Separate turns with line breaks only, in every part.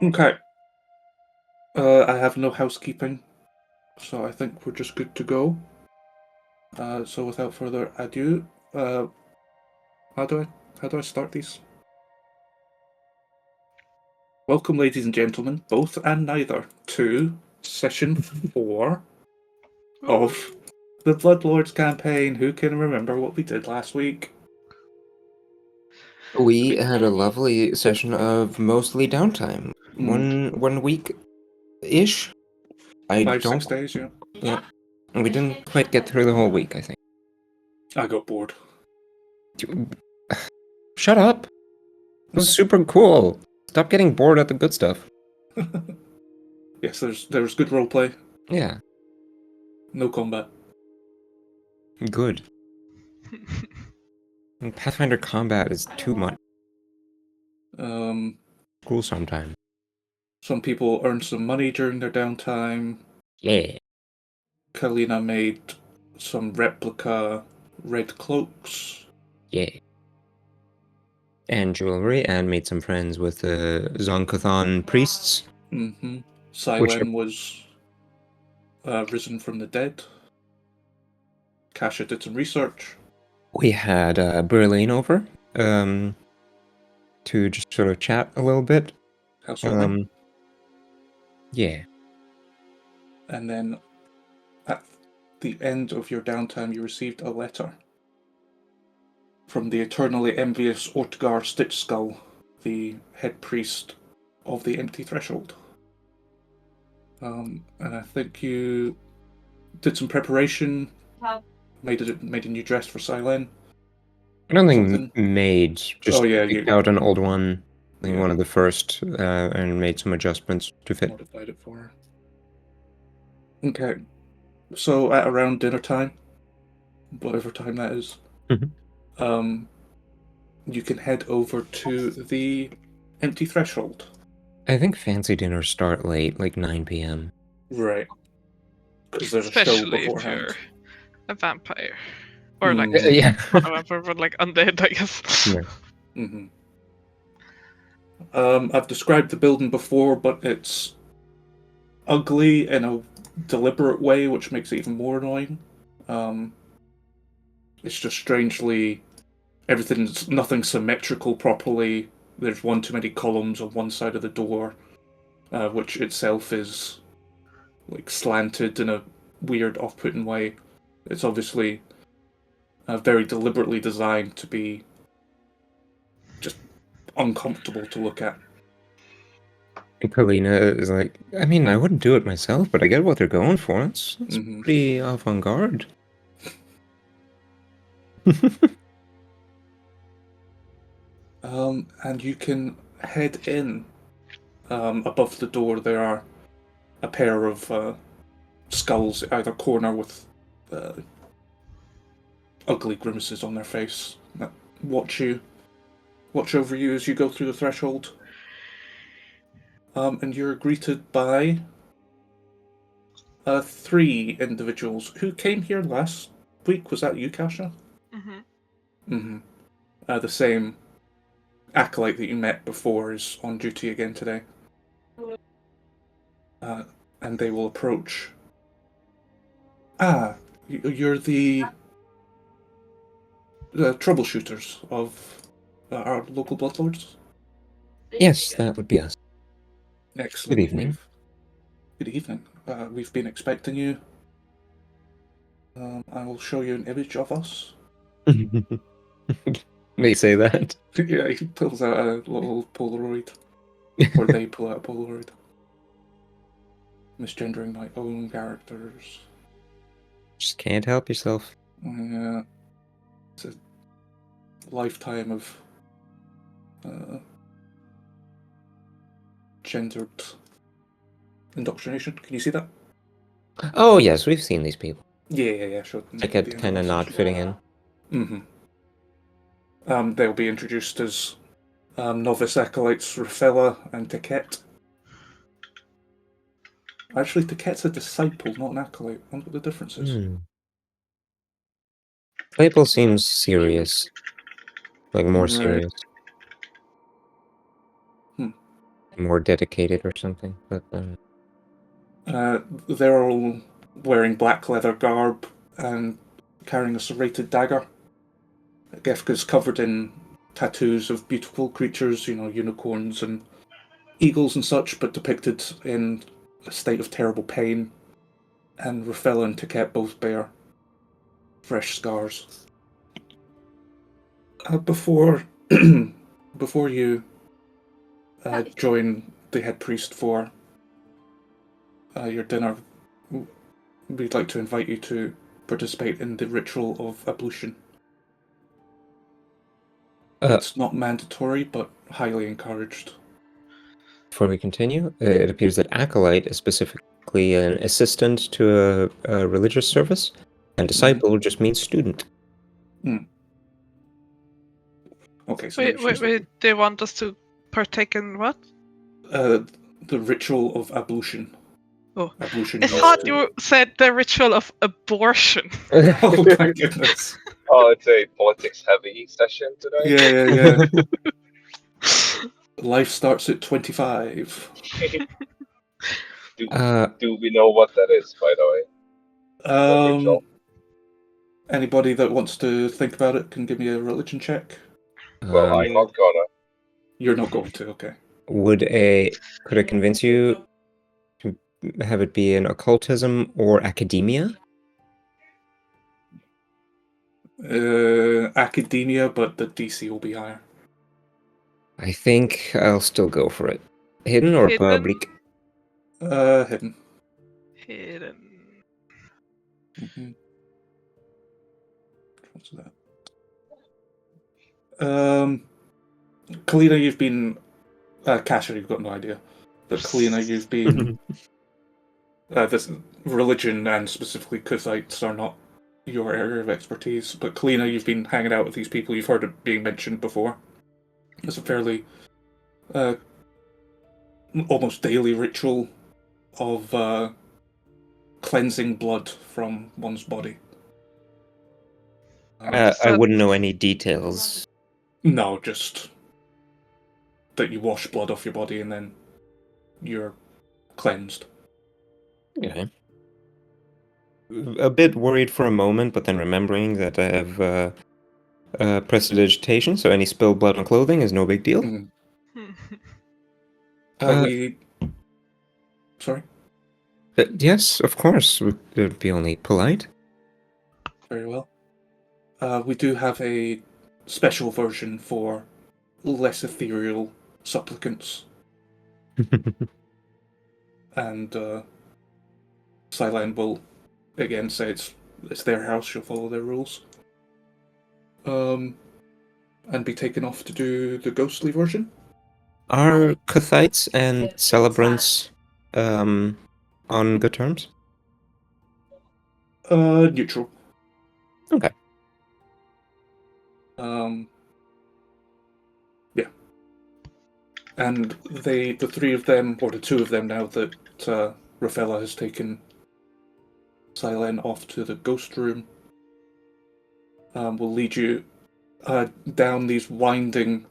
Okay. I have no housekeeping, so I think we're just good to go. So without further ado, how do I start these? Welcome, ladies and gentlemen, both and neither, to session 4 of the Bloodlords campaign. Who can remember what we did last week?
We had a lovely session of mostly downtime.
Mm.
One week-ish. I
5-6
don't.
days, yeah.
Yeah, we didn't quite get through the whole week, I think.
I got bored.
Shut up! It was super cool. Stop getting bored at the good stuff.
Yes, there's good roleplay,
Yeah,
no combat.
good. Pathfinder combat is too much.
Um,
Cool sometimes.
some people earned some money during their downtime.
Yeah.
Kalina made some replica red cloaks.
Yeah. And jewelry, and made some friends with the Zonkathon priests.
Mm-hmm.
Which
Silen was risen from the dead. Kasha did some research.
we had Berlin over to just sort of chat a little bit.
Housewarming.
Yeah.
And then at the end of your downtime, you received a letter from the eternally envious Ortogar Stitchskull, the head priest of the Empty Threshold. And I think you did some preparation, made a new dress for Silen.
I don't think
Something.
made, just
Yeah,
picked
you
out an old one, I think
Yeah.
one of the first, and made some adjustments to fit.
modified it for her. Okay, so at around dinner time, whatever time that is,
Mhm.
you can head over to the Empty Threshold.
I think fancy dinners start late, like 9 p.m.
Right. Because there's a show
Especially if you're
beforehand.
a vampire. Or like
Yeah.
not a vampire, but like undead, I guess.
Yeah.
Mm-hmm. I've described the building before, but it's ugly in a deliberate way, which makes it even more annoying. It's just strangely nothing symmetrical properly. There's one too many columns on one side of the door, which itself is like slanted in a weird, off-putting way. It's obviously very deliberately designed to be just uncomfortable to look at.
And Kalina is like, I mean, I wouldn't do it myself, but I get what they're going for. It's pretty avant-garde.
And you can head in. Above the door, there are a pair of skulls at either corner with ugly grimaces on their face that watch over you as you go through the threshold. And you're greeted by 3 individuals who came here last week. Was that you, Kasha?
Mm-hmm.
The same acolyte that you met before is on duty again today. And they will approach. You're the troubleshooters of our local Bloodlords?
Yes, that would be us.
Excellent.
Good evening.
Good evening. We've been expecting you. I will show you an image of us.
They say that.
Yeah, he pulls out a little Polaroid. Or they pull out a Polaroid. Misgendering my own characters.
Just can't help yourself.
Yeah. It's a lifetime of gendered indoctrination. Can you see that?
Oh, yes, we've seen these people.
Yeah, sure.
I kept kind of not fitting in.
Mm-hmm. They'll be introduced as novice acolytes Raphella and Tiket. Actually, Tiket's a disciple, not an acolyte. I wonder what the difference is.
Disciple seems serious. Like, more serious. more dedicated or something. But
They're all wearing black leather garb and carrying a serrated dagger. Gefka's covered in tattoos of beautiful creatures, unicorns and eagles and such, but depicted in a state of terrible pain. And Rafaela and Tiket both bear fresh scars. Before you join the head priest for your dinner, we'd like to invite you to participate in the ritual of ablution. It's not mandatory, but highly encouraged.
Before we continue, it appears that acolyte is specifically an assistant to a religious service, and disciple just means student.
Okay, so
wait, they want us to partake in what?
The ritual of ablution.
Oh,
ablution.
I thought you said the ritual of abortion.
Oh my goodness!
Oh, it's a politics-heavy session today.
Yeah. Life starts at 25.
Do we know what that is, by the way?
Anybody that wants to think about it can give me a religion check.
Well, I'm not gonna.
You're not going to, okay.
Could I convince you to have it be an occultism or academia?
Academia, but the DC will be higher.
I think I'll still go for it. Hidden or public?
Hidden.
Hidden.
Mm-hmm. What's that? Kalina, you've been... Kasha, you've got no idea. But Kalina, you've been... this religion and specifically Kuthites are not your area of expertise, but Kalina, you've been hanging out with these people, you've heard it being mentioned before. It's a fairly almost daily ritual of cleansing blood from one's body.
I wouldn't know any details.
No, just that you wash blood off your body and then you're cleansed.
Okay. A bit worried for a moment, but then remembering that I have prestidigitation, so any spilled blood on clothing is no big deal.
Sorry?
Yes, of course. It would be only polite.
Very well. We do have a special version for less supplicants. And Silene will again say it's their house, she'll follow their rules. And be taken off to do the ghostly version.
Are Kuthites and celebrants on good terms?
Neutral.
Okay.
Yeah. And the three of them, or the two of them now that Rafaela has taken Silene off to the ghost room, will lead you down these winding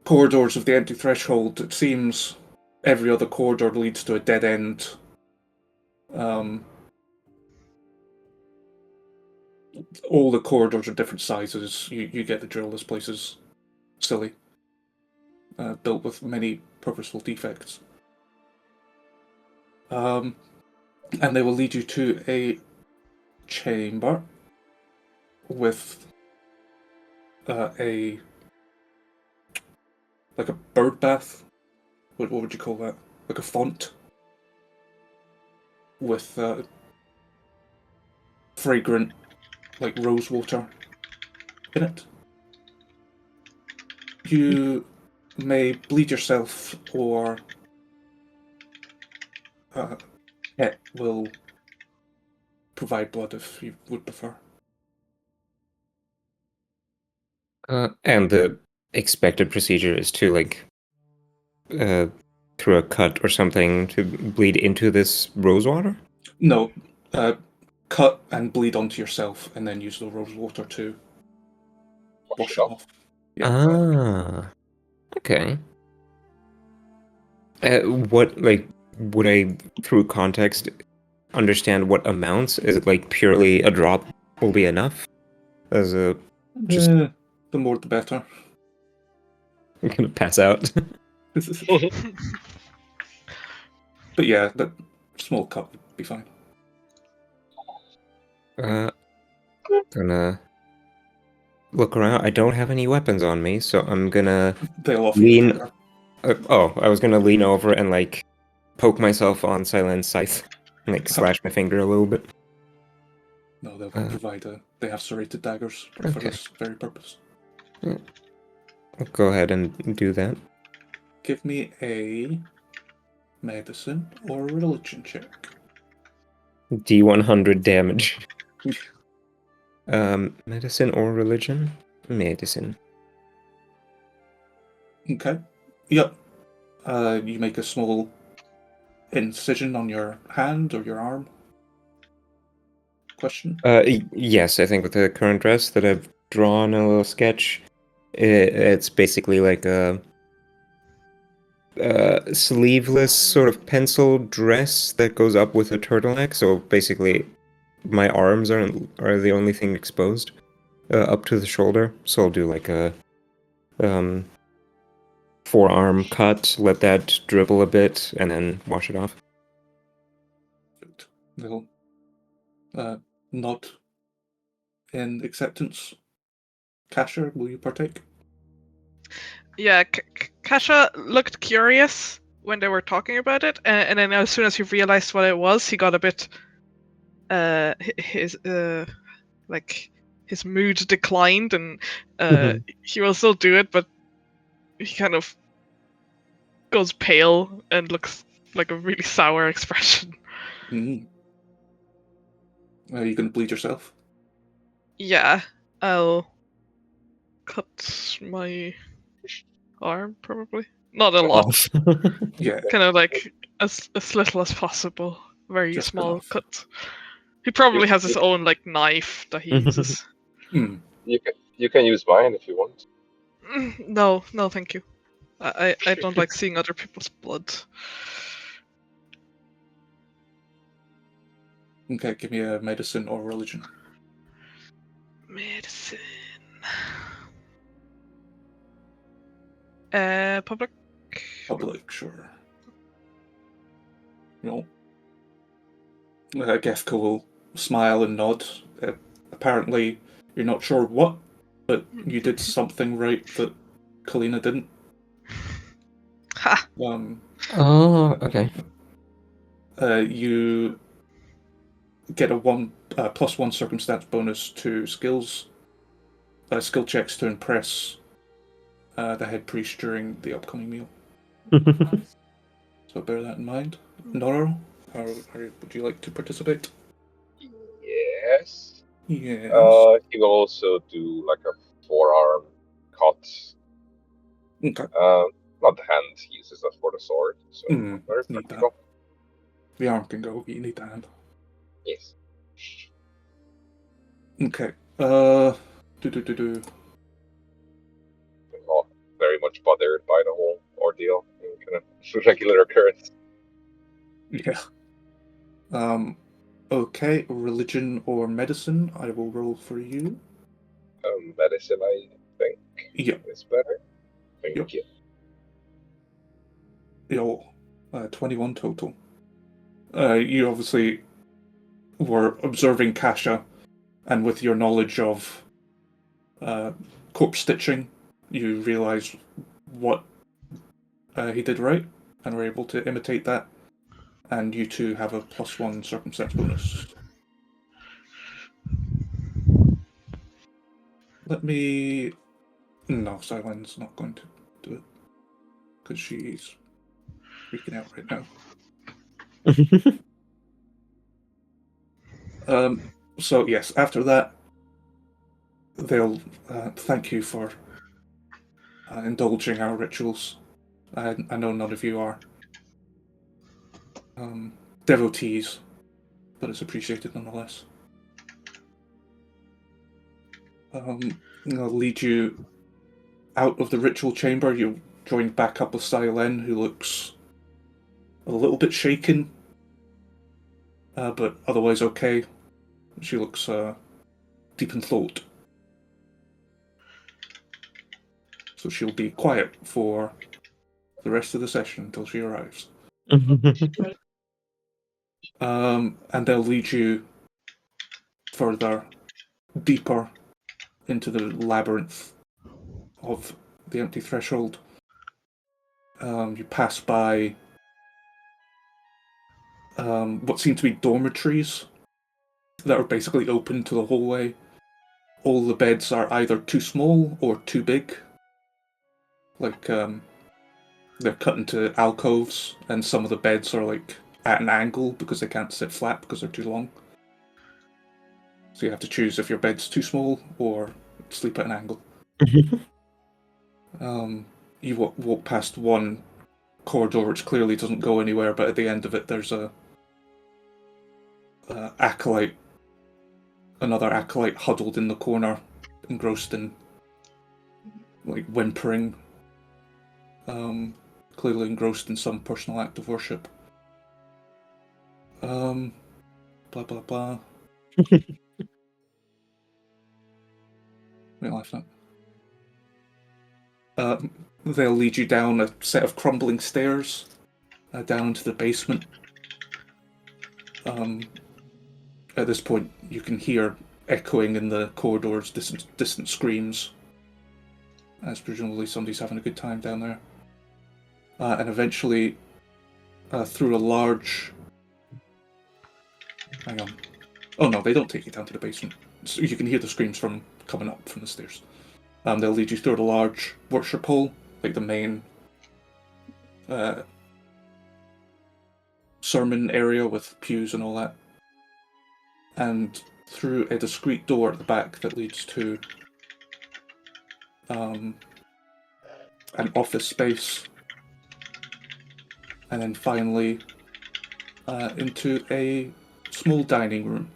corridors of the Empty Threshold. It seems every other corridor leads to a dead end. All the corridors are different sizes. You get the drill. This place is silly. Built with many purposeful defects. And they will lead you to a chamber with a bird bath. What would you call that? Like a font with fragrant, rose water in it. You may bleed yourself, or Pet will provide blood if you would prefer.
And the expected procedure is to, through a cut or something, to bleed into this rose water?
No. Cut and bleed onto yourself, and then use the rose water to wash it off. Yeah.
Ah. Okay. What, like, would I, through context, understand what amounts? Is it like purely a drop will be enough? As a just
The more the better.
I'm gonna pass out.
But yeah, that small cup would be fine.
Gonna look around. I don't have any weapons on me, so I'm gonna
They'll offer you
lean.
dagger.
I was gonna lean over and like poke myself on Silent's scythe, and, like slash my finger a little bit.
No, they'll provide they have serrated daggers for
Okay.
this very purpose.
Yeah. I'll go ahead and do that.
Give me a medicine or religion check.
D100 damage. Medicine or religion? Medicine.
Okay. Yep. You make a small incision on your hand or your arm. Question?
Yes, I think with the current dress that I've drawn a little sketch, it's basically like a sleeveless sort of pencil dress that goes up with a turtleneck. So basically, my arms are the only thing exposed up to the shoulder. So I'll do like a forearm cut, let that dribble a bit, and then wash it off.
They'll nod in acceptance. Kasha, will you partake?
Yeah, Kasha looked curious when they were talking about it, and then as soon as he realized what it was, he got a bit, his mood declined, and he will still do it, but he kind of goes pale and looks like a really sour expression.
Mm. Are you going to bleed yourself?
Yeah, I'll cut my arm, probably. Not a lot.
Off.
Yeah.
Kind of like as little as possible. Very
Just
small
enough.
cut. He probably has his own like knife that he uses.
Hmm.
You can use mine if you want.
No, thank you. I don't like seeing other people's blood.
Okay, give me a medicine or religion.
Medicine. Public.
Public, sure. No. Gefka will smile and nod. Apparently, you're not sure what, but you did something right that Kalina didn't.
Ha!
Oh, okay.
You get a +1 circumstance bonus to skills, skill checks to impress the head priest during the upcoming meal. So bear that in mind. Noro, would you like to participate?
Yes.
Yes.
He will also do like a forearm cut.
Okay.
Not the hand. He uses that for the sword. So very
Need
practical.
that. The arm can go, but you need the hand.
Yes.
Okay.
I'm not very much bothered by the whole ordeal. Kind of regular occurrence.
Yeah. Okay, religion or medicine, I will roll for you.
Medicine, I think,
Yeah.
is better. Thank
Yep.
you.
Yo, 21 total. You obviously were observing Kasha, and with your knowledge of corpse stitching, you realise what he did right, and were able to imitate that. And you two have a +1 circumstance bonus. Let me... No, Silen's not going to do it. Because she's freaking out right now. So yes, after that, they'll thank you for indulging our rituals. I know none of you are devotees, but it's appreciated nonetheless. I'll lead you out of the ritual chamber. You'll join back up with Silen, who looks a little bit shaken, but otherwise okay. She looks deep in thought. So she'll be quiet for the rest of the session until she arrives. And they'll lead you further, deeper into the labyrinth of the Empty Threshold. You pass by what seem to be dormitories that are basically open to the hallway. All the beds are either too small or too big. Like, they're cut into alcoves, and some of the beds are like at an angle because they can't sit flat because they're too long. So you have to choose if your bed's too small or sleep at an angle. You walk past one corridor which clearly doesn't go anywhere, but at the end of it there's a acolyte, another acolyte huddled in the corner, engrossed in like whimpering, clearly engrossed in some personal act of worship. Blah blah blah. Wait, laugh that. They'll lead you down a set of crumbling stairs, down into the basement. At this point, you can hear echoing in the corridors distant screams, as presumably somebody's having a good time down there. And eventually, through a large... Hang on. Oh no, they don't take you down to the basement. So you can hear the screams from coming up from the stairs. They'll lead you through a large worship hall, like the main sermon area with pews and all that. And through a discreet door at the back that leads to an office space. And then finally into a small dining room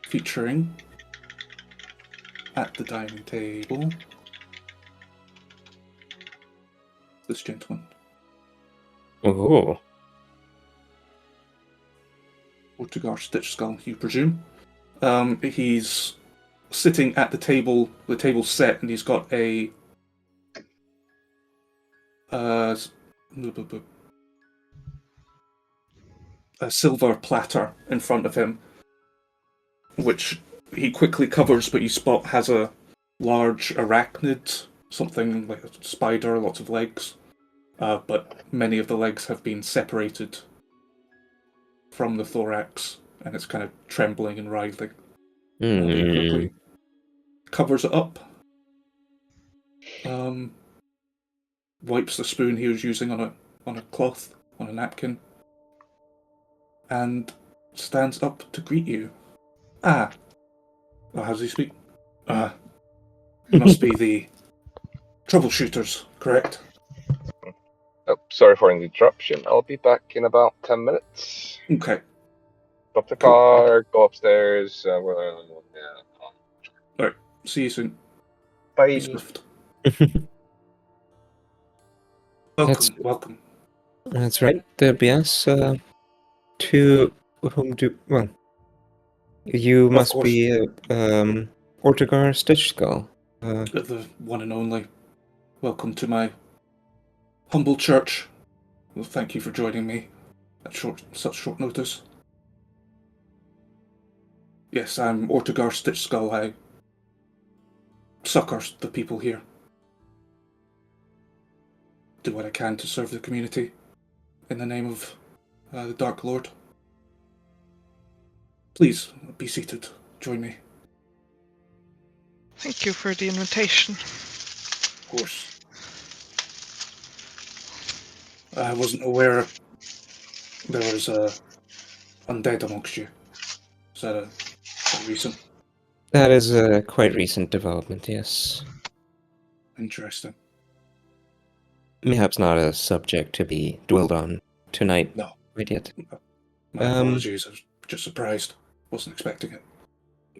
featuring at the dining table this gentleman.
Oh.
Ortogar Stitchskull, you presume. He's sitting at the table's set, and he's got a silver platter in front of him, which he quickly covers, but you spot has a large arachnid, something like a spider, lots of legs, but many of the legs have been separated from the thorax, and it's kind of trembling and writhing. He quickly covers it up, wipes the spoon he was using on a cloth, on a napkin, and stands up to greet you. How does he speak? You must be the troubleshooters, correct?
Oh, sorry for the interruption. I'll be back in about 10 minutes.
Okay.
Drop the car, go upstairs.
Alright, see you soon.
Bye.
Be swift. Welcome.
That's right, BS. To whom do... Well, you must
course.
be Ortogar Stitchskull.
The one and only. Welcome to my humble church. Well, thank you for joining me at such short notice. Yes, I'm Ortogar Stitchskull. I succor the people here. Do what I can to serve the community in the name of the Dark Lord. Please, be seated. Join me.
Thank you for the invitation.
Of course. I wasn't aware there was undead amongst you. Is that a recent?
That is a quite recent development, yes.
Interesting.
Perhaps not a subject to be dwelled on tonight.
No.
Right yet.
My apologies, I was just surprised. Wasn't expecting it.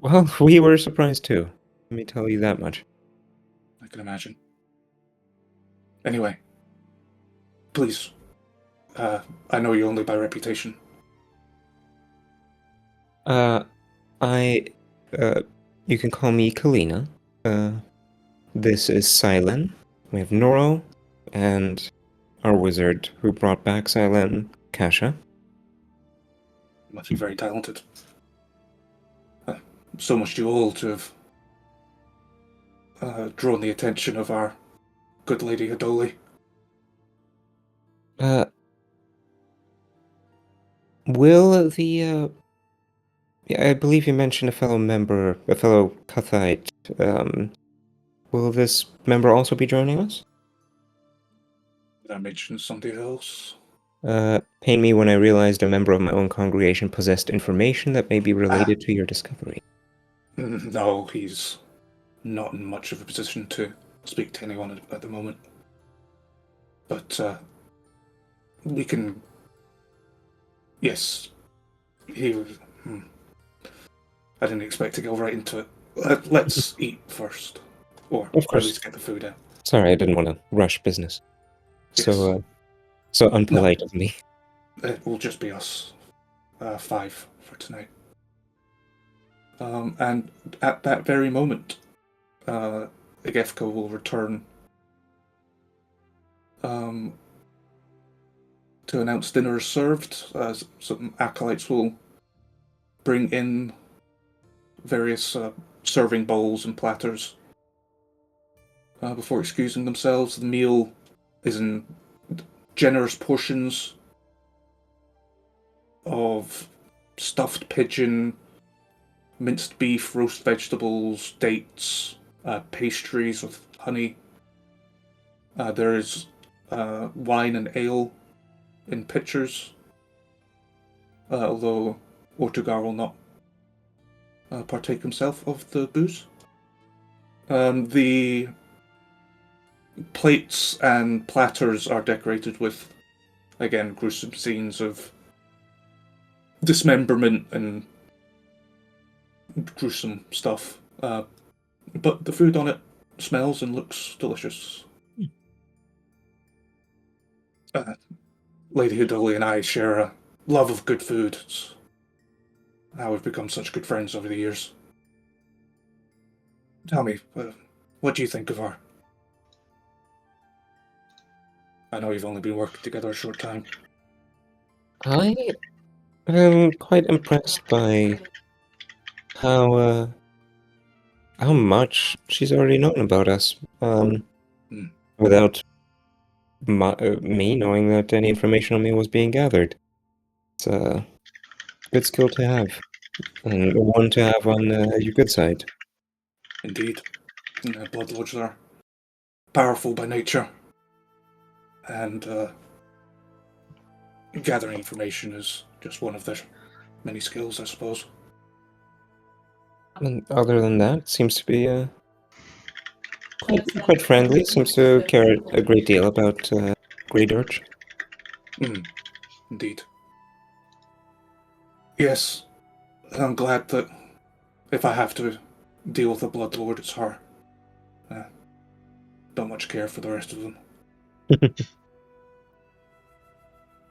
Well, we were surprised too. Let me tell you that much.
I can imagine. Anyway, please, I know you only by reputation.
You can call me Kalina. This is Silen. We have Noro, and our wizard who brought back Silen, Kasha.
Must be very talented. So much to all to have drawn the attention of our good Lady Hadoli.
Will the yeah, I believe you mentioned a fellow member, a fellow Cuthite. Will this member also be joining us?
Did I mention somebody else?
Pain me when I realized a member of my own congregation possessed information that may be related to your discovery.
No, he's not in much of a position to speak to anyone at the moment. But we can. Yes, he was. I didn't expect to go right into it. Let's eat first, or
Of course.
at least get the food out.
Sorry, I didn't want to rush business.
Yes.
So unpolite of me.
It will just be us, 5 for tonight. And at that very moment, Igefka will return to announce dinner is served. Some acolytes will bring in various serving bowls and platters before excusing themselves. The meal is in generous portions of stuffed pigeon, minced beef, roast vegetables, dates, pastries with honey. There is wine and ale in pitchers, although Ortogar will not partake himself of the booze. The plates and platters are decorated with, again, gruesome scenes of dismemberment and gruesome stuff. But the food on it smells and looks delicious. Lady Hidoli and I share a love of good food. It's how we've become such good friends over the years. Tell me, what do you think of her? I know you've only been working together a short time.
I am quite impressed by how much she's already known about us, without me knowing that any information on me was being gathered. It's a good skill to have, and one to have on your good side.
Indeed. Bloodlords are powerful by nature, and gathering information is just one of their many skills, I suppose.
And other than that, seems to be quite friendly. Seems to care a great deal about Grey Dirge.
Indeed. Yes, I'm glad that if I have to deal with a Bloodlord, it's her. Don't much care for the rest of them.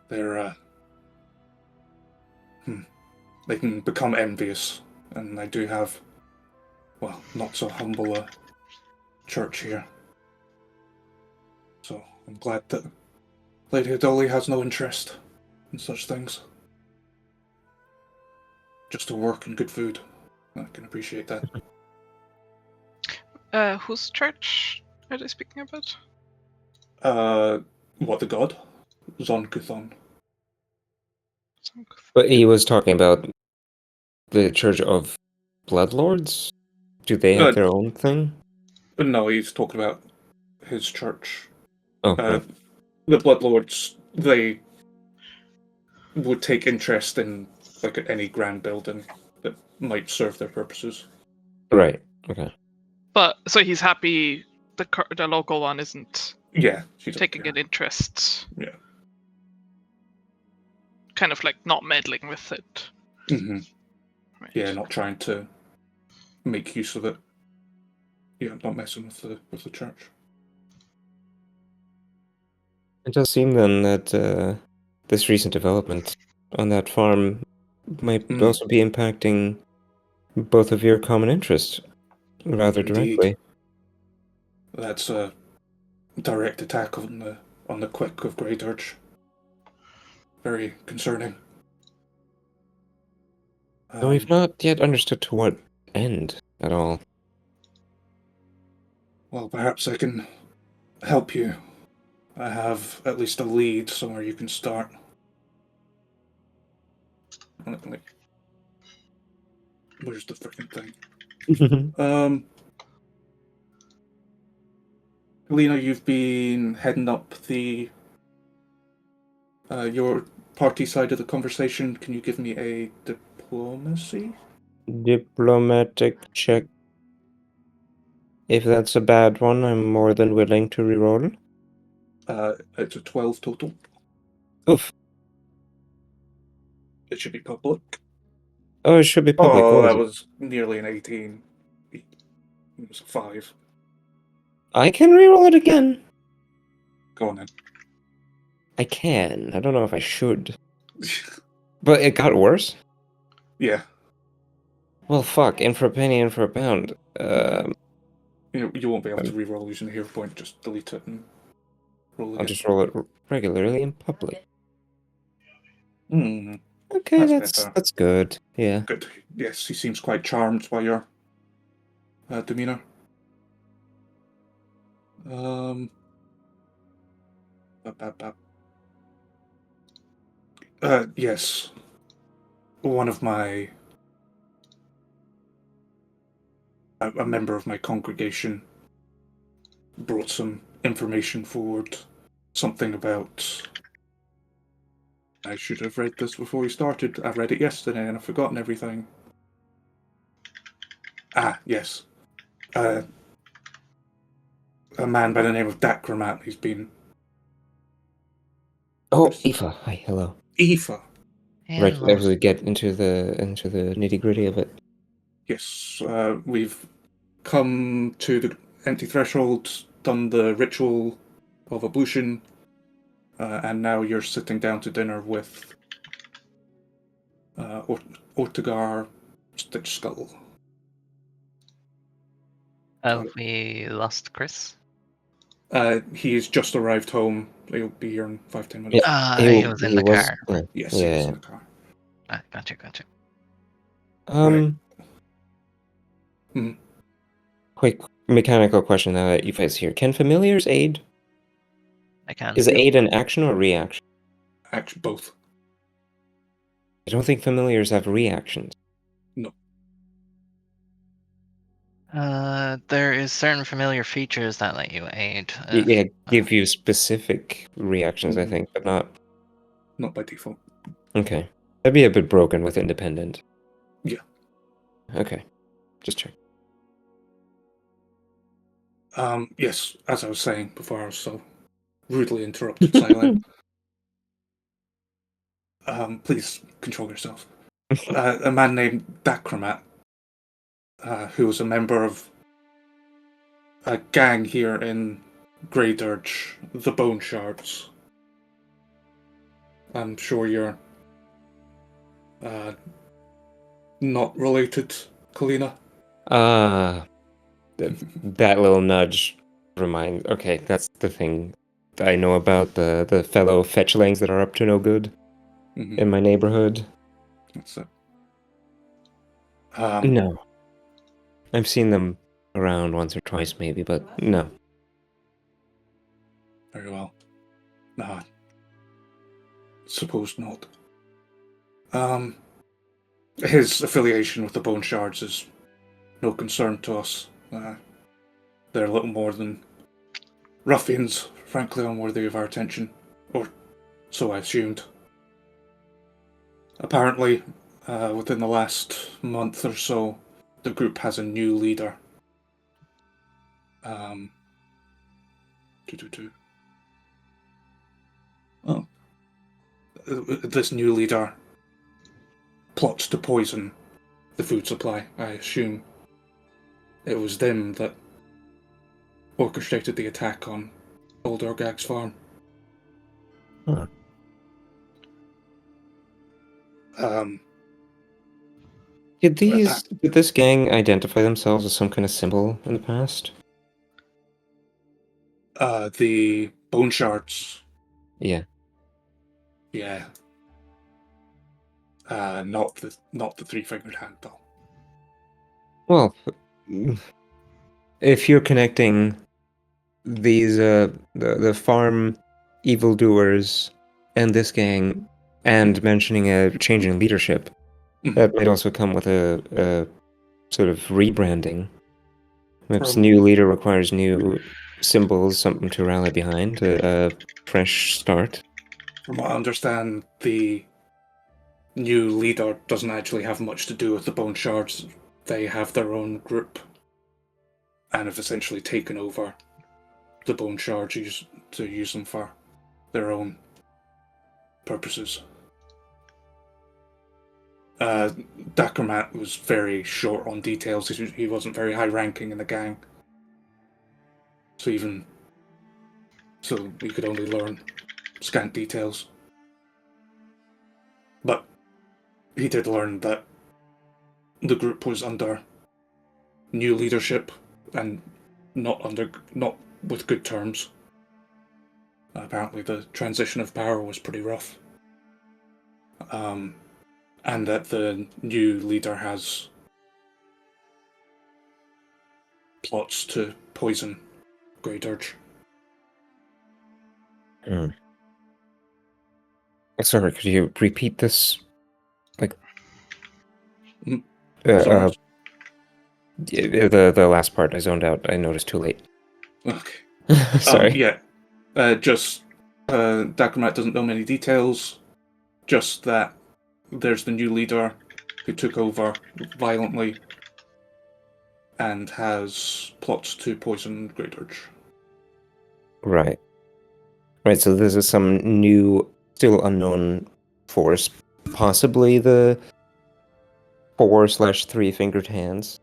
They're, they can become envious, and I do have, well, not so humble a church here. So I'm glad that Lady Adoli has no interest in such things. Just to work and good food. I can appreciate that.
Whose church are they speaking about?
What, the god? Zonkuthon.
But he was talking about the Church of Bloodlords? Do they have their own thing?
But no, he's talking about his church.
Oh, right.
The Bloodlords, they would take interest in like any grand building that might serve their purposes.
Right. Okay.
But so he's happy the local one isn't taking an interest.
Yeah.
Kind of like not meddling with it.
Mm-hmm.
Right.
Yeah, not trying to make use of it. Yeah, not messing with the church.
It does seem then that this recent development on that farm might
Mm.
also be impacting both of your common interests rather
Indeed.
directly.
That's a direct attack on the quick of Grey Dirge. Very concerning.
Though we've not yet understood to what end at all.
Well, perhaps I can help you. I have at least a lead somewhere you can start. Where's the freaking thing? Lena, you've been heading up your party side of the conversation. Can you give me a diplomacy?
Diplomatic check. If that's a bad one, I'm more than willing to reroll.
It's a 12 total.
Oof.
It should be public.
Oh, it should be public.
Oh,
What
that
was it?
was nearly an 18. It was a 5.
I can reroll it again.
Go on then.
I can. I don't know if I should. But it got worse?
Yeah.
Well, fuck. In for a penny, in for a pound.
You won't be able to reroll using a hero point. Just delete it and roll again.
I'll just roll it regularly in public.
Hmm.
Okay,
That's better.
that's good. Yeah.
Good. Yes, he seems quite charmed by your demeanor. Yes. One of my... A member of my congregation brought some information forward. Something about... I should have read this before we started. I read it yesterday and I've forgotten everything. Ah, yes. A man by the name of Dakramat. He's been...
Oh, Aoife. Hi, hello.
Aoife.
Right, as we get into the nitty-gritty of it.
Yes, we've come to the Empty Threshold, done the ritual of ablution, and now you're sitting down to dinner with Ortogar Stitch Skull.
Have we lost Chris?
He's just arrived home. He'll be here in 5-10 minutes.
He was in the car.
Yes, he was in the car.
Gotcha.
Right.
Quick mechanical question now that Aoife's here. Can familiars aid?
I can.
Is aid an action or reaction?
Actually, both.
I don't think familiars have reactions.
No.
There is certain familiar features that let you aid.
Yeah, give you specific reactions, I think, but not...
Not by default.
Okay. That'd be a bit broken with independent.
Yeah.
Okay. Just check.
Yes, as I was saying before I was so rudely interrupted silent. Please control yourself. A man named Dakramat, who was a member of a gang here in Grey Dirge, the Bone Shards. I'm sure you're not related, Kalina.
That little nudge remind. Okay, that's the thing I know about the fellow fetchlings that are up to no good in my neighborhood.
That's it.
No. I've seen them around once or twice maybe, but no.
Very well. Suppose not. His affiliation with the Bone Shards is no concern to us. They're little more than ruffians, frankly unworthy of our attention. Or so I assumed. Apparently, within the last month or so, the group has a new leader. Oh. This new leader plots to poison the food supply. I assume it was them that orchestrated the attack on Old Orgag's farm.
Huh. Did this gang identify themselves as some kind of symbol in the past?
The bone shards.
Yeah.
Yeah. Not the three-fingered hand, though.
Well, if you're connecting these the farm evildoers and this gang, and mentioning a change in leadership, that might also come with a sort of rebranding. Perhaps new leader requires new symbols, something to rally behind, a fresh start.
From what I understand, the new leader doesn't actually have much to do with the bone shards. They have their own group and have essentially taken over the bone shards to use them for their own purposes. Dakermat was very short on details. He wasn't very high ranking in the gang. So you could only learn scant details. But he did learn that the group was under new leadership and not with good terms. Apparently the transition of power was pretty rough. And that the new leader has plots to poison Grey Dirge.
Sorry, could you repeat this?
Sorry.
The last part I zoned out. I noticed too late.
Okay.
Sorry.
Dakermat doesn't know many details. Just that there's the new leader who took over violently and has plots to poison Grey Dirge.
Right. Right, so this is some new, still unknown force. Possibly the 4/3-fingered hands.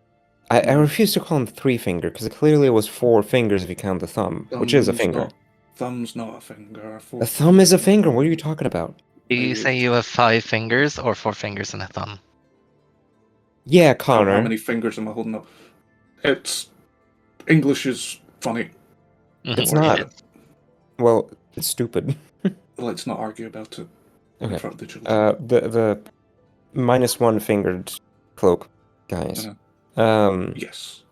I refuse to call him 3-finger, because clearly it was 4 fingers if you count the thumb, which is a finger.
Thumb's not a finger.
A thumb is a finger, what are you talking about?
Do you say you have 5 fingers or 4 fingers and a thumb?
Yeah, Connor.
How many fingers am I holding up? English is funny.
It's not. Well, it's stupid.
Let's not argue about it in front of the children.
The -1 fingered cloak guys.
Yes.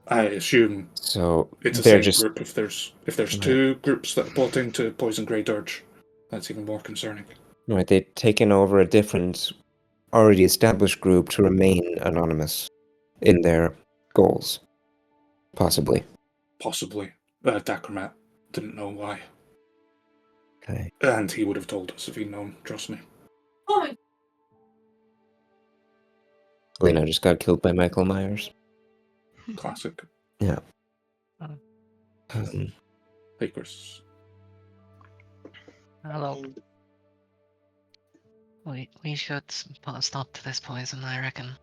I assume
so
it's a
they're
safe
just
group. If there's 2 groups that are plotting to poison Grey Dirge, that's even more concerning.
Right, they've taken over a different, already established group to remain anonymous in their goals. Possibly.
Dakermat didn't know why.
Okay.
And he would have told us if he'd known, trust me.
Lena just got killed by Michael Myers.
Classic.
Yeah.
Hey, Chris.
Hello. We should put a stop to this poison, I reckon.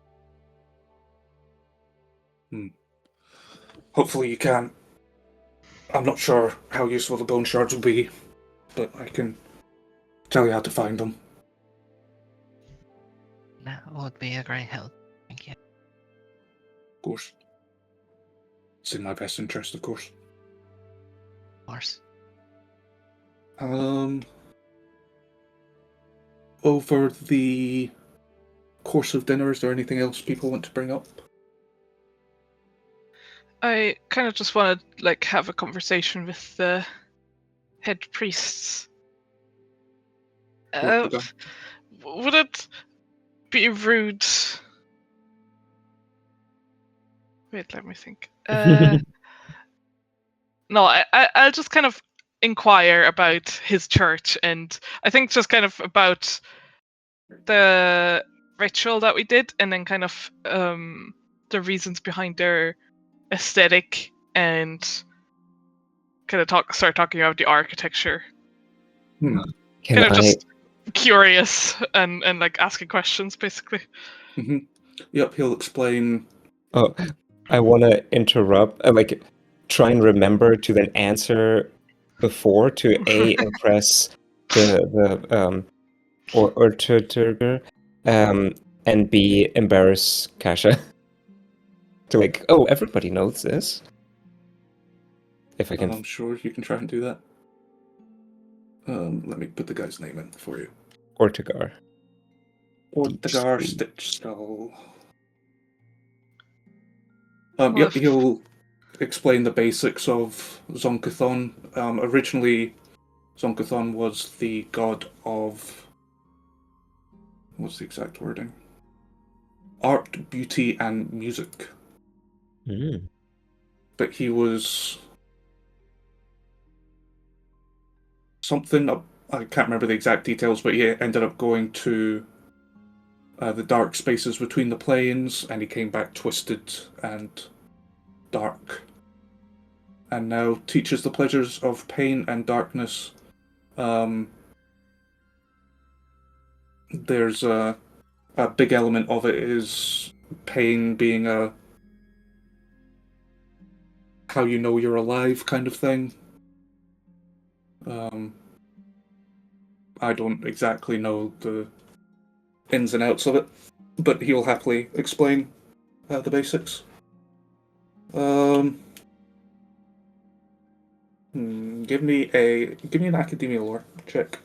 Hopefully you can. I'm not sure how useful the bone shards will be, but I can tell you how to find them.
That would be a great help. Thank you.
Of course. It's in my best interest, of course.
Of course.
Over the course of dinner, is there anything else people want to bring up?
I kind of just want to have a conversation with the head priests. Would it be rude? Wait, let me think. No, I'll just kind of inquire about his church, and I think just kind of about the ritual that we did, and then kind of the reasons behind their aesthetic, and kind of start talking about the architecture. Kind of just curious and asking questions, basically.
Mm-hmm. Yep, he'll explain.
Oh, I want to interrupt. Try and remember to then answer before to impress the or Ortogar, and B, embarrass Kasha. To like, oh, everybody knows this. If I can.
I'm sure you can try and do that. Let me put the guy's name in for you.
Ortogar.
Ortogar Stitch Skull.
Well,
Yep, he'll explain the basics of Zonkathon. Originally, Zonkathon was the god of... What's the exact wording? Art, beauty, and music.
Mm.
But he was... something... I can't remember the exact details, but he ended up going to the dark spaces between the planes, and he came back twisted and dark. And now teaches the pleasures of pain and darkness. There's a big element of it is pain being a how you know you're alive kind of thing. I don't exactly know the ins and outs of it, but he'll happily explain the basics. Give me an academia lore check.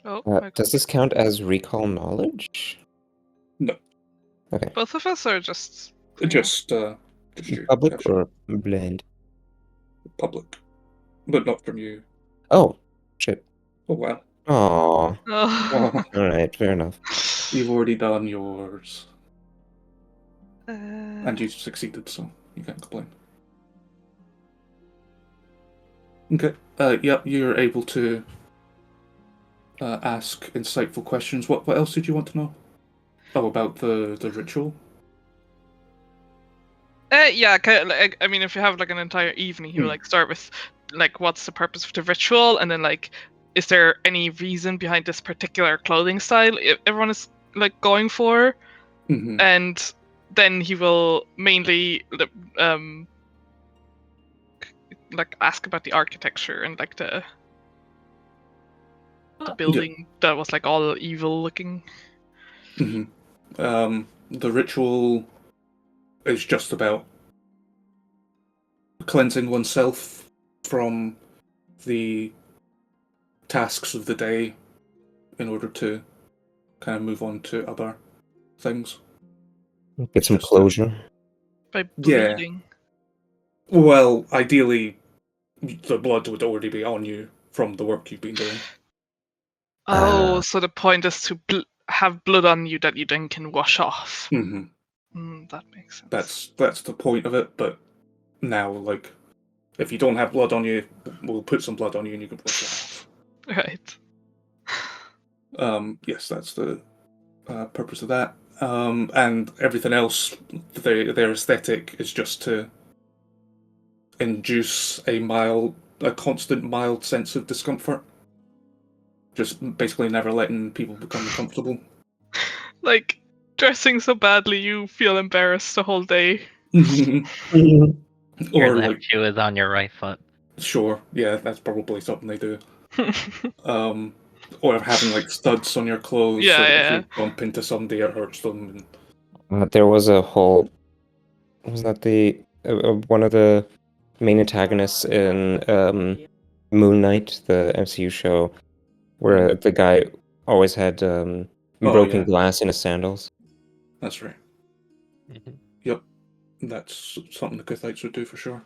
Oh,
Does this count as recall knowledge?
No.
Okay.
both of us are just
Just you,
Public
Kasha.
or blend?
Public, but not from you.
Oh, shit.
Oh well.
Aww.
Oh.
Alright, fair enough.
You've already done yours,
Uh,
and you've succeeded, so you can't complain. Okay. Yep, you're able to ask insightful questions. What else did you want to know? Oh, about the ritual?
yeah, like, I mean, if you have like an entire evening, you like start with like, what's the purpose of the ritual, and then like, is there any reason behind this particular clothing style everyone is like going for?
Mm-hmm.
And then he will mainly like ask about the architecture and like the building that was like all evil looking.
Mm-hmm. The ritual is just about cleansing oneself from the tasks of the day in order to kind of move on to other things.
Get some
Just,
closure.
By
Yeah.
bleeding.
Well, ideally, the blood would already be on you from the work you've been doing.
Oh, so the point is to have blood on you that you then can wash off.
Mm-hmm.
That makes sense.
That's the point of it, but now, like, if you don't have blood on you, we'll put some blood on you and you can wash it off.
Right.
Yes, that's the purpose of that. And everything else, their aesthetic is just to induce a constant mild sense of discomfort. Just basically never letting people become comfortable.
Like, dressing so badly you feel embarrassed the whole day.
Your
Or
left
like,
shoe is on your right foot.
sure, yeah, that's probably something they do. Or having like studs on your clothes, so that if
Yeah.
you bump into somebody, it hurts them.
There was a whole. Was that the one of the main antagonists in Moon Knight, the MCU show, where the guy always had broken
yeah.
glass in his sandals?
That's right.
Mhm.
Yep, that's something the Kuthites would do for sure.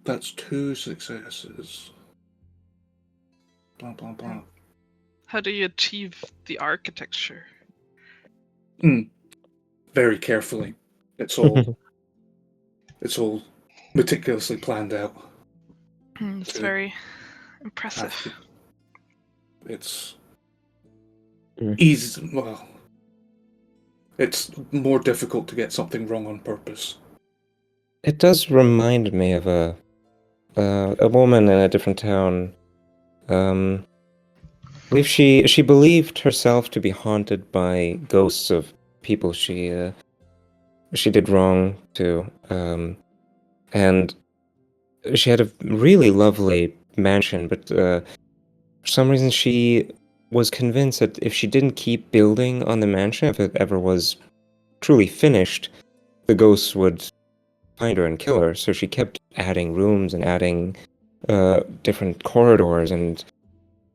That's 2 successes. Blah blah blah.
How do you achieve the architecture?
Very carefully. It's all meticulously planned out.
It's very impressive.
It's
Mm.
easy. Well, it's more difficult to get something wrong on purpose.
It does remind me of a woman in a different town. I believe she believed herself to be haunted by ghosts of people she did wrong to, and she had a really lovely mansion, but for some reason she was convinced that if she didn't keep building on the mansion, if it ever was truly finished, the ghosts would find her and kill her. So she kept adding rooms and adding different corridors, and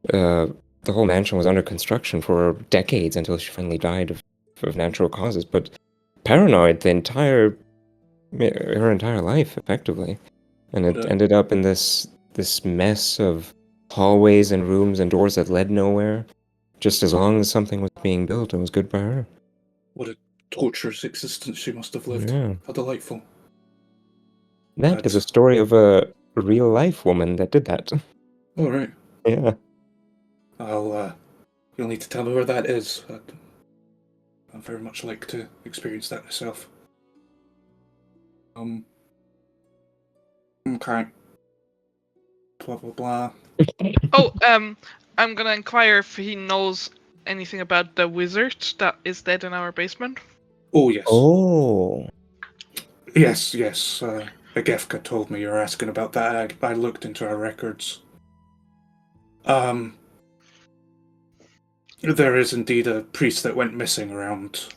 the whole mansion was under construction for decades until she finally died of natural causes. But paranoid her entire life, effectively, and it ended up in this mess of hallways and rooms and doors that led nowhere. Just as long as something was being built, it was good by her.
What a torturous existence she must have lived.
Yeah.
How delightful.
That is a story of a real life woman that did that.
All right.
Yeah.
You'll need to tell me where that is. I'd very much like to experience that myself. Okay. Blah, blah, blah.
Oh, I'm gonna inquire if he knows anything about the wizard that is dead in our basement.
Oh, yes.
Oh.
Yes. Agefka told me you were asking about that. I looked into our records. There is indeed a priest that went missing around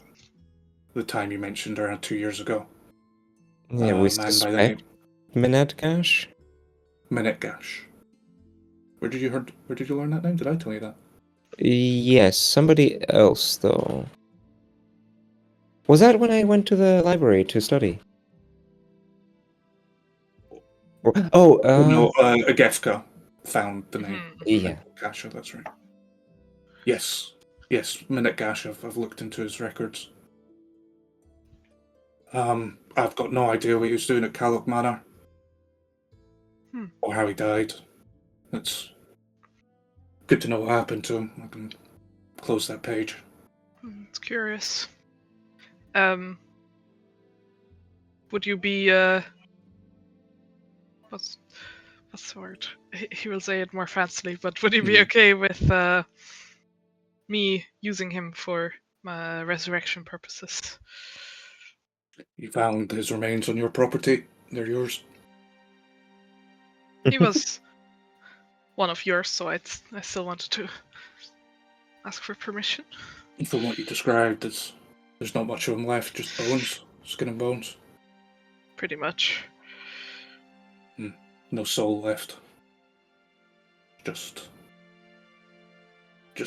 the time you mentioned, around 2 years ago.
Yeah, we
Man by the
suspect Minetgash?
Minetgash. Where did you learn that name? Did I tell you that?
Yes, somebody else, though. Was that when I went to the library to study?
No, Agefka found the name.
Yeah.
Gasha, that's right. Yes, Minetgash. I've looked into his records. I've got no idea what he was doing at Callock Manor. Or how he died. It's good to know what happened to him. I can close that page.
It's curious. Would you be what's the word? He will say it more fancily, but would you be okay with me using him for my resurrection purposes?
You found his remains on your property. They're yours.
He was one of yours, so I still wanted to ask for permission.
From what you described, there's not much of him left, just bones, skin and bones.
Pretty much.
No soul left. Just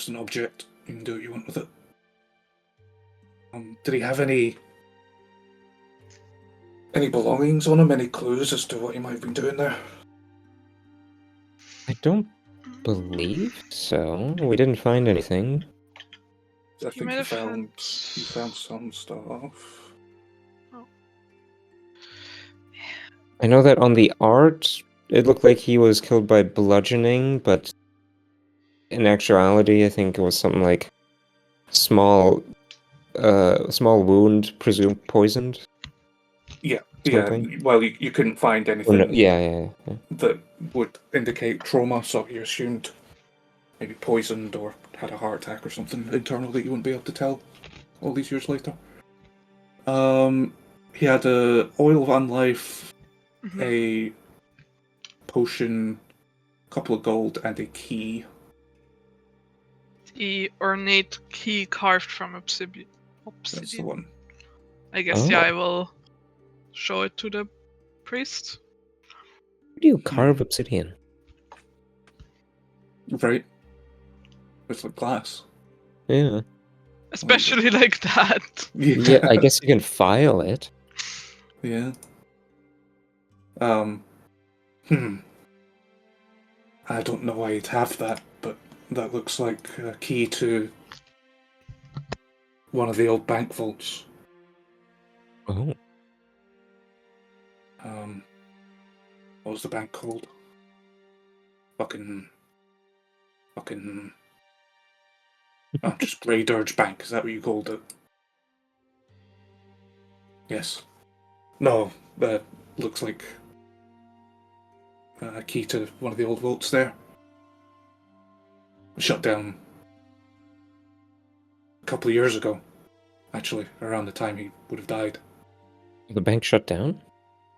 an object. You can do what you want with it. Did he have any belongings on him? Any clues as to what he might have been doing there?
I don't believe so. We didn't find anything.
I think you found some stuff.
Oh.
I know that on the art, it looked like he was killed by bludgeoning, but in actuality, I think it was something like small wound, presumed poisoned.
Yeah.
Something.
Well, you couldn't find anything.
No, yeah.
That would indicate trauma, so you assumed maybe poisoned or had a heart attack or something internal that you wouldn't be able to tell all these years later. He had a oil of unlife, a potion, a couple of gold, and a key.
The ornate key carved from obsidian.
That's the one.
I guess, I will show it to the priest.
How do you carve obsidian?
Right. It's like glass.
Yeah.
Especially like that.
Yeah, I guess you can file it.
Yeah. I don't know why you'd have that, but that looks like a key to one of the old bank vaults.
Oh.
What was the bank called? Fucking. Just Grey Dirge Bank. Is that what you called it? Yes. No, that looks like a key to one of the old vaults there. Shut down a couple of years ago, actually, around the time he would have died.
The bank shut down?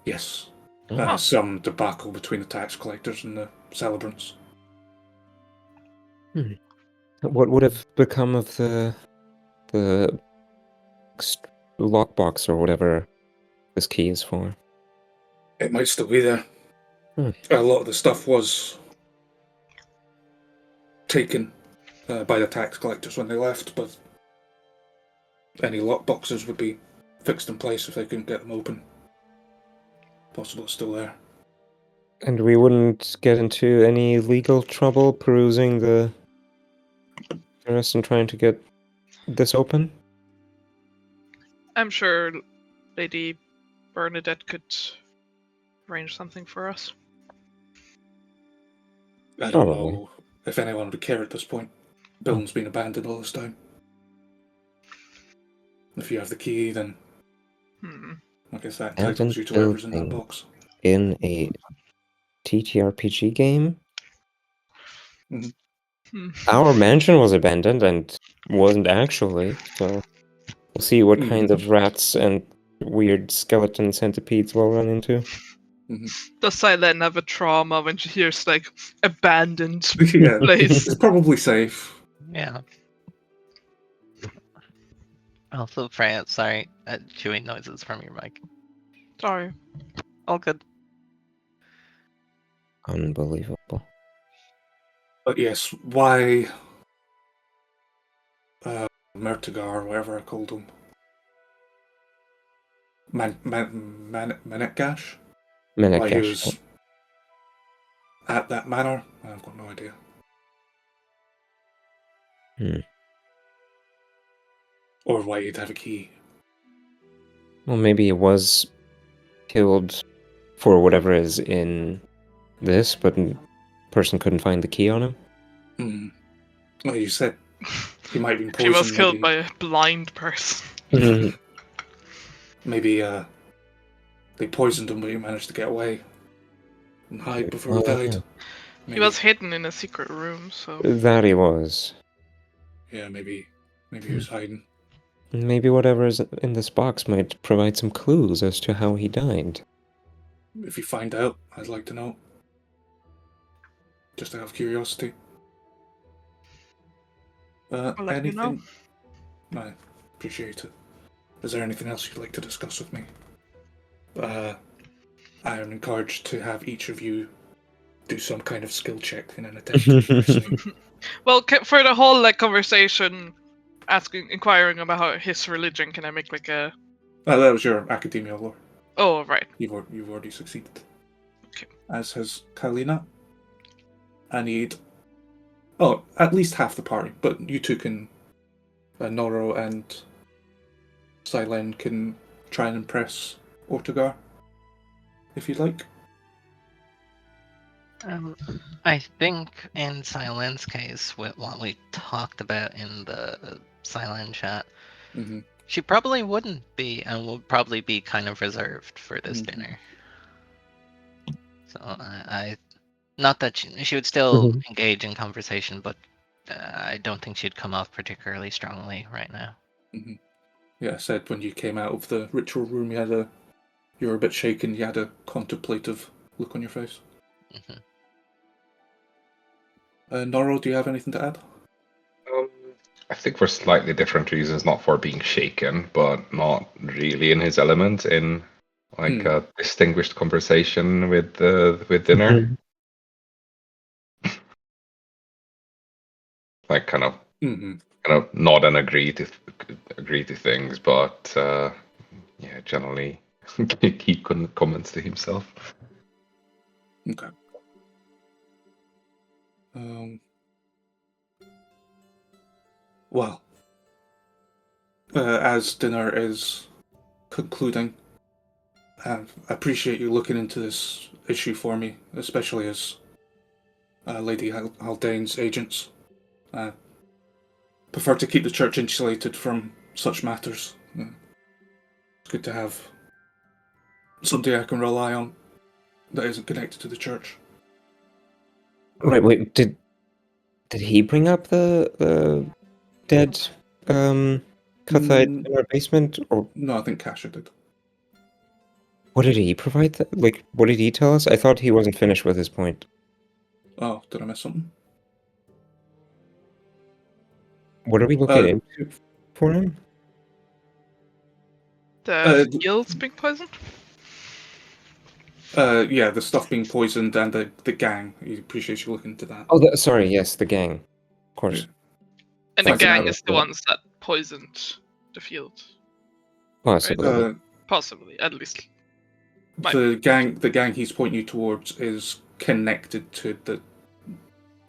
Yes.
Oh.
Some debacle between the tax collectors and the celebrants.
What would have become of the lockbox or whatever this key is for?
It might still be there.
Hmm.
A lot of the stuff was taken by the tax collectors when they left, but any lockboxes would be fixed in place if they couldn't get them open. Possible it's still there.
And we wouldn't get into any legal trouble perusing the rest and trying to get this open?
I'm sure Lady Bernadette could arrange something for us.
I don't
Probably.
know if anyone would care at this point. Building's been abandoned all this time. If you have the key, then I guess that entitles you to whatever's in that box.
In a TTRPG game? Our mansion was abandoned and wasn't actually, so we'll see what kind of rats and weird skeleton centipedes we'll run into.
Does Silent have a trauma when she hears, like, abandoned
Yeah,
place?
it's probably safe.
Yeah. Also, Freya, sorry, chewing noises from your mic.
Sorry.
All good.
Unbelievable.
But yes, why Ortogar, whatever I called him. Menetgash? Why he was at that manor? I've got no idea. Or why he'd have a key.
Well, maybe he was killed for whatever is in this, but the person couldn't find the key on him.
Well, you said he might have been poisoned.
He was killed by a blind person.
Maybe they poisoned him, but he managed to get away and hide before he died. Maybe.
He was hidden in a secret room, so...
That he was.
Yeah, maybe he was hiding.
Maybe whatever is in this box might provide some clues as to how he died.
If you find out, I'd like to know. Just out of curiosity. Anything? I appreciate it. Is there anything else you'd like to discuss with me? I am encouraged to have each of you do some kind of skill check in an attempt to impress me.
Well, for the whole like conversation, inquiring about his religion, can I make like a...
That was your academia lore.
Oh, right.
You've already succeeded.
Okay.
As has Kalina. I need... Oh, at least half the party, but you two can... Noro and Silen can try and impress Ortogar, if you'd like.
I think in Silen's case, with what we talked about in the Silent chat, she probably wouldn't be, and would probably be kind of reserved for this dinner. So I not that she would still engage in conversation, but I don't think she'd come off particularly strongly right now.
Yeah, I said when you came out of the ritual room, you were a bit shaken. You had a contemplative look on your face. Noro, do you have anything to add?
I think for slightly different reasons, not for being shaken, but not really in his element in like a distinguished conversation with dinner. Like kind of nod and agree to things, but yeah, generally keep comments to himself.
Okay. Well, as dinner is concluding, I appreciate you looking into this issue for me, especially as Lady Haldane's agents. I prefer to keep the church insulated from such matters. It's good to have somebody I can rely on that isn't connected to the church.
Wait, did he bring up the dead Cuthite in our basement? Or
no, I think Kasha did.
What did he provide? Like, what did he tell us? I thought he wasn't finished with his point.
Oh, did I miss something?
What are we looking into for him?
The fields being poisoned?
Yeah, the stuff being poisoned and the gang. He appreciates you looking into that.
Oh, sorry, yes, the gang. Of course.
Yeah.
And the
That's
gang
another
is the
thought.
ones that poisoned the field.
Possibly.
Possibly, at least.
The gang he's pointing you towards is connected to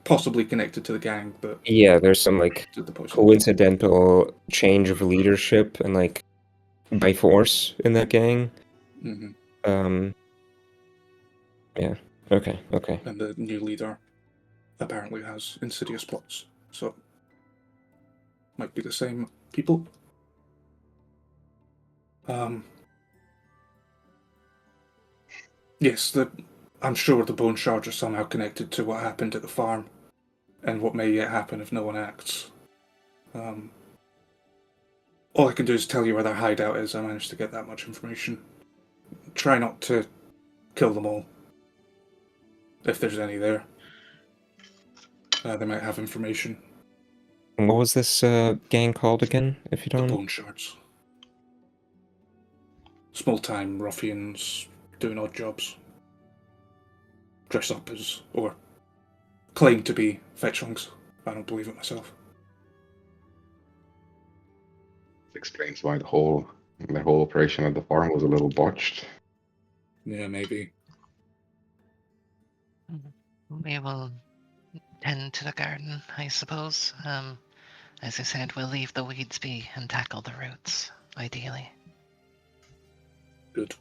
possibly connected to the gang, but
Yeah, there's some like
to the poison.
coincidental change of leadership and like by force in that gang.
Mm-hmm.
Yeah. Okay.
And the new leader apparently has insidious plots, so might be the same people. Yes, I'm sure the bone shards are somehow connected to what happened at the farm, and what may yet happen if no one acts. All I can do is tell you where their hideout is. I managed to get that much information. Try not to kill them all, if there's any there. They might have information.
And what was this gang called again, if you
The
don't?
bone shards. Small-time ruffians doing odd jobs. Dress up as, or claim to be fetchlings. I don't believe it myself.
Explains why the whole operation at the farm was a little botched.
Yeah, maybe.
We will tend to the garden, I suppose. As I said, we'll leave the weeds be and tackle the roots, ideally.
Good.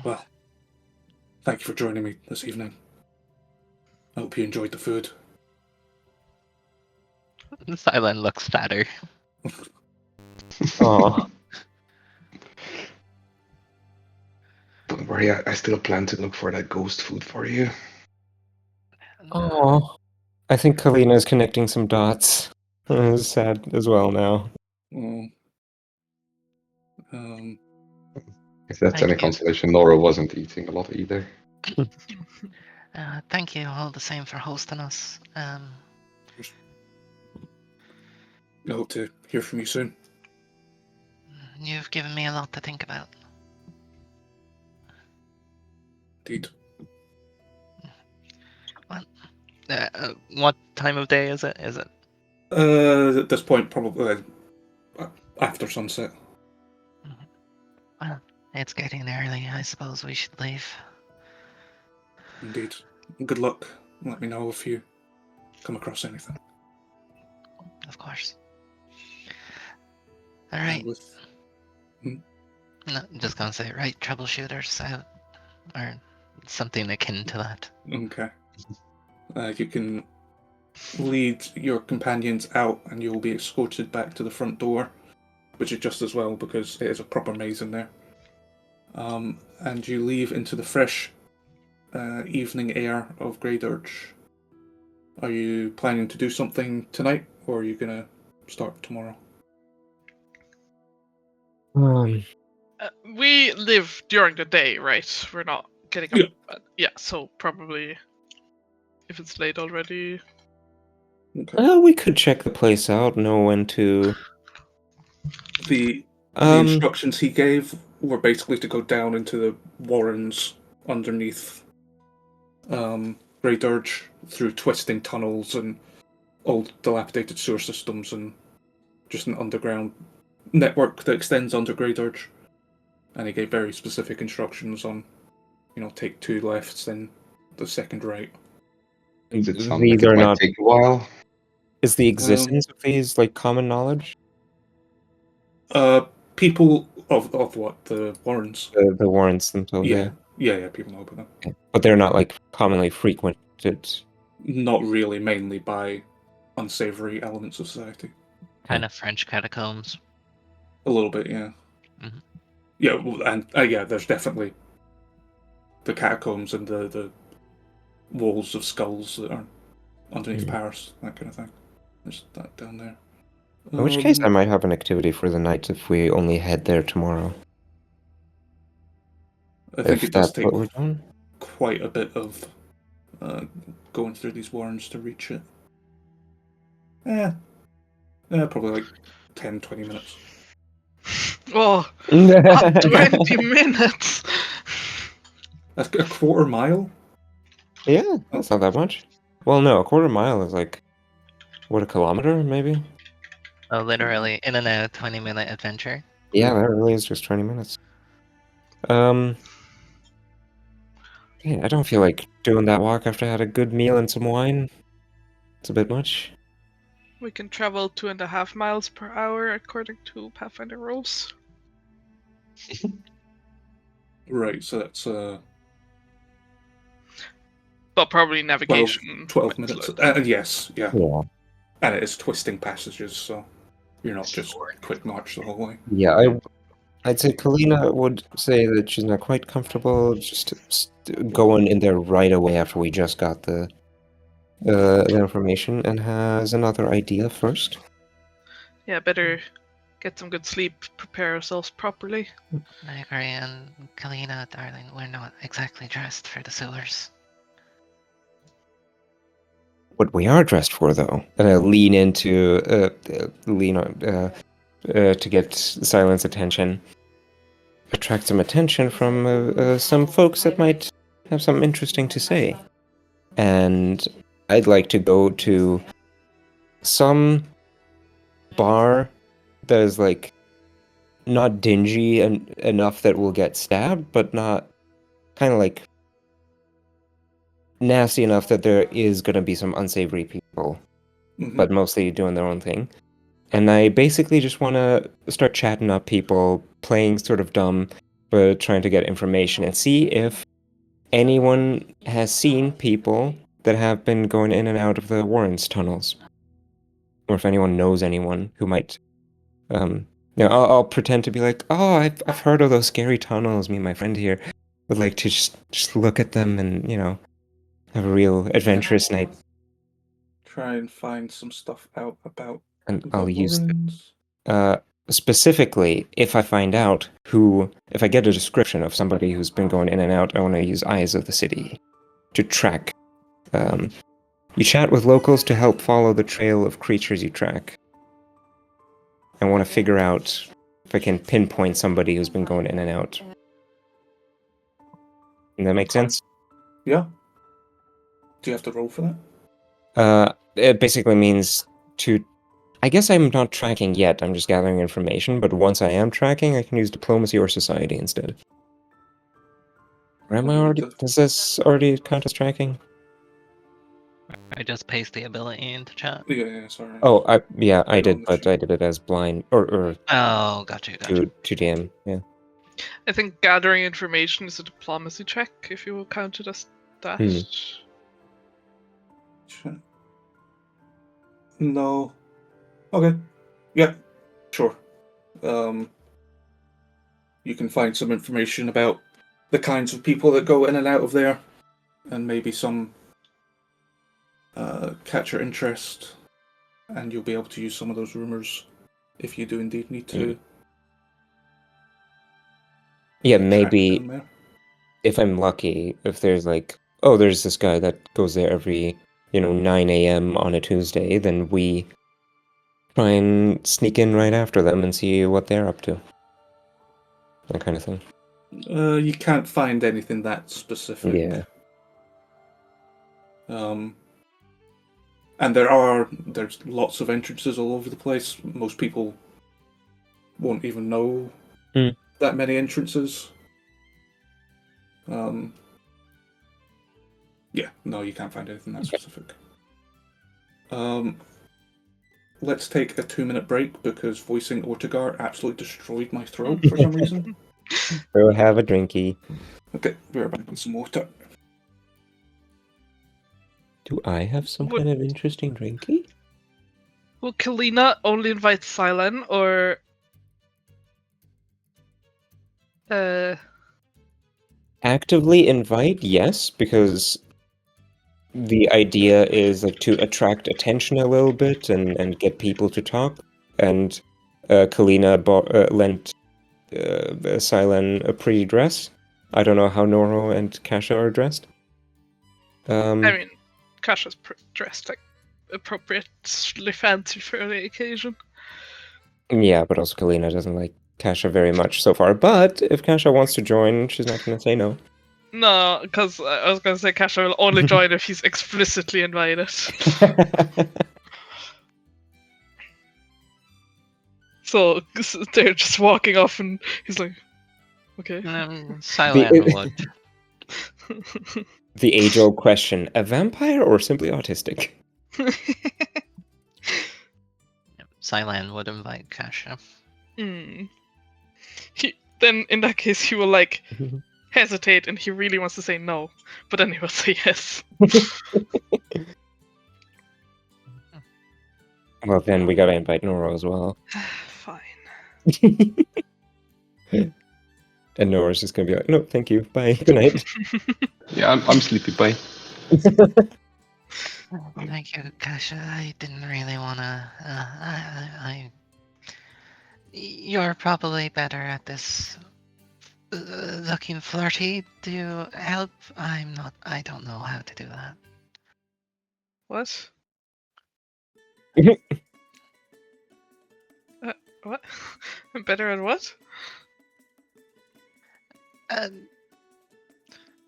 Well, thank you for joining me this evening. I hope you enjoyed the food.
Silent looks fatter.
Oh.
Don't worry, I still plan to look for that ghost food for you.
Oh. I think Kalina's connecting some dots. It's sad as well now.
If that's
Thank
any
you.
consolation, Nora wasn't eating a lot either.
Thank you all the same for hosting us.
I hope to hear from you soon.
You've given me a lot to think about.
Indeed.
Well, what time of day is it?
At this point, probably after sunset.
Well, it's getting early. I suppose we should leave.
Indeed. Good luck. Let me know if you come across anything.
Of course. All right. No, just gonna say, right, troubleshooters out, or something akin to that.
Okay. You can lead your companions out and you will be escorted back to the front door, which is just as well because it is a proper maze in there. And you leave into the fresh evening air of Grey Dirge. Are you planning to do something tonight, or are you going to start tomorrow?
We live during the day, right? We're not getting up. Yeah, so probably if it's late already.
Okay.
Well, we could check the place out, know when to...
The instructions he gave were basically to go down into the warrens underneath Grey Dirge through twisting tunnels and old dilapidated sewer systems and just an underground network that extends under Grey Dirge. And he gave very specific instructions on, take 2 lefts, then the second right.
Does it sound like it might take a while?
Is the existence of these like common knowledge?
People of what? The warrens?
The warrants themselves,
Yeah, people know about them.
Okay. But they're not like commonly frequented.
Not really, mainly by unsavory elements of society.
Kind of French catacombs.
A little bit, yeah.
Mm-hmm.
Yeah, and there's definitely the catacombs and the walls of skulls that are underneath Paris, that kind of thing. There's that down there.
In which case, I might have an activity for the night if we only head there tomorrow.
I think it does take
what we're doing?
quite a bit of going through these warrens to reach it. Probably like 10, 20 minutes.
Oh, not 20 minutes.
That's a quarter mile?
Yeah, that's not that much. Well, no, a quarter mile is like, what, a kilometer, maybe?
Oh, literally, in and out, 20-minute adventure.
Yeah, that really is just 20 minutes. Yeah, I don't feel like doing that walk after I had a good meal and some wine. It's a bit much.
We can travel 2.5 miles per hour according to Pathfinder rules.
Right, so that's
But probably navigation.
12 minutes. Yes, yeah.
Yeah.
And it is twisting passages, so you're not just quick march the whole way.
Yeah, I'd say Kalina would say that she's not quite comfortable just going in there right away after we just got the information, and has another idea first.
Yeah, better get some good sleep, prepare ourselves properly.
I agree, and Kalina, darling, we're not exactly dressed for the sewers.
What we are dressed for, though, and I lean into to get Silent's attention, attract some attention from some folks that might have something interesting to say, and I'd like to go to some bar that is like not dingy and enough that we'll get stabbed, but not kind of like nasty enough that there is going to be some unsavory people, but mostly doing their own thing. And I basically just want to start chatting up people, playing sort of dumb, but trying to get information and see if anyone has seen people that have been going in and out of the Warrens tunnels, or if anyone knows anyone who might. I'll pretend to be like, oh, I've heard of those scary tunnels. Me and my friend here would like to just look at them and have a real adventurous night.
Try and find some stuff out about.
And I'll use
Warrens.
specifically if I find out if I get a description of somebody who's been going in and out, I want to use Eyes of the City to track. You chat with locals to help follow the trail of creatures you track. I want to figure out if I can pinpoint somebody who's been going in and out. Does that make sense?
Yeah. Do you have to roll for that?
It basically means to... I guess I'm not tracking yet, I'm just gathering information, but once I am tracking, I can use diplomacy or society instead. Or am I already... Does this already count as tracking?
I just paste the ability into chat.
Yeah, sorry.
Oh, I did, but I did it as blind, or
Oh, gotcha.
to DM, yeah.
I think gathering information is a diplomacy check, if you will count it as that.
No. Okay. Yeah, sure. You can find some information about the kinds of people that go in and out of there, and maybe some catch your interest, and you'll be able to use some of those rumors if you do indeed need to.
Yeah, maybe if I'm lucky, if there's like, oh, there's this guy that goes there every, 9 a.m. on a Tuesday, then we try and sneak in right after them and see what they're up to. That kind of thing.
You can't find anything that specific.
Yeah.
And there's lots of entrances all over the place. Most people won't even know that many entrances. Yeah, no, you can't find anything that specific. Let's take a 2-minute break because voicing Ortogar absolutely destroyed my throat for some reason.
We'll have a drinky.
Okay, we're back with some water.
Do I have some kind of interesting drinky?
Will Kalina only invite Silen, or...
Actively invite, yes, because the idea is like to attract attention a little bit and get people to talk. And Kalina lent Silen a pretty dress. I don't know how Noro and Kasha are dressed.
I mean, Kasha's dressed like appropriately fancy for the occasion.
Yeah, but also Kalina doesn't like Kasha very much so far. But if Kasha wants to join, she's not going to say no.
No, because I was going to say Kasha will only join if he's explicitly invited. So they're just walking off, and he's like, "Okay."
Silent would.
The age-old question: a vampire or simply autistic?
Silent would invite Kasha.
Then in that case, he will like hesitate, and he really wants to say no, but then he will say yes.
Well, then we gotta invite Nora as well.
Fine.
And Nora's just gonna be like, no, thank you, bye, good night.
Yeah, I'm sleepy. Bye.
Thank you, Kasha. I didn't really wanna. You're probably better at this. Looking flirty. Do you help? I'm not. I don't know how to do that.
What? What? I'm better at what?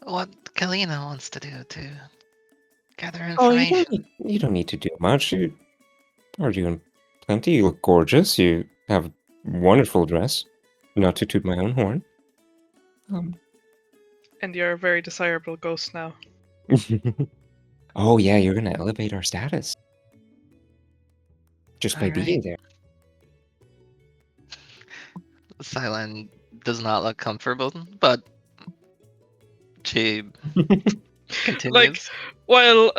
What Kalina wants to do to gather
Oh,
information.
you don't need to do much. You are doing plenty. You look gorgeous. You have a wonderful dress. Not to toot my own horn.
And you're a very desirable ghost now.
Oh yeah, you're gonna elevate our status. Just by
Alright.
being there.
Silent does not look comfortable, but she continues.
Like, while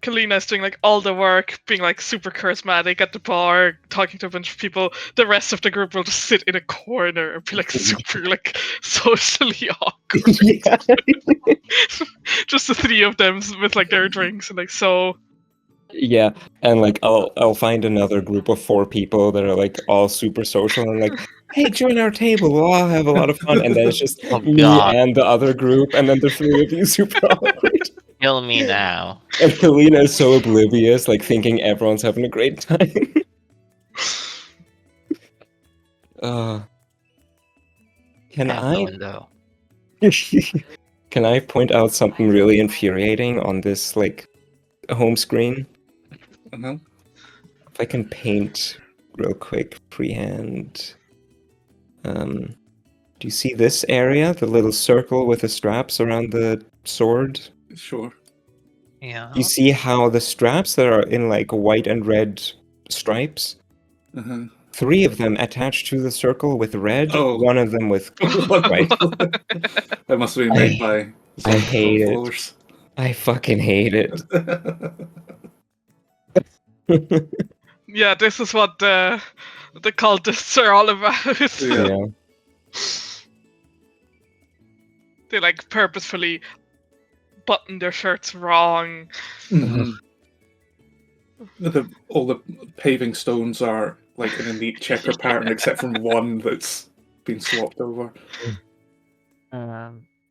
Kalina is doing like all the work, being like super charismatic at the bar, talking to a bunch of people, the rest of the group will just sit in a corner and be like super like socially awkward.
Yeah.
Just the three of them with like their drinks and like so.
Yeah, and like I'll find another group of 4 people that are like all super social and like, hey, join our table, we'll all have a lot of fun. And then it's just
Oh,
me
God.
and the other group, and then the 3 of you super awkward.
Kill me now.
And Kalina is so oblivious, like thinking everyone's having a great time. Can
Out the window.
Can I point out something really infuriating on this like home screen?
Uh-huh.
If I can paint real quick freehand. Do you see this area? The little circle with the straps around the sword?
Sure.
Yeah.
You see how the straps that are in like white and red stripes?
Uh-huh.
3 of them attached to the circle with red,
Oh.
1 of them with white.
That must have been made by
I hate it.
followers.
I fucking hate it.
Yeah, this is what the cultists are all about.
Yeah.
They like purposefully button their shirts wrong.
Mhm. All the paving stones are like in a neat checker pattern, except from one that's been swapped over.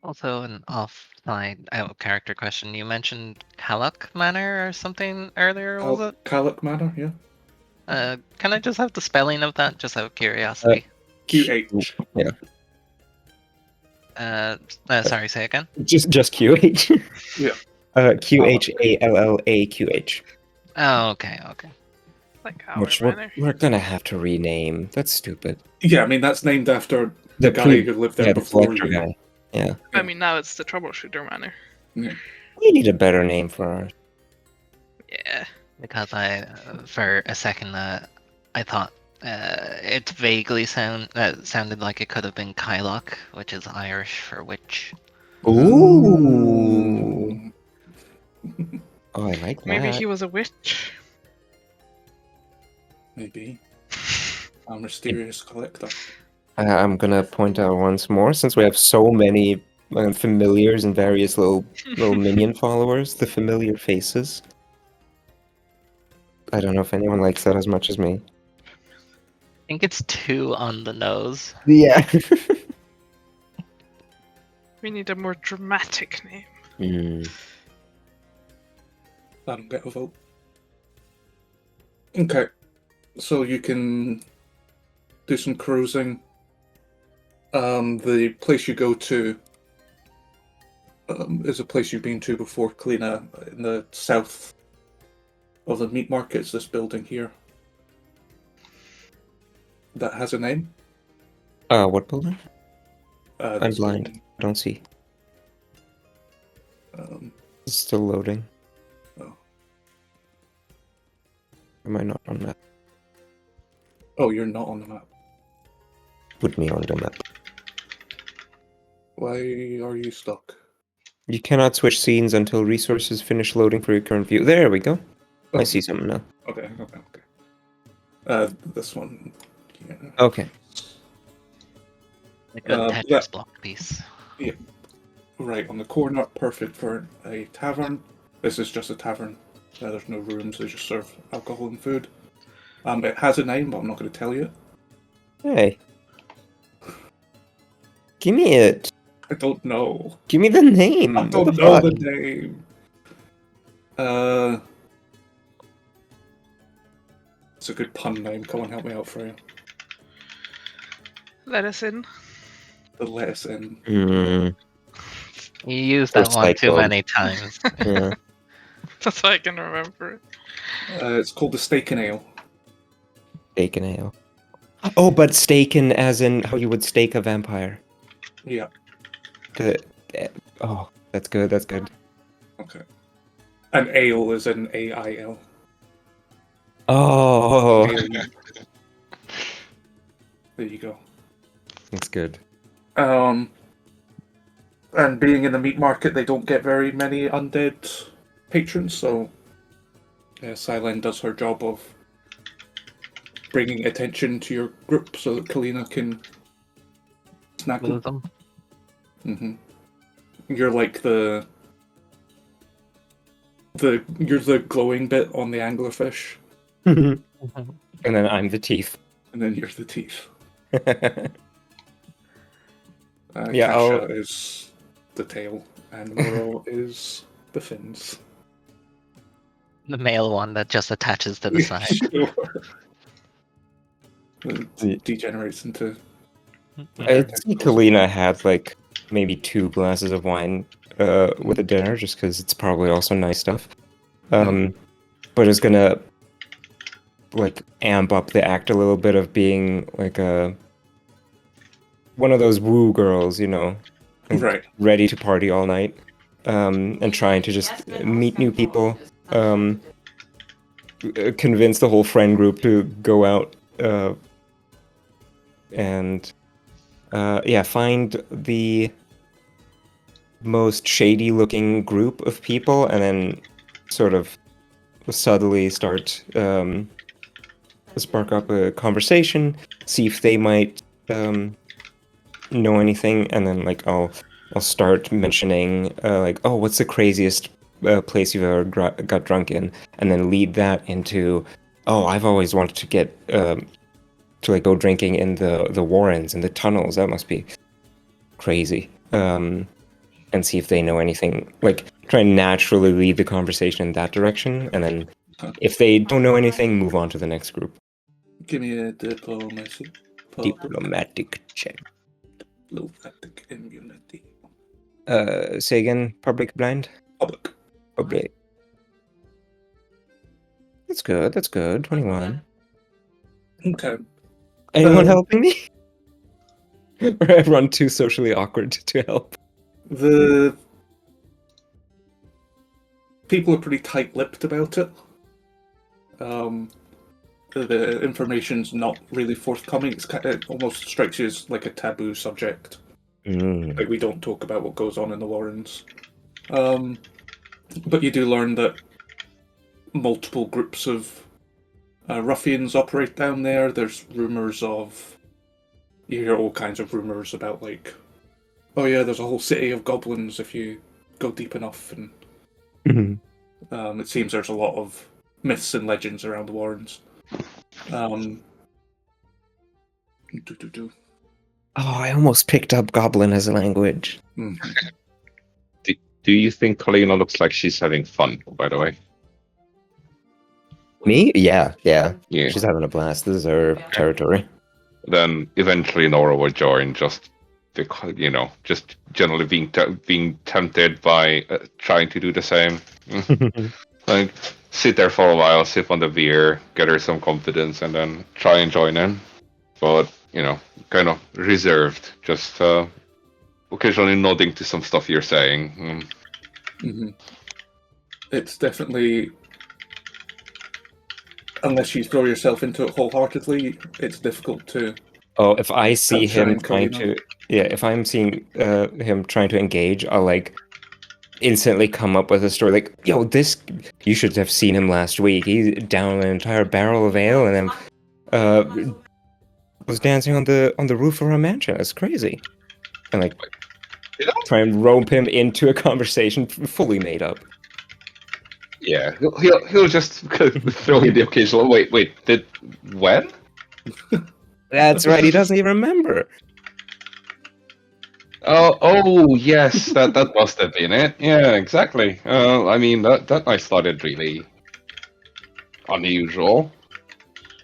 Also, an off-side character question. You mentioned Kalak Manor or something earlier, was it?
Kalak Manor, yeah.
Can I just have the spelling of that, just out of curiosity?
QH.
Yeah.
Sorry, say again.
Just QH.
Yeah.
QHALLAQH.
Oh, okay.
Like our
Which
manor.
we're gonna have to rename. That's stupid.
Yeah, I mean, that's named after the guy who lived there
the
before
collector
you.
guy. Yeah.
I mean, now it's the troubleshooter manor.
We need a better name for our...
Yeah.
Because for a second, I thought it vaguely sounded like it could have been Kylock, which is Irish for witch.
Ooh. Oh, I like that.
Maybe he was a witch.
Maybe. A mysterious collector.
I'm gonna point out once more, since we have so many familiars and various little minion followers, the familiar faces. I don't know if anyone likes that as much as me.
I think it's too on the nose.
Yeah.
We need a more dramatic name.
I don't get a vote. Okay, so you can do some cruising. The place you go to is a place you've been to before, Kalina, in the south of the meat market. It's this building here that has a name.
What building? I'm
This
blind.
building.
I don't see.
Um,
It's still loading.
oh.
Am I not on that?
Oh, you're not on the map.
Put me on the map.
Why are you stuck?
You cannot switch scenes until resources finish loading for your current view. There we go.
Oh,
I see something now.
Okay. This one. Yeah.
Okay.
A good Tetris
that-
block piece.
Right, on the corner, perfect for a tavern. This is just a tavern. There's no rooms, they just serve alcohol and food. It has a name, but I'm not going to tell you it.
Hey. Give me it.
I don't know.
Give me the name.
I
What
don't
the
know
fuck?
the name. It's a good pun name. Come on, help me out, Freya.
Let us in.
The lettuce in.
You use
Or
that one too
Cyclone.
many times.
Yeah.
That's how I can remember it.
It's called the Steak and Ale.
Steak and ale. Oh, but staken as in how you would stake a vampire.
Yeah.
Oh, that's good. That's good.
Okay. And ale is an A-I-L.
Oh,
Ale. There you go.
that's good.
And being in the meat market, they don't get very many undead patrons, so Silene does her job of bringing attention to your group so that Kalina can snag
Lose
them.
them.
You're like the you're the glowing bit on the anglerfish,
And then I'm the teeth.
and then you're the teeth.
Yeah,
Kasha is the tail, and Moro is the fins.
The male one that just attaches to the side.
Sure. It degenerates into.
I think Kalina had like maybe 2 glasses of wine with the dinner, just because it's probably also nice stuff. But it's gonna like amp up the act a little bit of being like one of those woo girls, you know, like,
Right.
ready to party all night, and trying to just meet new people, convince the whole friend group to go out, and find the most shady looking group of people, and then sort of subtly start spark up a conversation, see if they might know anything, and then like I'll start mentioning like, oh, what's the craziest place you've ever got drunk in, and then lead that into, oh, I've always wanted to get to like go drinking in the Warrens and the tunnels. That must be crazy. And see if they know anything. Like try and naturally lead the conversation in that direction, and then if they don't know anything, move on to the next group.
Give me a diplomacy.
Diplomatic check.
Diplomatic immunity.
Say again. Public blind.
Public.
That's good. That's good. 21.
Okay.
Anyone helping me? Or everyone too socially awkward to help?
The people are pretty tight-lipped about it. The information's not really forthcoming. It almost strikes you as like a taboo subject. Like we don't talk about what goes on in the Warrens. But you do learn that multiple groups of ruffians operate down there. There's rumors of... You hear all kinds of rumors about like, oh yeah, there's a whole city of goblins if you go deep enough, and it seems there's a lot of myths and legends around the Warrens.
Oh, I almost picked up Goblin as a language.
Do you think Colina looks like she's having fun, by the way?
Me? Yeah.
Yeah.
She's having a blast. This is her territory.
Then eventually Nora would join, just because, just generally being tempted by trying to do the same. Like, sit there for a while, sip on the beer, get her some confidence, and then try and join in. But, kind of reserved, just occasionally nodding to some stuff you're saying.
It's definitely, unless you throw yourself into it wholeheartedly, it's difficult to.
Oh, if I see him
outshine
trying
Colleen.
to, if I'm seeing him trying to engage, I'll like instantly come up with a story like, "Yo, this you should have seen him last week. He downed an entire barrel of ale and then was dancing on the roof of our mansion. It's crazy." And like try and rope him into a conversation fully made up.
Yeah, he'll just throw in the occasional. Wait, when?
That's right. He doesn't even remember.
Oh, yes, that must have been it. Yeah, exactly. I mean, that I started really unusual.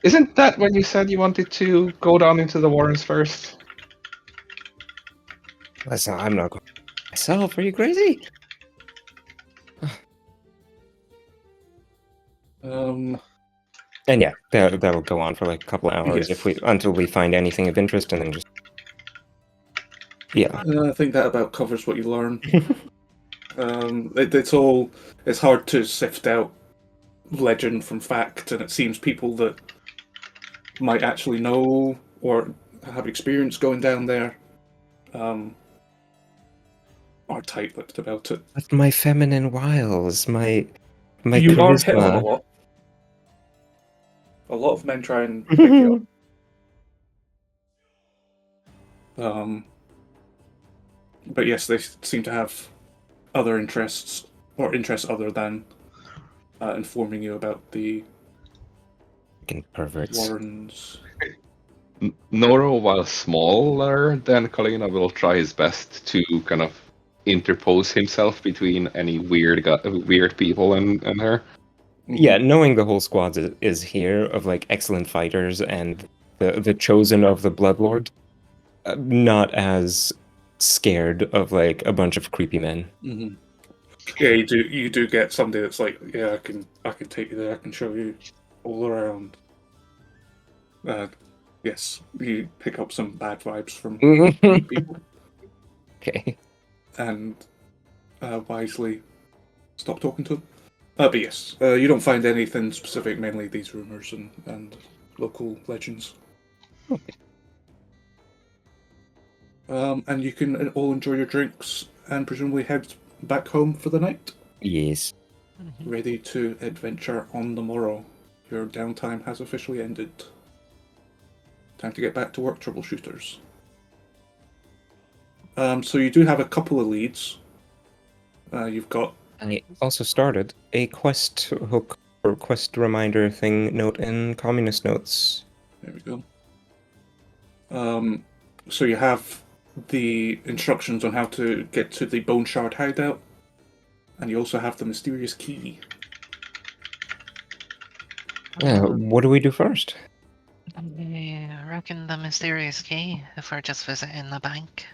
Isn't that when you said you wanted to go down into the Warrens first?
Listen, I'm not going myself. Are you crazy? And yeah, that'll go on for like a couple of hours until we find anything of interest, and then just
I think that about covers what you learn. It's hard to sift out legend from fact, and it seems people that might actually know or have experience going down there are tight-lipped about it.
But my feminine wiles, my
you
charisma.
are hit on a lot. A lot of men try and pick you up. But yes, they seem to have other interests, or interests other than informing you about the
perverts.
Warrens.
Noro, while smaller than Kalina, will try his best to kind of interpose himself between any weird people and her.
Yeah, knowing the whole squad is here of like excellent fighters and the chosen of the Bloodlord, not as scared of like a bunch of creepy men.
Mm-hmm. Yeah, you do get somebody that's like, yeah, I can take you there, I can show you all around. Yes, you pick up some bad vibes from people.
Okay.
And wisely stop talking to them. But yes, you don't find anything specific, mainly these rumors and local legends.
Okay.
And you can all enjoy your drinks and presumably head back home for the night.
Yes.
Ready to adventure on the morrow. Your downtime has officially ended. Time to get back to work, troubleshooters. So you do have a couple of leads. You've got...
I also started a quest hook or quest reminder thing note in Communist Notes.
There we go. So you have the instructions on how to get to the Bone Shard hideout, and you also have the mysterious key.
Yeah, what do we do first?
I reckon the mysterious key, if we're just visiting the bank.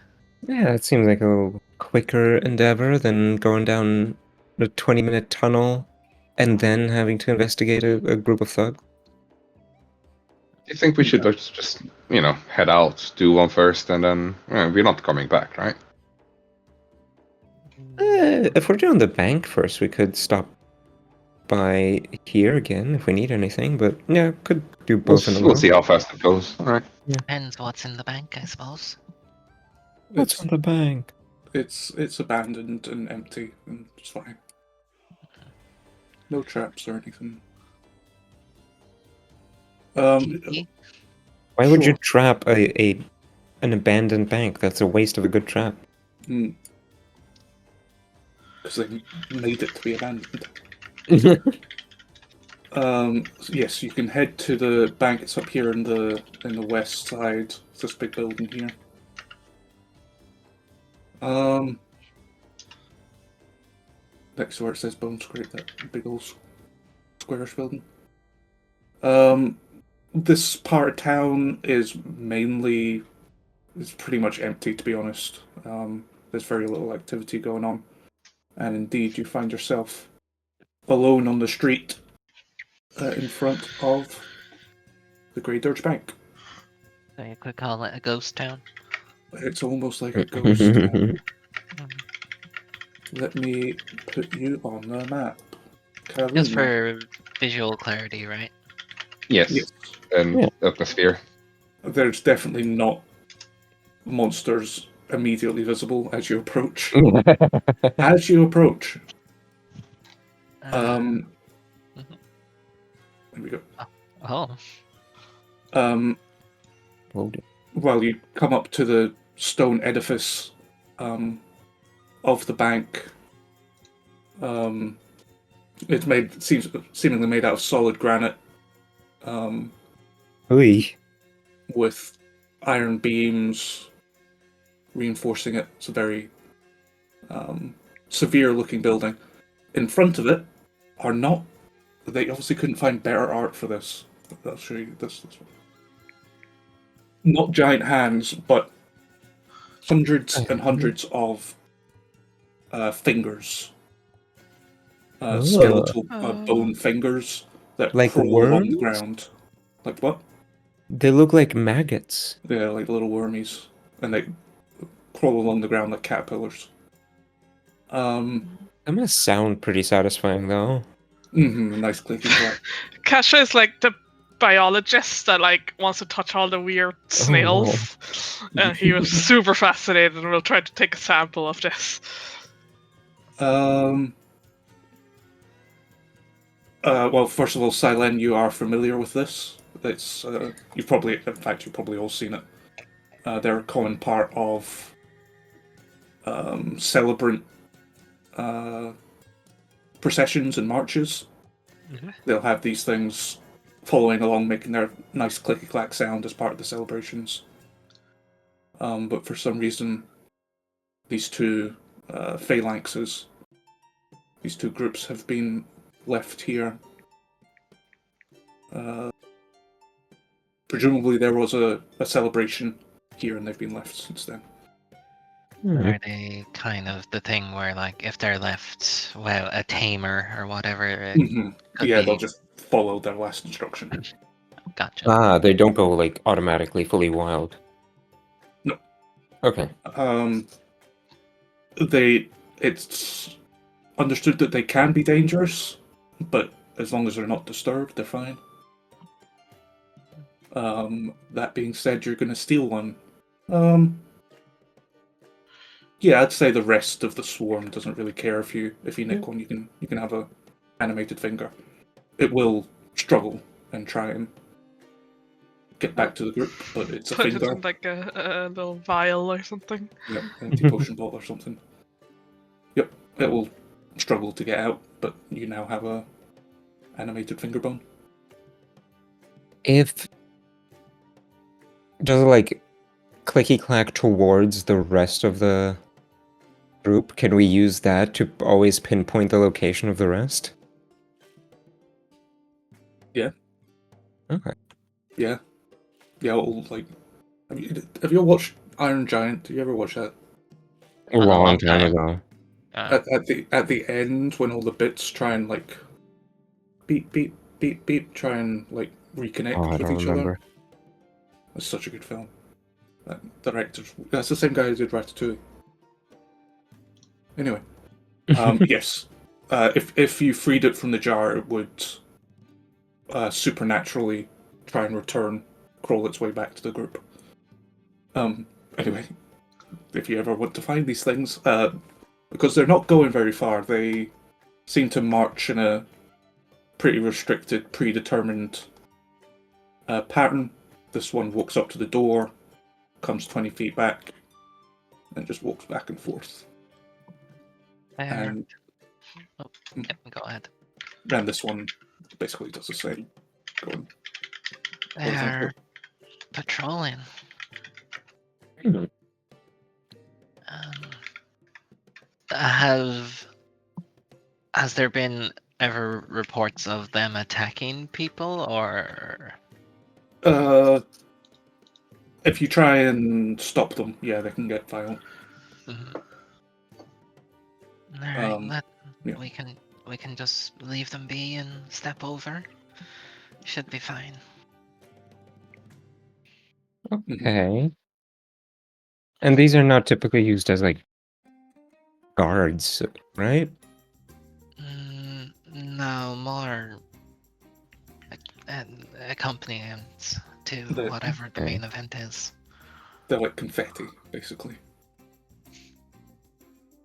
Yeah, it seems like a quicker endeavor than going down the 20-minute tunnel and then having to investigate a group of thugs.
Do you think we should just head out, do one first, and then we're not coming back, right?
If we're doing the bank first, we could stop by here again if we need anything, but yeah, could do both in a row.
We'll see how fast it goes. All right.
Yeah.
Depends what's in the bank, I suppose.
What's on the bank?
It's abandoned and empty, and it's fine. No traps or anything.
Why would you trap an abandoned bank? That's a waste of a good trap.
Because they made it to be abandoned. Yes, you can head to the bank. It's up here in the west side. It's this big building here. Next to where it says Bone Scrape, that big old squarish building. This part of town is pretty much empty, to be honest. There's very little activity going on. And indeed, you find yourself alone on the street in front of the Grey Dirge Bank.
So you could call it a ghost town.
It's almost like a ghost town. Let me put you on the map.
Just
Karuna.
for visual clarity, right?
Yes.
Yes.
And
Yeah.
atmosphere.
There's definitely not monsters immediately visible as you approach. As you approach,
Mhm.
there we go.
Oh.
While you come up to the stone edifice of the bank, it's seems seemingly made out of solid granite, with iron beams reinforcing it. It's a very severe-looking building. In front of it are not. They obviously couldn't find better art for this. I'll show you this one. Not giant hands, but hundreds and hundreds of fingers. Skeletal bone fingers that
Like
crawl along the
worms?
ground. Like what?
They look like maggots.
Yeah, like little wormies. And they crawl along the ground like caterpillars.
That must sound pretty satisfying, though.
Nice clicking clack.
Kasha is like the biologist that like wants to touch all the weird snails. And he was super fascinated and will try to take a sample of this.
Well, first of all, Silen, you are familiar with this. It's you've probably all seen it. They're a common part of celebrant processions and marches. They'll have these things following along, making their nice clicky-clack sound as part of the celebrations. But for some reason, these two phalanxes, these two groups have been left here. Presumably there was a celebration here and they've been left since then.
Are they kind of the thing where, like, if they're left, well, a tamer or whatever?
Yeah, they'll just follow their last instruction.
Gotcha.
They don't go, like, automatically fully wild.
No.
Okay.
It's understood that they can be dangerous, but as long as they're not disturbed, they're fine. That being said, you're going to steal one. Yeah, I'd say the rest of the swarm doesn't really care if you nick one. You can have a animated finger. It will struggle and try and get back to the group, but it's a
Put
finger.
it in like a little vial or something.
Yep, empty potion bottle or something. Yep, it will struggle to get out, but you now have a animated finger bone.
Does it, like, clicky-clack towards the rest of the group? Can we use that to always pinpoint the location of the rest?
Yeah.
Okay.
Yeah. Yeah, it'll, like... Have you watched Iron Giant? Did you ever watch that?
A long time ago.
At the end, when all the bits try and, like... Beep, beep, beep, beep, try and, like, reconnect with each other. That's such a good film. That director... That's the same guy who did Ratatouille. Anyway. Yes. If you freed it from the jar, it would supernaturally try and crawl its way back to the group. Anyway, if you ever want to find these things, because they're not going very far, they seem to march in a pretty restricted, predetermined pattern. This one walks up to the door, comes 20 feet back, and just walks back and forth. And
go ahead.
And this one basically does the same.
They're patrolling. Has there been ever reports of them attacking people, or?
If you try and stop them, yeah, they can get violent.
Alright,
yeah.
we can just leave them be and step over. Should be fine.
Okay. And these are not typically used as like guards, right?
No, more an accompaniment to whatever the main event is.
They're like confetti, basically.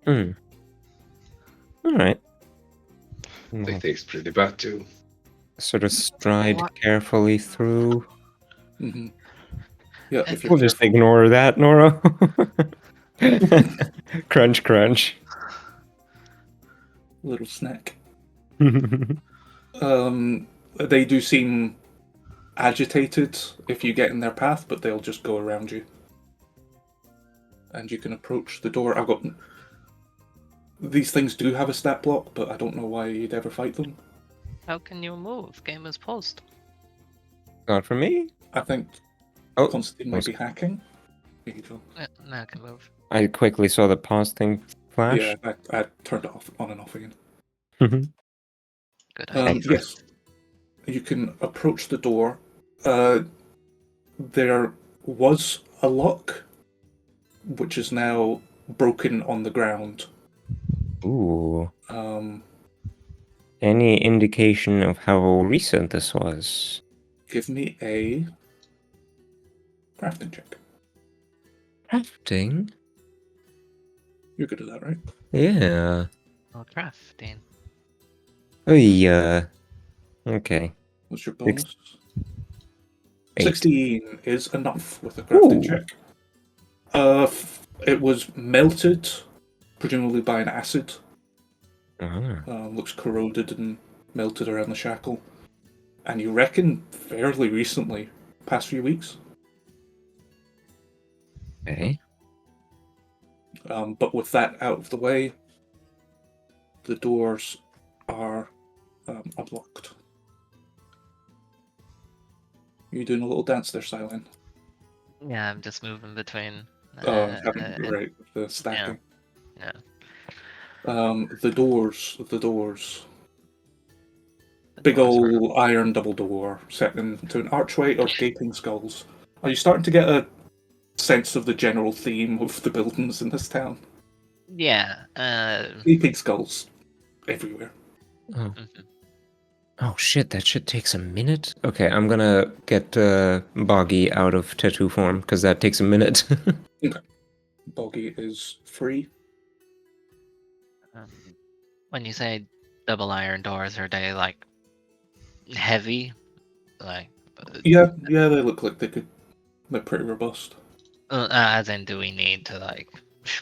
All right.
They taste pretty bad too.
Sort of stride carefully through.
Yeah, if you're
We'll just ignore that, Nora. Crunch, crunch.
Little snack. They do seem agitated if you get in their path, but they'll just go around you. And you can approach the door. I've got... These things do have a stat block, but I don't know why you'd ever fight them.
How can you move? Game is paused.
Not for me?
I think Constantine might be hacking. Here you go.
Now I can move.
I quickly saw the pause thing flash.
Yeah, I turned it off, on and off again.
Good idea.
Yes. You can approach the door. There was a lock, which is now broken on the ground.
Ooh. Any indication of how recent this was?
Give me a crafting check.
Crafting?
You're good at that, right?
Yeah.
Oh, crafting.
Oh, yeah. Okay.
What's your bonus?
8.
16 is enough with a crafting
Ooh.
check. It was melted, presumably by an acid. Looks corroded and melted around the shackle. And you reckon fairly recently, past few weeks.
Okay.
But with that out of the way, the doors are unlocked. You doing a little dance there, Silent?
Yeah, I'm just moving between.
Right, the stacking.
Yeah.
The doors. Big old iron double door set into an archway of gaping skulls. Are you starting to get a sense of the general theme of the buildings in this town?
Yeah.
Gaping skulls everywhere.
Oh shit, that shit takes a minute? Okay, I'm gonna get Boggy out of tattoo form, because that takes a minute.
Okay. Boggy is free.
When you say double iron doors, are they like heavy? Like.
Yeah, they look like they're pretty robust.
As in, do we need to like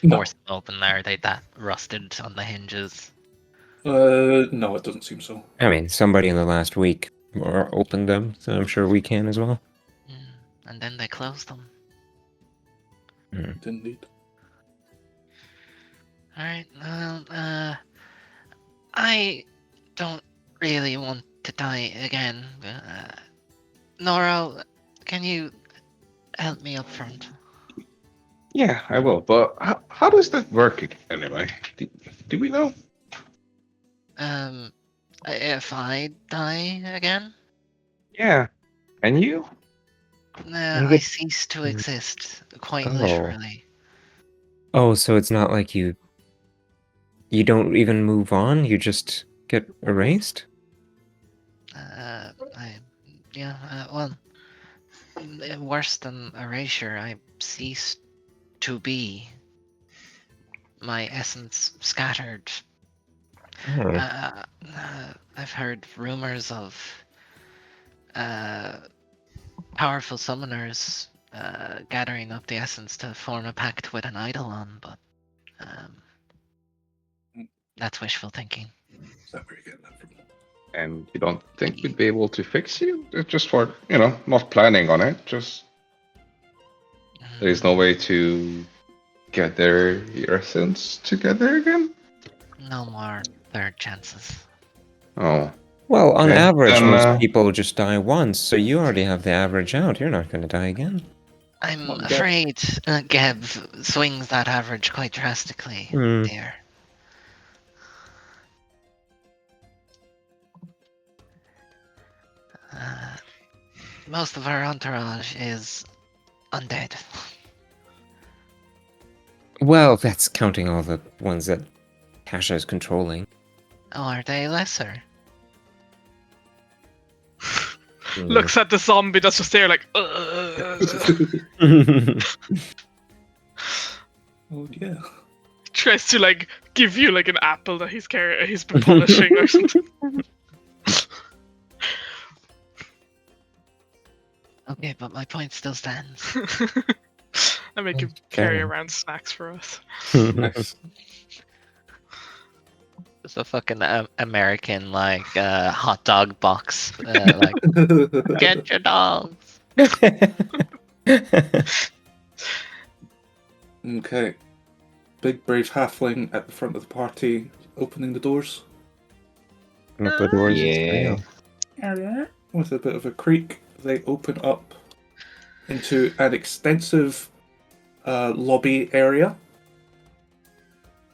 No.
force them open? Are they that rusted on the hinges?
No, it doesn't seem so.
I mean, somebody in the last week opened them, so I'm sure we can as well.
And then they closed them.
Indeed.
Alright, well, I don't really want to die again. Noro, can you help me up front?
Yeah, I will. But how does that work anyway? Do we know?
If I die again?
Yeah. And you?
I cease to exist, quite literally.
Oh, so it's not like you don't even move on? You just get erased?
Well, worse than erasure, I cease to be. My essence scattered. I've heard rumors of powerful summoners gathering up the essence to form a pact with an eidolon, but that's wishful thinking.
Is that where you get that from?
And you don't think we'd be able to fix you? Just for, not planning on it, just... There's no way to gather your essence together again?
No more third chances.
Oh.
Well, on
Okay,
average,
then,
most people just die once, so you already have the average out. You're not going to die again.
I'm
Well, Geb-
afraid Geb swings that average quite drastically,
Hmm.
dear. Most of our entourage is undead.
Well, that's counting all the ones that Tasha is controlling.
Oh, are they lesser?
Looks at the zombie that's just there, like,
Oh yeah.
tries to like give you like an apple that he's been polishing or something.
Okay, but my point still stands.
I make him carry around snacks for us.
Nice.
It's a fucking American like hot dog box. Like, get your dogs.
Okay. Big brave halfling at the front of the party, opening the doors.
Open up the doors.
Yeah.
With a bit of a creak, they open up into an extensive lobby area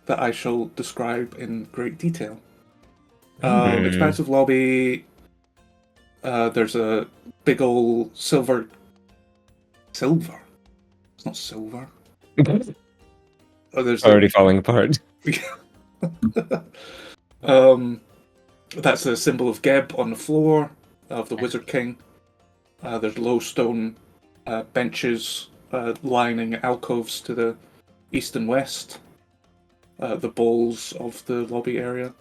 that I shall describe in great detail. Expansive lobby. There's a big old silver. It's not silver. Oh, there's
Already falling apart.
That's a symbol of Geb on the floor of the Wizard King. There's low stone benches lining alcoves to the east and west. The balls of the lobby area.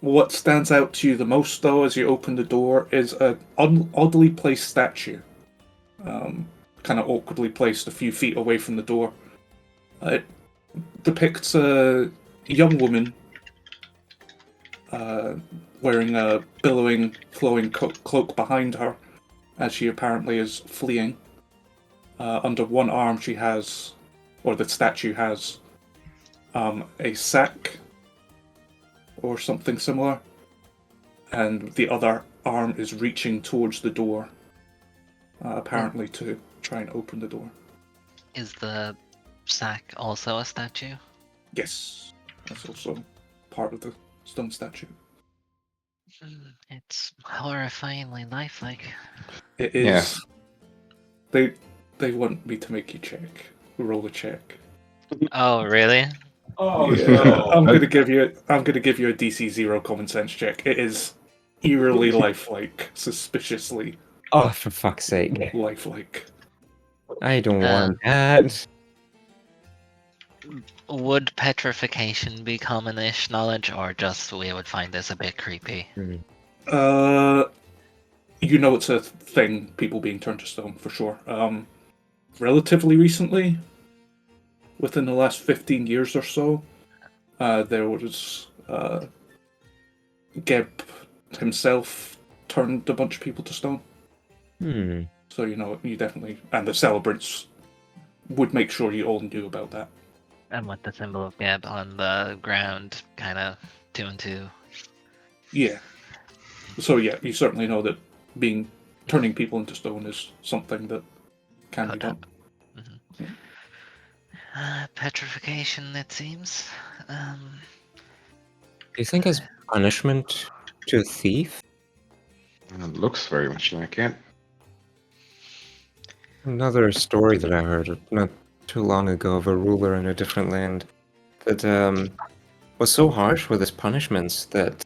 What stands out to you the most, though, as you open the door, is an oddly placed statue. Kind of awkwardly placed a few feet away from the door. It depicts a young woman wearing a billowing, flowing cloak behind her, as she apparently is fleeing. Under one arm she has, or the statue has, a sack or something similar, and the other arm is reaching towards the door, apparently to try and open the door.
Is the sack also a statue?
Yes, that's also part of the stone statue.
It's horrifyingly lifelike.
It is. Yeah. They want me to make you roll a check.
Oh, really?
Oh yeah, no. I'm gonna give you a DC 0 common sense check. It is eerily lifelike, suspiciously.
Oh, for fuck's sake!
Lifelike.
I don't want that.
Would petrification be common-ish knowledge, or just we would find this a bit creepy?
You know it's a thing, people being turned to stone, for sure. Relatively recently, within the last 15 years or so, there was Geb himself turned a bunch of people to stone. So you definitely, and the celebrants would make sure you all knew about that.
And with the symbol of Geb on the ground, kind of 2 and 2.
Yeah. So yeah, you certainly know that turning people into stone is something that can be done.
Mm-hmm. Yeah. Petrification, it seems.
Do you think as punishment to a thief?
It looks very much like it.
Another story that I heard not too long ago of a ruler in a different land that was so harsh with his punishments that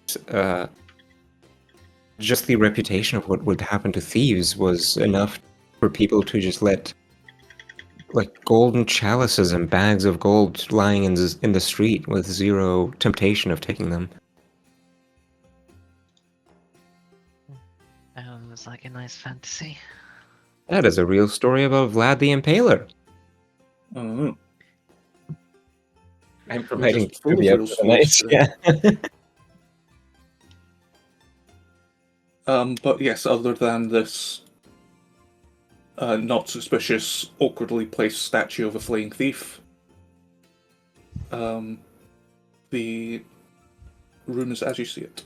just the reputation of what would happen to thieves was enough for people to just let golden chalices and bags of gold lying in the street with zero temptation of taking them.
Sounds like a nice fantasy.
That is a real story about Vlad the Impaler.
Oh.
I'm providing
Just full of
trivia
real
for the night.
stories,
Yeah.
But yes, other than this not suspicious, awkwardly placed statue of a fleeing thief, the room is as you see it.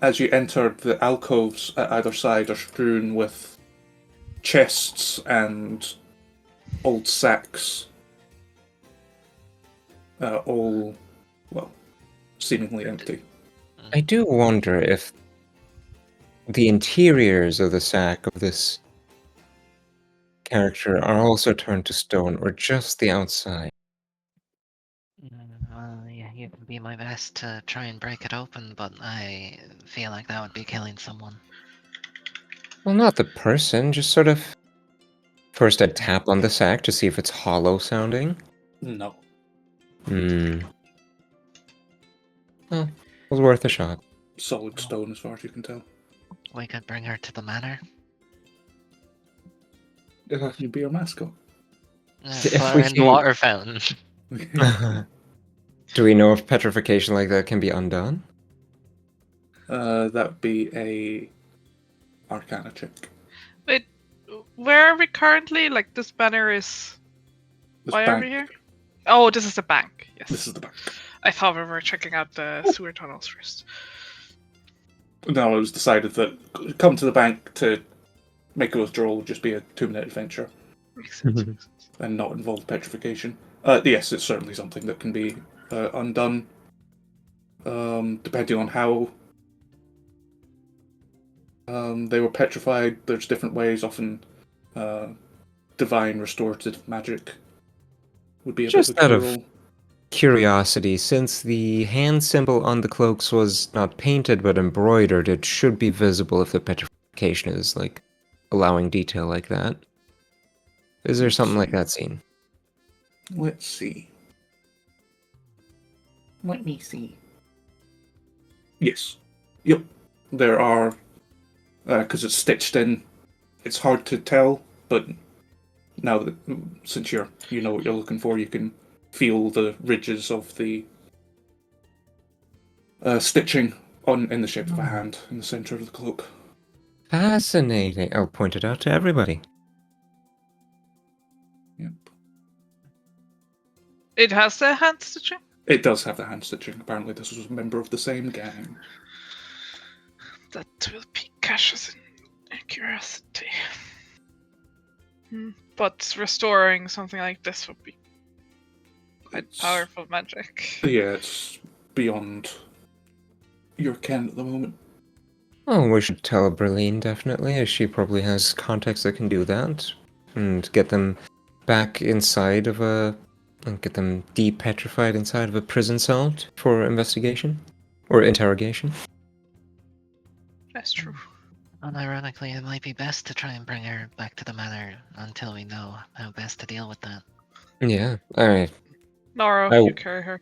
As you enter, the alcoves at either side are strewn with chests and old sacks, all, well, seemingly empty.
I do wonder if the interiors of the sack of this character are also turned to stone, or just the outside.
Yeah, you can be my best to try and break it open, but I feel like that would be killing someone.
Well, not the person, just sort of... First I'd tap on the sack to see if it's hollow sounding.
No.
Hmm. Well, it was worth a shot.
Solid stone as far as you can tell.
We could bring her to the manor.
You'd be our mascot.
If
Put her
we
in the
can-
water fountain.
Do we know if petrification like that can be undone?
That would be a Arcana check.
Wait, where are we currently? Like, this banner is...
This
Why are
bank-
we here? Oh, this is the bank. Yes.
This is the bank.
I thought we were checking out the sewer tunnels first.
No, it was decided that come to the bank to make a withdrawal would just be a 2-minute adventure
Makes sense. Makes sense.
and not involve petrification. Yes, it's certainly something that can be undone. Depending on how they were petrified, there's different ways. Often divine restorative magic would be a
Just
bit of a
out of
cure-all.
curiosity, since the hand symbol on the cloaks was not painted but embroidered, it should be visible if the petrification is, like, allowing detail like that. Is there something like that seen?
Let's see. Let me see. Yes. Yep. There are, because it's stitched in, it's hard to tell, but now that, since you know what you're looking for, you can feel the ridges of the stitching in the shape of a hand in the center of the cloak.
Fascinating. I'll point it out to everybody.
Yep.
It has the hand stitching?
It does have the hand stitching. Apparently this was a member of the same gang.
That will pique Cassius in curiosity. But restoring something like this would be quite
It's-
powerful magic.
Yeah, it's beyond your ken at the moment.
Oh, we should tell Berlin, definitely, as she probably has contacts that can do that. And get them back inside of a... and get them de-petrified inside of a prison cell for investigation. Or interrogation.
That's true.
Unironically, it might be best to try and bring her back to the manor until we know how best to deal with that.
Yeah, I
Nora,
I-
you carry her.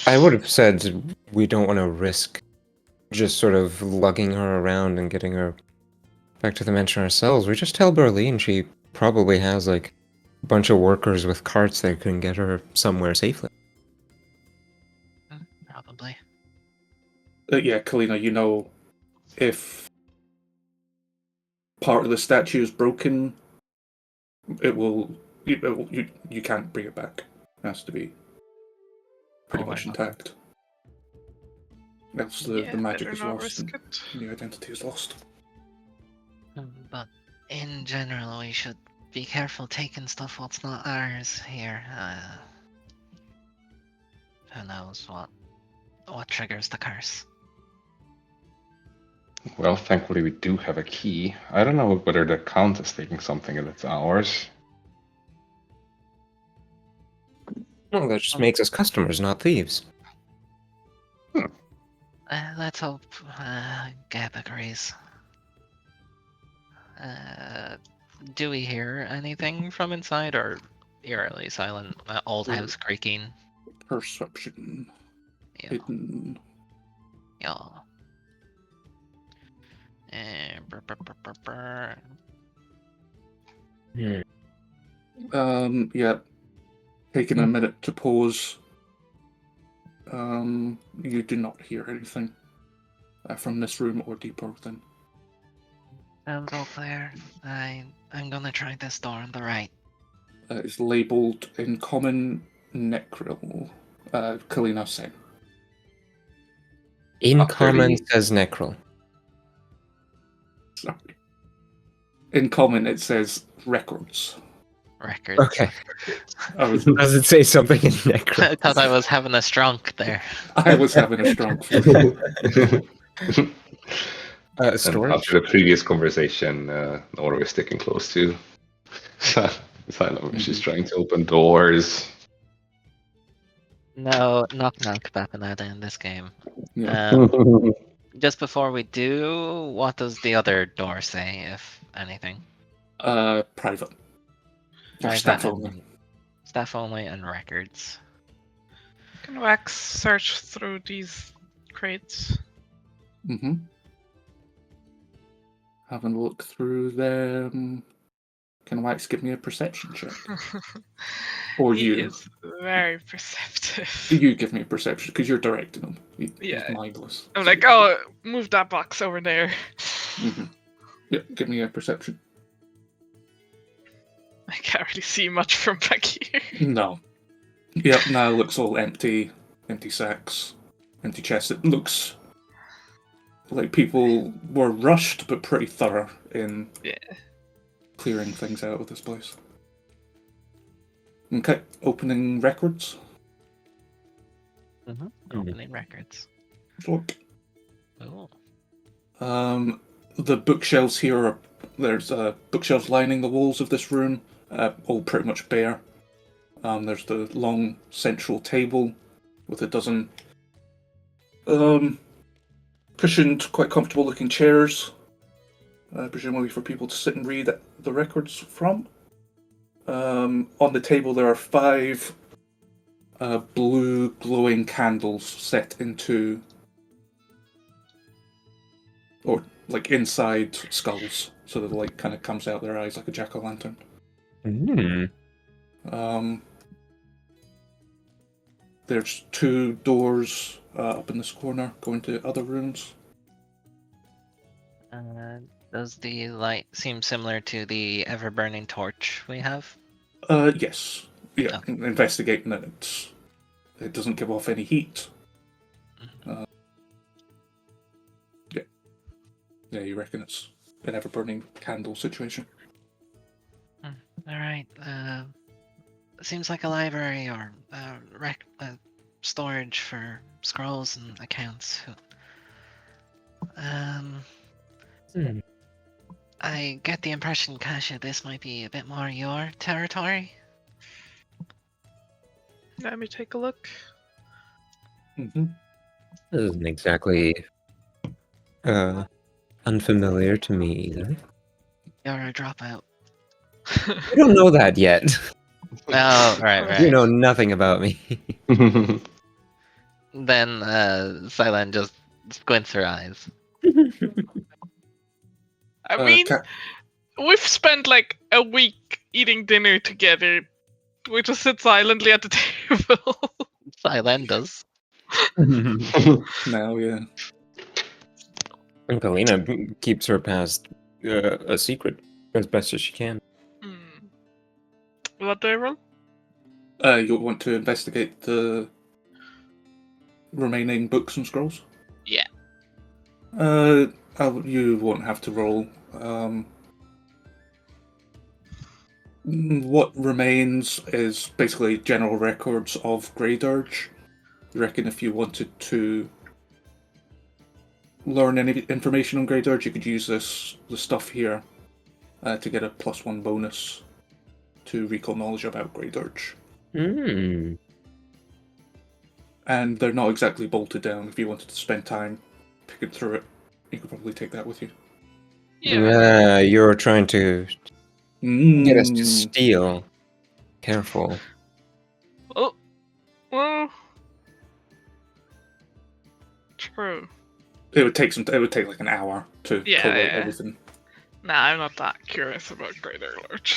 would have said we don't want to risk just sort of lugging her around and getting her back to the mansion ourselves. We just tell Berlin she probably has, like, a bunch of workers with carts that can get her somewhere safely.
Probably.
Yeah, Kalina, you know, if part of the statue is broken, you can't bring it back. It has to be pretty much intact. Else the magic
better
is
not
lost
risk
and
it.
the identity is lost.
But in general, we should be careful taking stuff what's not ours here. Who knows what triggers the curse?
Well, thankfully we do have a key. I don't know whether the Count is taking something that's ours.
Well, that just makes us customers, not thieves.
Let's hope Gab agrees. Do we hear anything from inside, or eerily silent? Old house creaking.
Perception.
Yeah.
Hidden.
Yeah. Brr, brr, brr, brr, brr.
Yeah. Taking a minute to pause. You do not hear anything from this room or deeper within.
Sounds all clear. I'm gonna try this door on the right.
It's labelled in common Necril. Kalina Sen.
In common says necral.
Sorry. In common, it says records.
Records.
Okay.
Does
it say something in necral?
I thought I was having a strunk there.
I was having a strong for sure.
Storage?
And after the previous conversation, Nora is sticking close to Silent. She's trying to open doors.
No, knock Bapanada in this game.
Yeah.
Just before we do, what does the other door say, if anything?
Private. Or
Private
staff only.
and- Staff only and records.
Can Wax search through these crates?
Mm-hmm. Having a look through them. Can Wax give me a perception check? Or
He
you?
is very perceptive.
You give me a perception, because you're directing him. He's
Yeah.
mindless.
I'm like, oh, move that box over there.
Mm-hmm. Yeah, give me a perception.
I can't really see much from back here.
No. Yep, now it looks all empty. Empty sacks. Empty chests. It looks like people were rushed, but pretty thorough in clearing things out of this place. Okay, opening records.
Opening records.
Look.
Oh.
The bookshelves here are... There's bookshelves lining the walls of this room, all pretty much bare. There's the long central table with a dozen cushioned, quite comfortable looking chairs, presumably for people to sit and read the records from. On the table there are 5 blue glowing candles set into, or like inside skulls, so that the light kind of comes out their eyes like a jack-o'-lantern. There's 2 doors up in this corner going to other rooms.
Does the light seem similar to the ever-burning torch we have?
Yes. Yeah,
Okay.
investigating it. It doesn't give off any heat. Yeah, you reckon it's an ever-burning candle situation.
Alright, seems like a library or storage for scrolls and accounts. I get the impression, Kasha, this might be a bit more your territory.
Let me take a look.
Mm-hmm.
This isn't exactly unfamiliar to me either.
You're a dropout.
I don't know that yet.
Oh, right.
You know nothing about me.
Then Silen just squints her eyes.
I mean, we've spent like a week eating dinner together. We just sit silently at the table.
Silen does.
Now, yeah.
And Kalina keeps her past a secret as best as she can.
What do I roll?
You'll want to investigate the remaining books and scrolls?
Yeah.
You won't have to roll. What remains is basically general records of Grey Dirge. You reckon if you wanted to learn any information on Grey Dirge, you could use the stuff here to get a +1 bonus to recall knowledge about Grey Dirge. And they're not exactly bolted down. If you wanted to spend time picking through it, you could probably take that with you.
Yeah, you're trying to get us to steal. Careful.
Oh, well, true.
It would take like an hour to collate everything.
Nah, I'm not that curious about Greater Lord.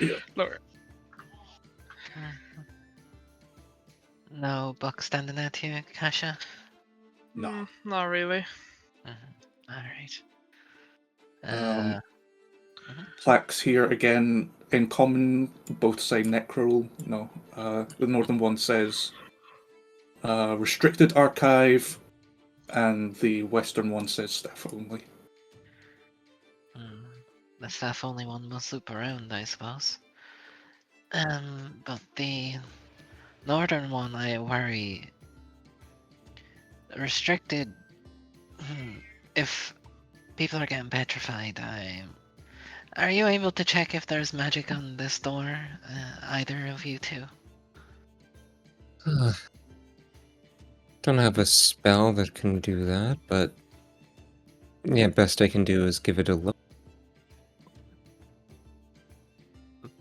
Yeah.
Lord.
No buck standing out here, Kasha?
No.
Not really.
Alright.
Plaques here again in common, both say necral. No, the northern one says restricted archive and the western one says staff only.
The staff only one must loop around, I suppose. But the northern one, I worry. Restricted. If people are getting petrified, are you able to check if there's magic on this door? Either of you two?
Don't have a spell that can do that, but yeah, best I can do is give it a look.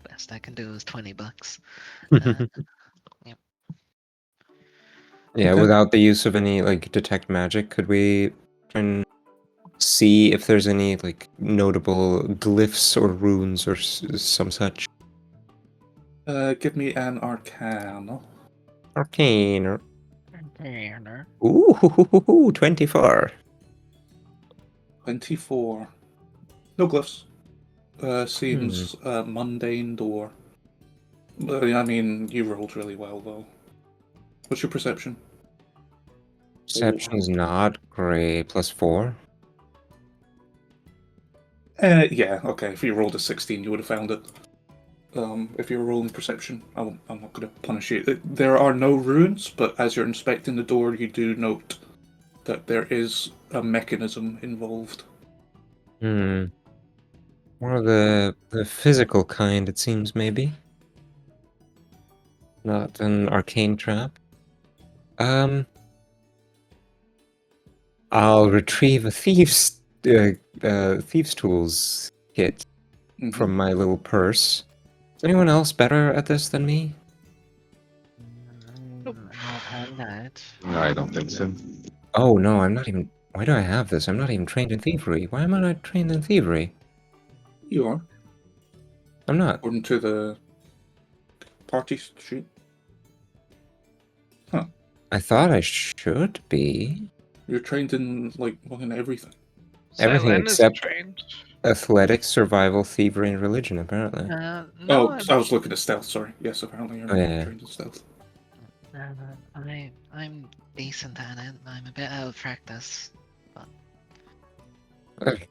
Best I can do is $20. Yep.
Yeah,
Okay.
without the use of any like detect magic, could we try and see if there's any like notable glyphs or runes or some such?
Give me an arcana.
Arcane. Ooh, 24.
24. No glyphs. Seems mundane door. I mean, you rolled really well, though. What's your perception?
Perception's not great. +4.
Yeah, okay. If you rolled a 16, you would have found it. If you're rolling perception, I'm not going to punish you. There are no runes, but as you're inspecting the door, you do note that there is a mechanism involved.
More of the physical kind, it seems, maybe. Not an arcane trap. I'll retrieve a thieves tools kit from my little purse. Is anyone else better at this than me?
Not had that.
No, I don't think so.
Oh no, I'm not even. Why do I have this? I'm not even trained in thievery. Why am I not trained in thievery?
You are,
I'm not.
according to the party sheet. Huh.
I thought I should be.
You're trained in, like, fucking everything.
Everything
Silen is
except
trained.
athletics, survival, thievery, and religion, apparently.
No,
Oh, I was looking at stealth, sorry. Yes, apparently you're
yeah.
trained in stealth.
I'm decent at it. I'm a bit out of practice.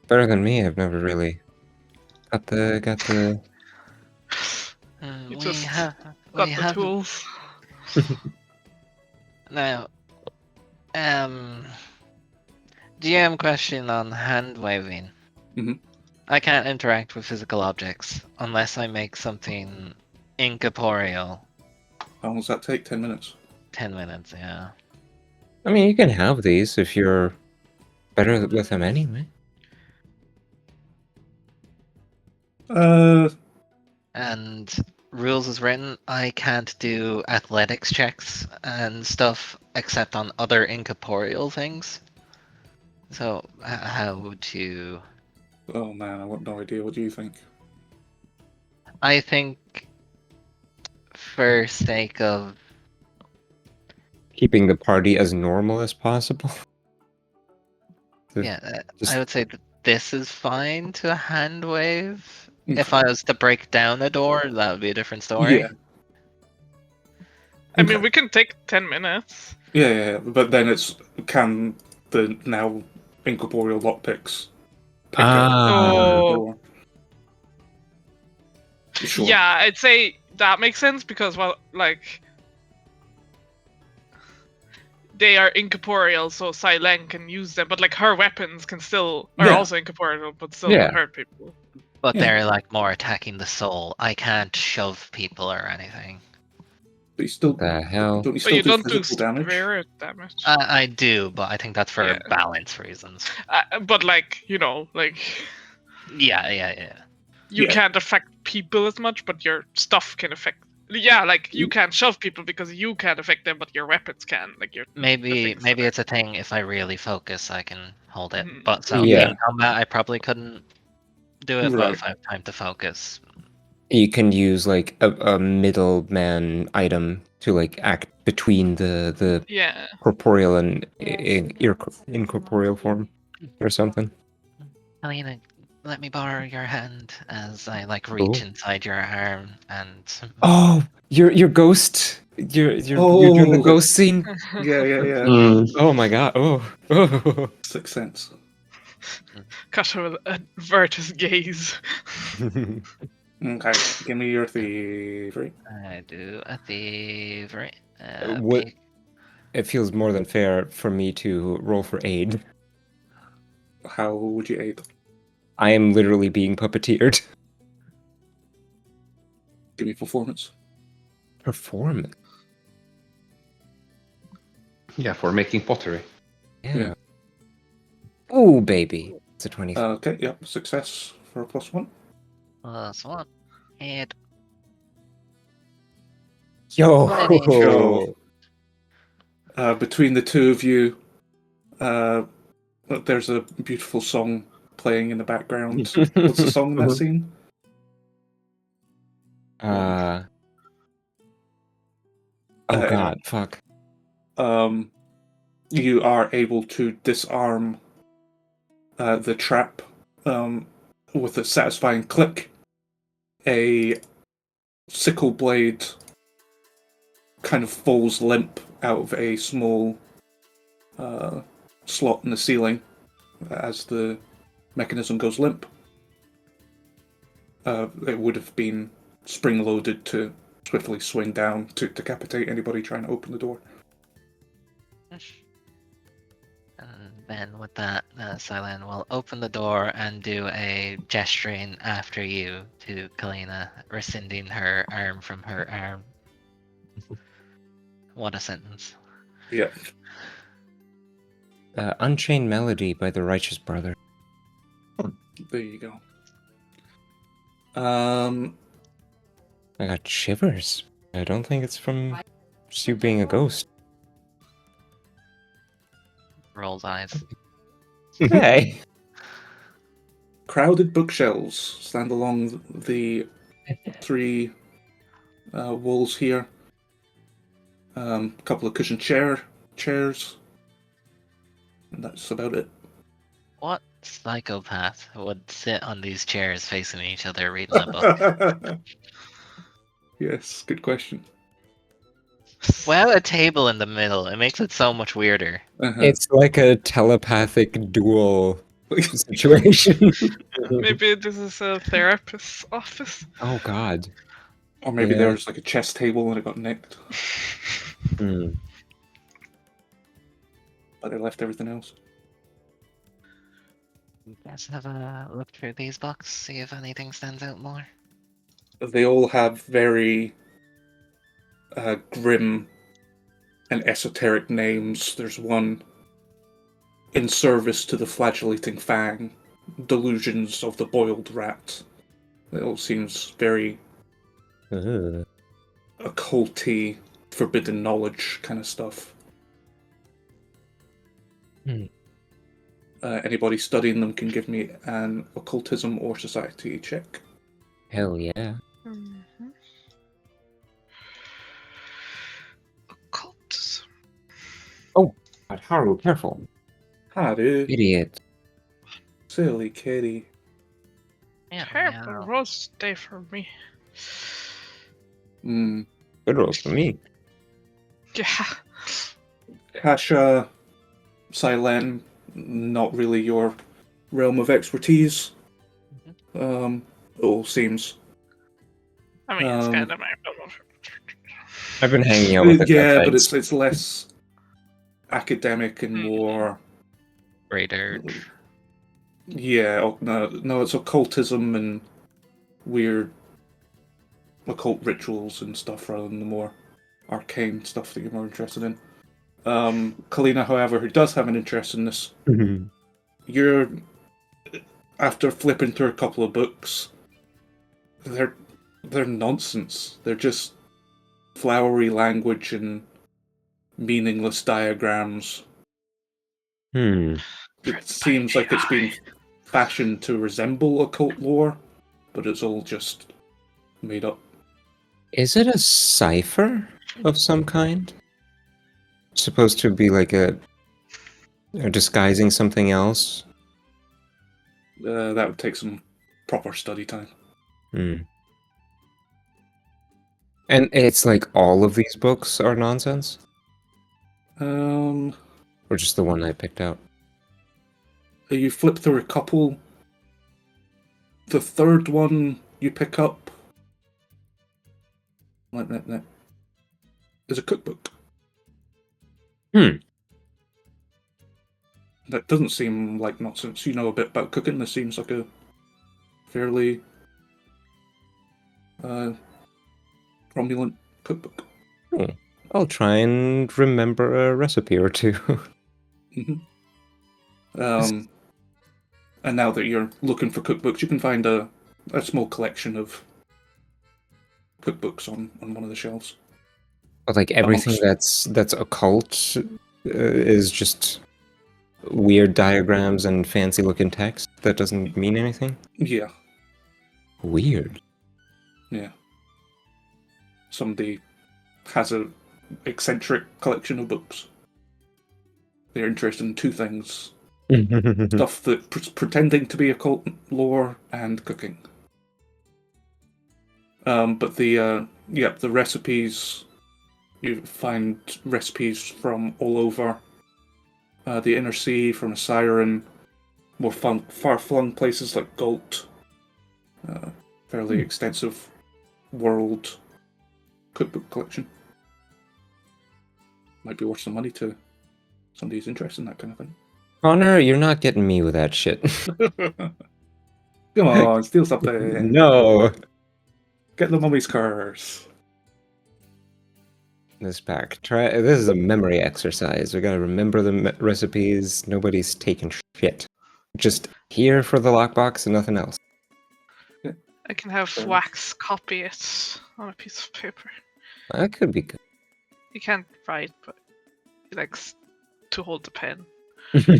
Better than me. I've never really got the.
You
We
just
have
got the tools.
Now, GM question on hand waving.
Mhm.
I can't interact with physical objects unless I make something incorporeal.
How long does that take? 10 minutes?
10 minutes, yeah.
I mean, you can have these if you're better with them anyway.
And rules is written, I can't do athletics checks and stuff except on other incorporeal things. So, how would you...
Oh man, I have no idea. What do you think?
I think, for sake of...
Keeping the party as normal as possible.
Yeah,
Just-
I would say that this is fine to hand wave.
Okay.
If I was to break down a door, that would be a different story.
Yeah.
I mean,
Okay.
we can take 10 minutes.
Yeah, but then it's can the now incorporeal lockpicks pick up
Oh.
the door? Sure.
Yeah, I'd say that makes sense because, well, like, they are incorporeal, so Silen can use them, but like her weapons can still are
Yeah.
also incorporeal, but still
Yeah.
hurt people.
But
Yeah.
they're like more attacking the soul. I can't shove people or anything.
But you still
The hell?
don't you
But
still
you
do
don't do
physical damage?
spirit damage.
I do, but I think that's for
Yeah.
balance reasons.
But like, you know, like
Yeah.
you
Yeah.
can't affect people as much, but your stuff can affect. Yeah, like you can't shove people because you can't affect them, but your weapons can. Like your
Maybe
things that
it's a thing. If I really focus, I can hold it.
Mhm.
But so
Yeah.
in combat, I probably couldn't do it. But
Right.
if I have time to focus,
You can use like a middleman item to like act between the
Yeah.
corporeal and incorporeal form or something.
Helena, let me borrow your hand as I like reach
Cool.
inside your arm and
Oh, your ghost You're doing the ghost scene?
Yeah.
Oh my god. Oh.
Sixth Sense.
Cut him with avert his gaze.
Okay, give me your thievery.
I do a thievery.
What? It feels more than fair for me to roll for aid.
How would you aid?
I am literally being puppeteered.
Give me performance.
Performance?
Yeah, for making pottery.
Yeah. Ooh, baby. It's a 20.
Okay, yep, success for a +1.
+1. And
Yo!
Between the two of you, there's a beautiful song playing in the background. What's the song in that scene?
Oh god, fuck.
You are able to disarm the trap with a satisfying click. A sickle blade kind of falls limp out of a small slot in the ceiling as the mechanism goes limp. It would have been spring-loaded to swiftly swing down to decapitate anybody trying to open the door.
And then with that, Silen will open the door and do a gesturing after you to Kalina, rescinding her arm from her arm. What a sentence.
Yeah.
Unchained Melody by the Righteous Brother.
There you go.
I got shivers. I don't think it's from just you being a ghost.
Rolls eyes.
Hey.
Crowded bookshelves stand along the three walls here. A couple of cushioned chairs. And that's about it.
What psychopath would sit on these chairs facing each other reading a book?
Yes, good question.
Without a table in the middle, it makes it so much weirder.
It's like a telepathic duel situation.
Maybe this is a therapist's office.
Oh god.
Or maybe
Yeah.
there was like a chess table and it got nicked, but they left everything else.
Let's have a look through these books, see if anything stands out more.
They all have very grim and esoteric names. There's one, In Service to the Flagellating Fang, Delusions of the Boiled Rat. It all seems very occulty, forbidden knowledge kind of stuff. Anybody studying them can give me an occultism or society check.
Hell yeah.
Occult.
Oh god, Haru, careful.
Haru,
Idiot.
silly kitty.
Yeah,
Terrible
meow.
roast day for me.
Good roll for me.
Yeah.
Kasha, Silen, not really your realm of expertise. It all seems.
I mean, it's kind of my
I've been hanging out with the
Yeah, but
Deadites.
it's less academic and more.
Radar.
Yeah, no, it's occultism and weird occult rituals and stuff rather than the more arcane stuff that you're more interested in. Kalina, however, who does have an interest in this, you're, after flipping through a couple of books, they're nonsense. They're just flowery language and meaningless diagrams. It seems like it's been fashioned to resemble occult lore, but it's all just made up.
Is it a cipher of some kind? Supposed to be like a disguising something else?
That would take some proper study time.
And it's like all of these books are nonsense?
Um,
Or just the one I picked out?
you flip through a couple. The third one you pick up is a cookbook.
Hmm.
That doesn't seem like nonsense. You know a bit about cooking. This seems like a fairly cromulent cookbook.
Oh, I'll try and remember a recipe or two.
And now that you're looking for cookbooks, you can find a small collection of cookbooks on one of the shelves.
But like everything that's occult is just weird diagrams and fancy looking text that doesn't mean anything?
Yeah.
Weird.
Yeah. Somebody has a eccentric collection of books. They're interested in two things. Stuff that pretending to be occult lore and cooking. But the recipes, you find recipes from all over the Inner Sea, from a Siren, more far-flung places like Galt. Fairly extensive world cookbook collection. Might be worth some money to somebody who's interested in that kind of thing.
Connor, you're not getting me with that shit.
Come on, steal something.
No.
Get the mummy's curse.
This pack. This is a memory exercise. We gotta remember the recipes. Nobody's taking shit. Just here for the lockbox and nothing else.
I can have Wax copy it on a piece of paper.
That could be good.
He can't write, but he likes to hold the pen.
Makes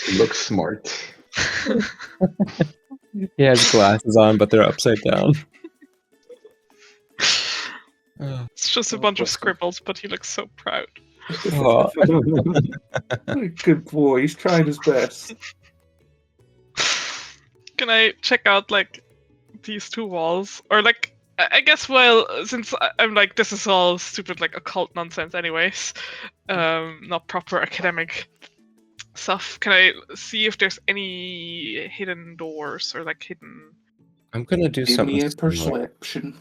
him look smart.
He has glasses on, but they're upside down.
It's just a bunch of scribbles, but he looks so proud.
Oh.
Good boy, he's trying his best.
Can I check out like these two walls, or like I guess since I'm like this is all stupid like occult nonsense anyways, not proper academic stuff. Can I see if there's any hidden doors or like hidden?
I'm gonna do
Give
something.
me a perception.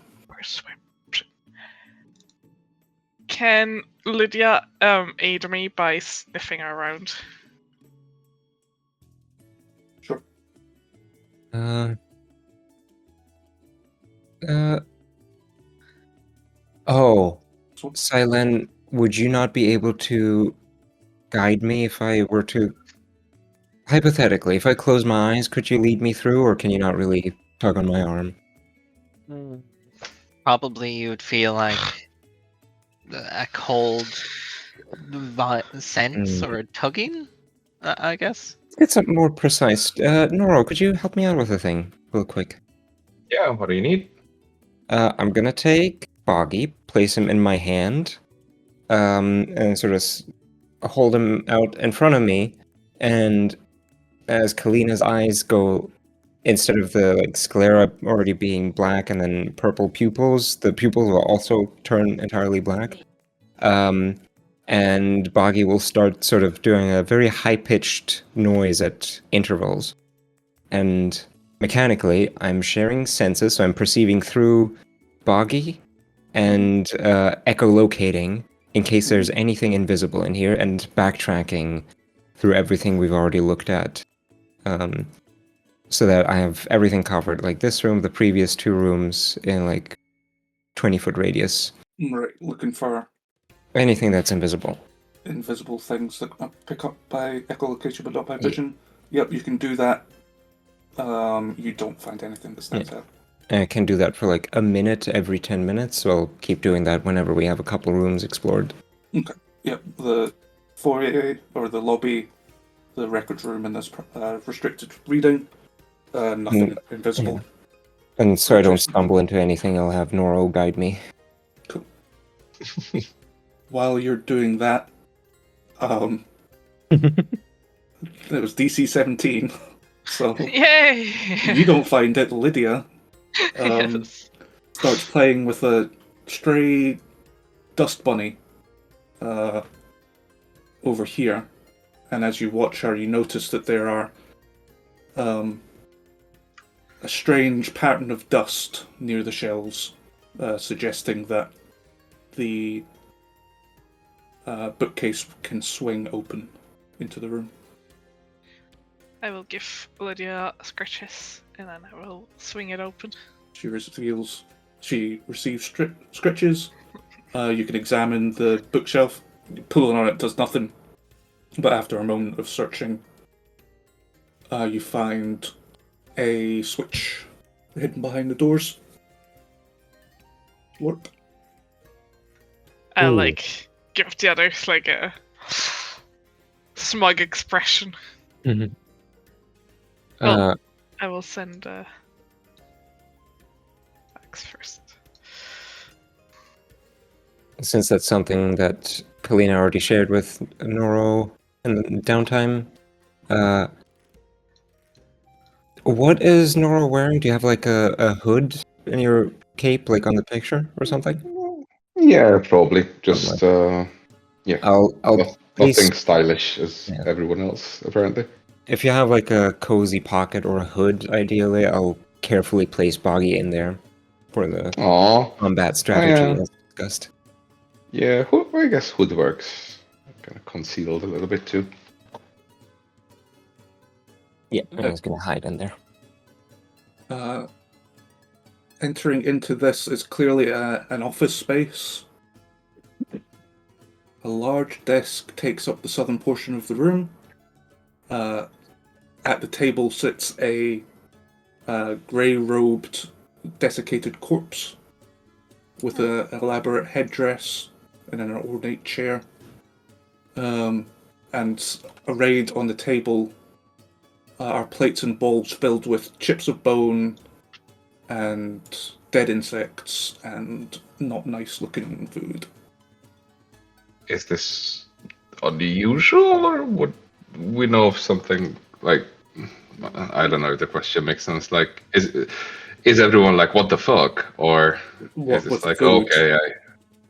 Can Lydia aid me by sniffing around?
Sure.
Oh, Silen, would you not be able to guide me if I were to... Hypothetically, if I close my eyes, could you lead me through, or can you not really tug on my arm?
Probably you would feel like a cold sense or a tugging, I guess.
Let's get something more precise. Noro, could you help me out with a thing real quick?
Yeah, what do you need?
I'm gonna take Boggy, place him in my hand, and sort of hold him out in front of me, and as Kalina's eyes go, instead of the like sclera already being black and then purple pupils, the pupils will also turn entirely black. And Boggy will start sort of doing a very high-pitched noise at intervals. And mechanically, I'm sharing senses, so I'm perceiving through Boggy and echolocating in case there's anything invisible in here, and backtracking through everything we've already looked at. So that I have everything covered, like this room, the previous two rooms in like 20-foot radius.
Right, looking for
Anything that's invisible.
invisible things that pick up by echolocation but not by vision. Yep, you can do that. You don't find anything that stands out.
And I can do that for like a minute every 10 minutes, so I'll keep doing that whenever we have a couple rooms explored.
Okay. Yep, the foyer or the lobby, the records room, and this restricted reading. Nothing invisible.
Yeah. And so I don't stumble into anything, I'll have Noro guide me.
Cool. While you're doing that, it was DC 17. So
Yay!
you don't find it. Lydia
Yes.
starts playing with a stray dust bunny over here, and as you watch her, you notice that there are a strange pattern of dust near the shelves, suggesting that the bookcase can swing open into the room.
I will give Lydia scratches, and then I will swing it open.
She receives scratches. You can examine the bookshelf. Pulling on it does nothing, but after a moment of searching, you find a switch hidden behind the doors. What?
I'll
Ooh.
give the others a smug expression.
Mhm.
Well, I will send Max first.
Since that's something that Kalina already shared with Noro in the downtime, what is Noro wearing? Do you have a hood in your cape, like on the picture or something?
Yeah, probably. Just yeah.
I'll place,
Nothing stylish as
Yeah.
everyone else, apparently.
if you have like a cozy pocket or a hood, ideally, I'll carefully place Boggy in there for the
Aww.
combat strategy
yeah.
as discussed.
Yeah, I guess hood works. Kind of concealed a little bit too.
Yeah, I was gonna hide in there.
Entering into this is clearly an office space. A large desk takes up the southern portion of the room. At the table sits a grey-robed, desiccated corpse with an elaborate headdress and an ornate chair. And arrayed on the table are plates and bowls filled with chips of bone and dead insects and not nice-looking food.
Is this unusual, or would we know of something like? I don't know if the question makes sense. Like, is everyone like, what the fuck, or
What
is this
with
like,
food?
okay,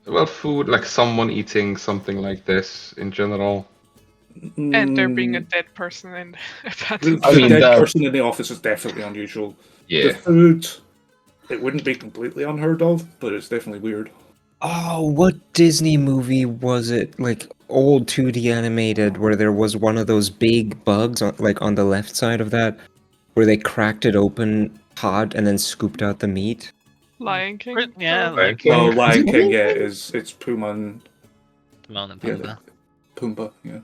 well, food, like someone eating something like this in general?
And there being a dead person in that.
The
I mean,
dead
that-
person in the office is definitely unusual. The
Yeah.
food, it wouldn't be completely unheard of, but it's definitely weird.
Oh, what Disney movie was it? Like old 2D animated, where there was one of those big bugs on the left side of that, where they cracked it open hot and then scooped out the meat.
Lion King?
Yeah,
Lion
like
King.
Oh, Lion
Is it
King, yeah,
Lion King?
it's Puma and
Timon and
yeah,
Pumbaa.
Pumbaa, yeah.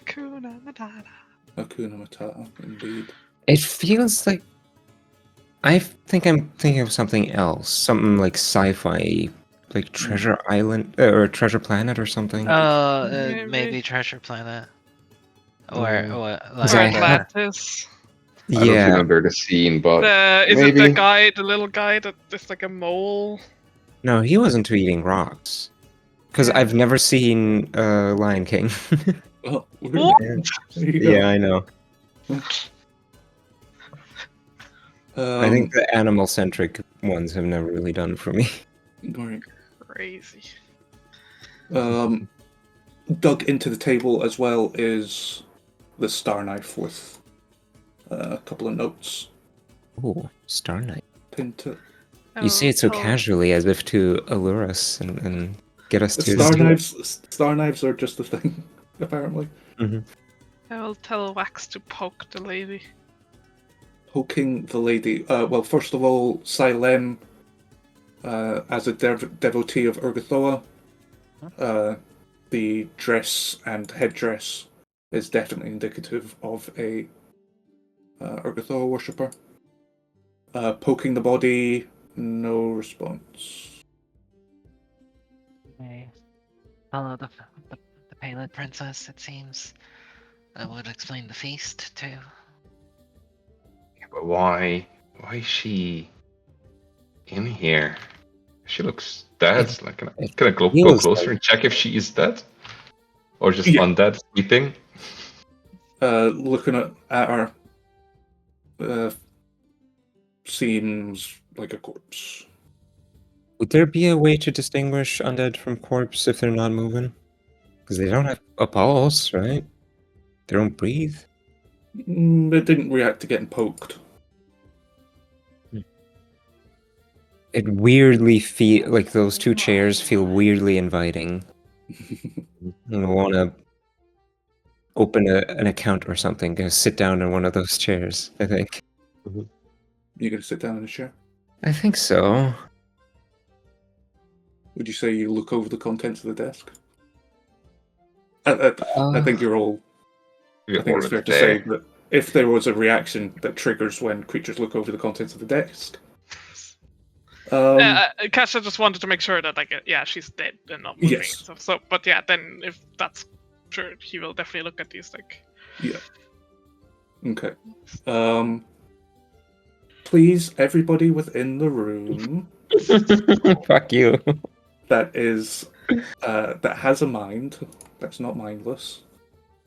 Hakuna Matata.
Hakuna Matata, indeed.
It feels like I think I'm thinking of something else, something like sci-fi, like Treasure Island or Treasure Planet or something.
Maybe Treasure Planet. Or
Or
Or
I
Atlantis.
I don't
Yeah,
remember the scene, but
Is it
maybe.
the little guy that is like a mole?
no, he wasn't eating rocks. Because
Yeah.
I've never seen Lion King.
Oh,
What?
there you go.
Yeah, I know. I think the animal-centric ones have never really done it for me.
Right.
Crazy.
Dug into the table as well is the star knife with a couple of notes
Ooh, Star Knight.
pinned to it.
You say it so
Oh,
casually, as if to allure us and get us to...
Star knives are just a thing, apparently.
Mhm.
I will tell Wax to poke the lady.
Poking the lady. Well, first of all, Silem, as a devotee of Urgathoa, the dress and headdress is definitely indicative of a Urgathoa worshipper. Poking the body, no response.
Okay. Follow the Pale Princess, it seems. That would explain the feast, too.
But why is she in here? She looks dead. Like, can I go
feels
closer
like-
and check if she is dead, or just
Yeah.
undead sleeping?
Looking at her, Seems like a corpse.
Would there be a way to distinguish undead from corpse if they're not moving? Because they don't have a pulse, right? They don't breathe.
It didn't react to getting poked.
It weirdly feel like those two chairs feel weirdly inviting. I want to open an account or something. Go sit down in one of those chairs. I think.
You gonna sit down in a chair?
I think so.
Would you say you look over the contents of the desk? I think you're all. I think it's fair to say that if there was a reaction that triggers when creatures look over the contents of the desk.
Kasha just wanted to make sure that, like, she's dead and not moving.
Yes.
And stuff. So, but yeah, then if that's sure, he will definitely look at these. Like,
yeah. Okay. Please, everybody within the room.
Fuck you.
That is, that has a mind. That's not mindless.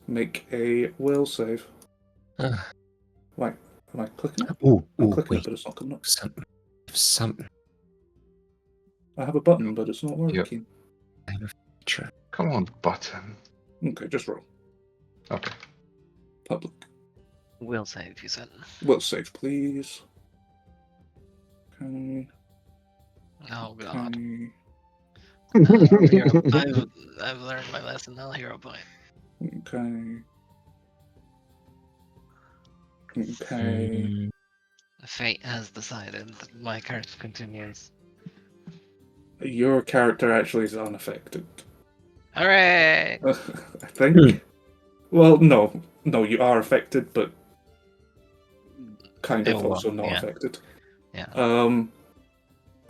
Make a will save. Right. Am I clicking it? I'm clicking it, but it's not coming up.
Something.
I have a button, but it's not working.
I have a feature.
Come on, button.
Okay, just roll.
Okay.
Public.
Will save, you said.
Will save, please. Okay.
Oh god.
Okay.
I've learned my lesson. No hero point.
Okay. Okay.
Fate has decided that my character continues.
Your character actually is unaffected.
Hooray!
I think. Well, no, you are affected, but kind of also not affected.
Yeah.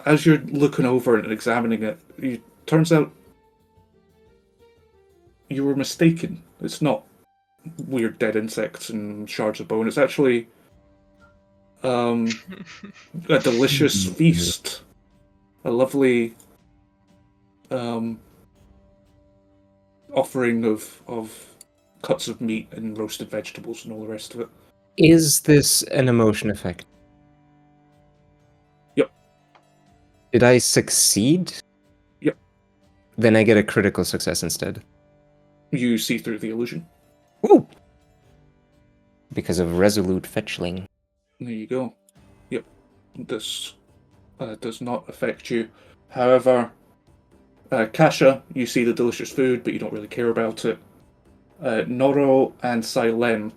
As you're looking over it and examining it, it turns out you were mistaken. It's not weird dead insects and shards of bone. It's actually a delicious feast. A lovely offering of cuts of meat and roasted vegetables and all the rest of it.
Is this an emotion effect?
Yep.
Did I succeed?
Yep.
Then I get a critical success instead.
You see through the illusion.
Woo! Because of resolute fetchling.
There you go. Yep. This does not affect you. However, Kasha, you see the delicious food, but you don't really care about it. Noro and Silem,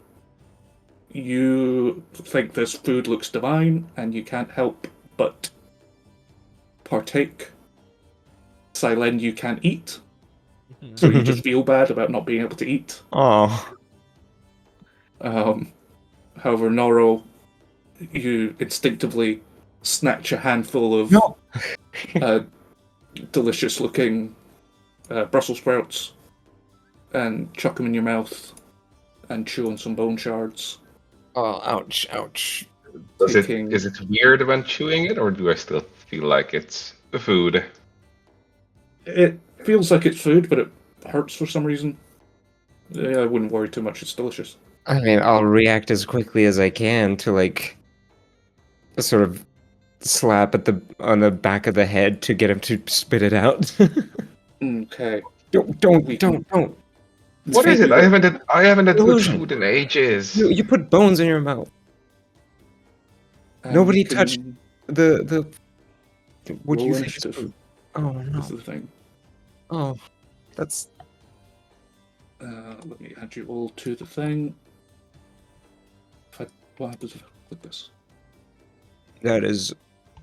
you think this food looks divine, and you can't help but partake. Silem, you can't eat, so you just feel bad about not being able to eat.
Oh.
However, Noro, you instinctively snatch a handful of delicious-looking Brussels sprouts and chuck them in your mouth and chew on some bone shards.
Oh, ouch, ouch.
Is it weird when chewing it, or do I still feel like it's food?
It feels like it's food, but it hurts for some reason. I wouldn't worry too much. It's delicious.
I mean, I'll react as quickly as I can to, like, a sort of slap on the back of the head to get him to spit it out.
Okay.
Don't.
What is it? I haven't had good
Illusion.
food in ages.
You put bones in your mouth. Nobody touched the what do you think is food? Oh no.
That's the thing.
Oh, that's.
Let me add you all to the thing. What happens if I click this?
That is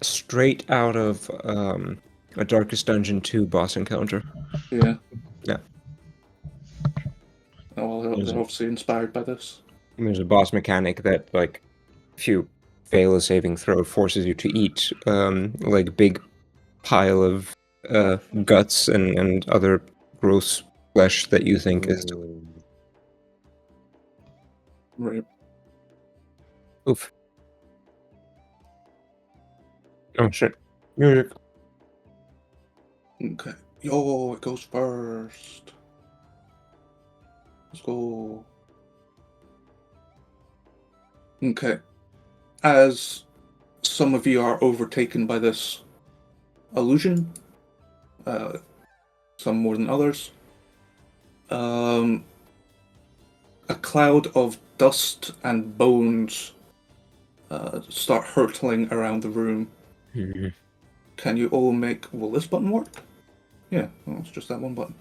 straight out of a Darkest Dungeon 2 boss encounter.
Yeah.
Yeah.
Oh, well, they're obviously inspired by this.
There's a boss mechanic that, like, if you fail a saving throw, forces you to eat, like, a big pile of guts and other gross flesh that you think is delicious.
Right.
Oof. Oh shit. Music.
Okay. Yo, it goes first. Let's go. Okay. as some of you are overtaken by this illusion, some more than others, a cloud of dust and bones start hurtling around the room. Can you all make... Will this button work? Yeah, well, it's just that one button.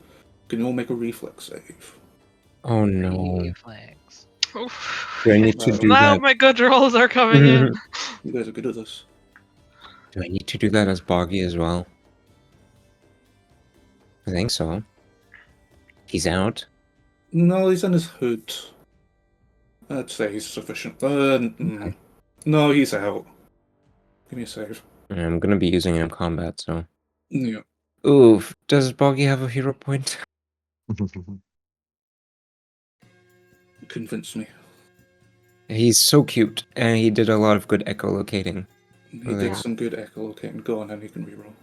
Can you all make a reflex save?
Oh no.
Reflex.
Oof.
Do I need to do
Now
that?
my good rolls are coming in.
You guys are good at this.
Do I need to do that as Boggy as well? I think so. He's out.
No, he's in his hood. I'd say he's sufficient. No, he's out. Give me a save.
I'm gonna be using him in combat, so.
Yeah.
Oof. Does Boggy have a hero point?
Convince me.
He's so cute, and he did a lot of good echolocating.
He
Well,
did
then-
some good echolocating. Go on, and he can reroll.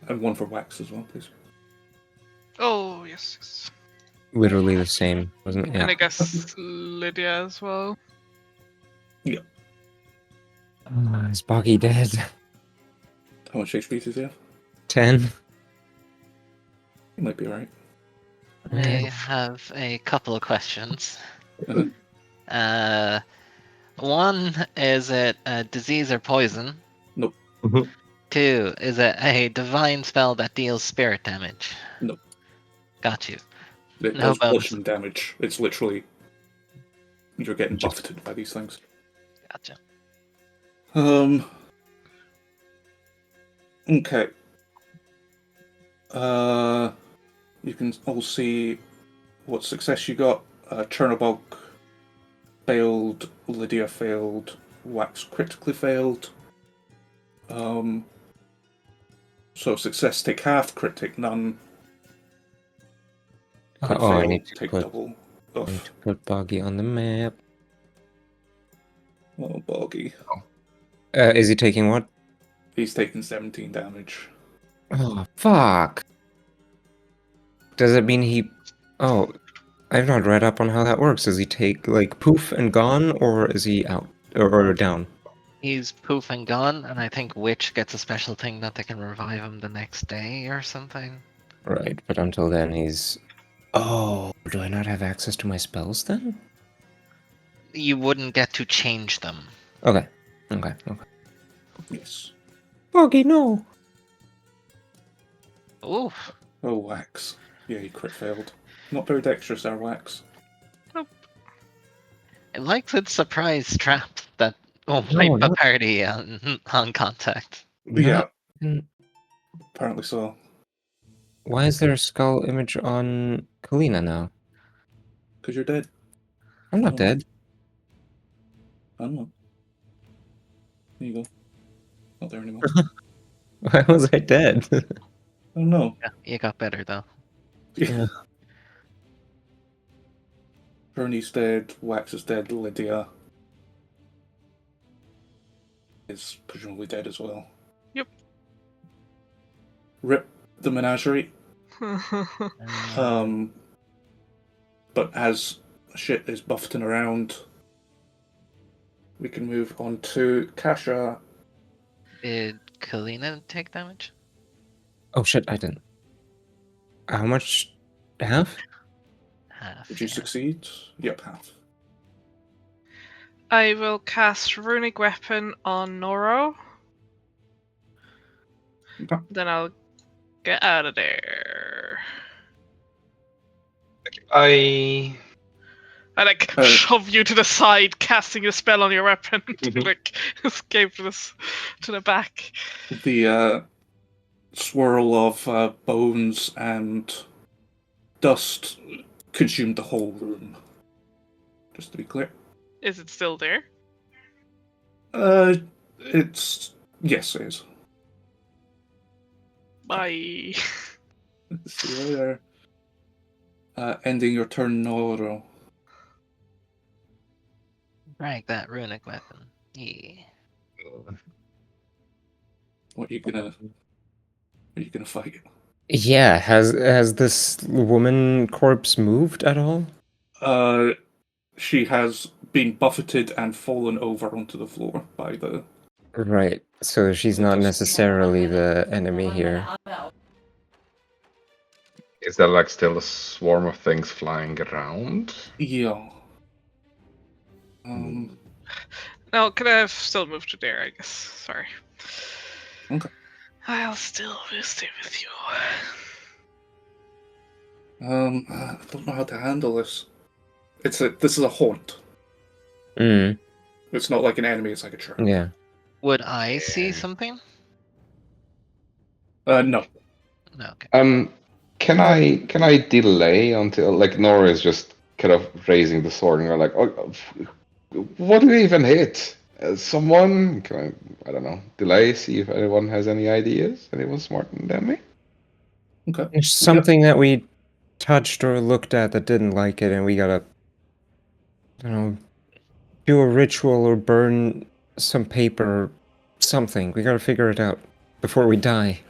And one for Wax as well, please.
Oh, yes.
Literally the same, wasn't it?
And I
Yeah.
guess Lydia as well.
Is Boggy dead?
How much HP does he have?
10.
He might be alright.
I have a couple of questions.
Uh-huh.
One, is it a disease or poison?
Nope.
2, is it a divine spell that deals spirit damage?
Nope.
Got you.
It
No
does
bonus.
bludgeoning damage. It's literally... You're getting
Just-
buffeted by these things.
Gotcha.
Okay. You can all see what success you got. Chernobog failed, Lydia failed, Wax critically failed. So success take half, crit take none. Crit
Oh, I
fail,
need to
take
put,
double.
I need to put Boggy on the map.
Oh, Boggy.
Is he taking what?
He's taking 17 damage.
Oh, fuck. Does it mean he... Oh, I've not read up on how that works. Does he take, like, poof and gone, or is he out? Or down?
He's poof and gone, and I think Witch gets a special thing that they can revive him the next day or something.
Right, but until then he's... Oh, do I not have access to my spells then?
You wouldn't get to change them.
Okay.
Yes.
Boggy, no!
Ooh.
Oh, Wax. Yeah, he crit failed. Not very dexterous there, Wax.
It likes its surprise traps that will
No,
wipe a
not-
party on contact.
Yeah,
Mm,
apparently so.
Why is there a skull image on Kalina now?
Because you're dead.
I'm not
Oh.
dead.
I don't know. There you go. Not there anymore.
Why was I dead?
I don't know.
Yeah, you got better though.
Yeah.
Bernie's dead, Wax is dead, Lydia is presumably dead as well.
Yep.
Rip the menagerie. But as shit is buffeting around, we can move on to Kasha.
Did Kalina take damage?
Oh shit, I didn't. How much? Half?
Half.
Did you
yeah.
succeed? Yep, half.
I will cast Runic Weapon on Noro.
Okay.
Then I'll get out of there.
I
Shove you to the side, casting a spell on your weapon to like escape to the back.
The swirl of bones and dust consumed the whole room. Just to be clear.
Is it still there?
It's... Yes, it is.
Bye.
See you later. Ending your turn, Noro.
Drag that runic weapon. Yeah.
What are you gonna fight?
Yeah, has this woman corpse moved at all?
She has been buffeted and fallen over onto the floor by the...
Right. So she's not necessarily the enemy here.
Is there like still a swarm of things flying around?
Yeah.
No, could I have still moved to there, I guess. Sorry.
Okay.
I'll still stay with you.
I don't know how to handle this. This is a haunt.
Mm.
It's not like an enemy, it's like a trap.
Yeah.
Would I see something?
No.
No. Okay.
Can I delay until like Nora is just kind of raising the sword and you're like, oh, what do we even hit? Someone? Can I don't know. Delay. See if anyone has any ideas. Anyone smarter than me?
Okay.
There's something that we touched or looked at that didn't like it, and we gotta, do a ritual or burn some paper or something. We gotta figure it out before we die.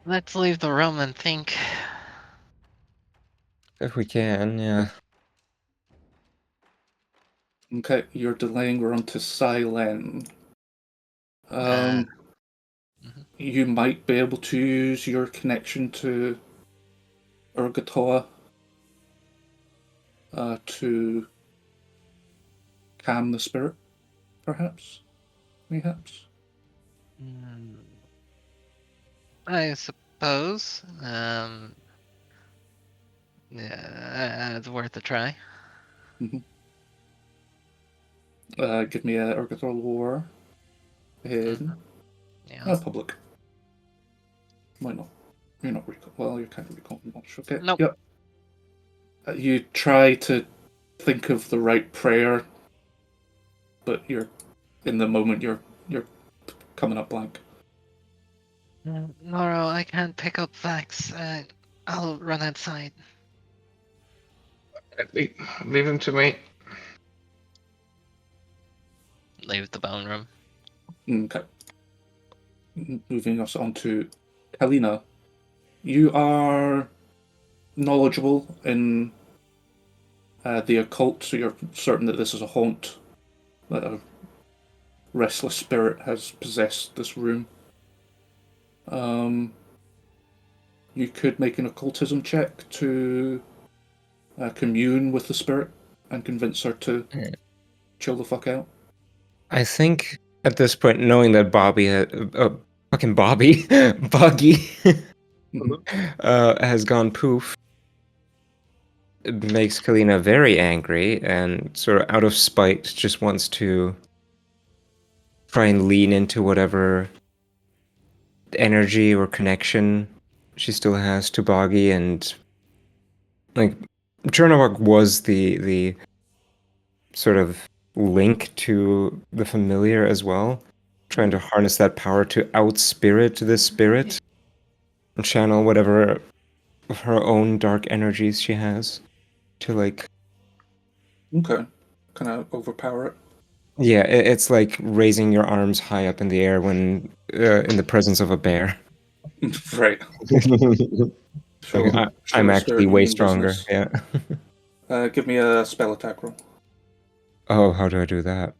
Let's leave the room and think.
If we can, yeah.
Okay, you're delaying. We're on to Silen. You might be able to use your connection to Urgatoa to calm the spirit, perhaps? Mayhaps?
I suppose. Yeah, it's worth a try.
Give me a Urgatoa lore in
Yeah.
public. Why not? You're not recall. Well, you're kind of recalling much. Okay.
Nope.
Yep. You try to think of the right prayer, but in the moment you're coming up blank.
Noro, I can't pick up facts. I'll run outside.
Leave them to me.
Leave the bone room.
Okay. Moving us on to Kalina. You are knowledgeable in the occult, so you're certain that this is a haunt, that a restless spirit has possessed this room. You could make an occultism check to commune with the spirit and convince her to chill the fuck out.
I think at this point, knowing that Buggy, has gone poof, it makes Kalina very angry and sort of out of spite just wants to try and lean into whatever energy or connection she still has to Boggy, and like Chernobog was the sort of link to the familiar as well, trying to harness that power to outspirit this spirit and channel whatever of her own dark energies she has to like.
Okay, kind of overpower it.
Yeah, it's like raising your arms high up in the air when in the presence of a bear.
Right.
I'm actually way stronger.
Business.
Yeah.
Give me a spell attack roll.
Oh, how do I do that?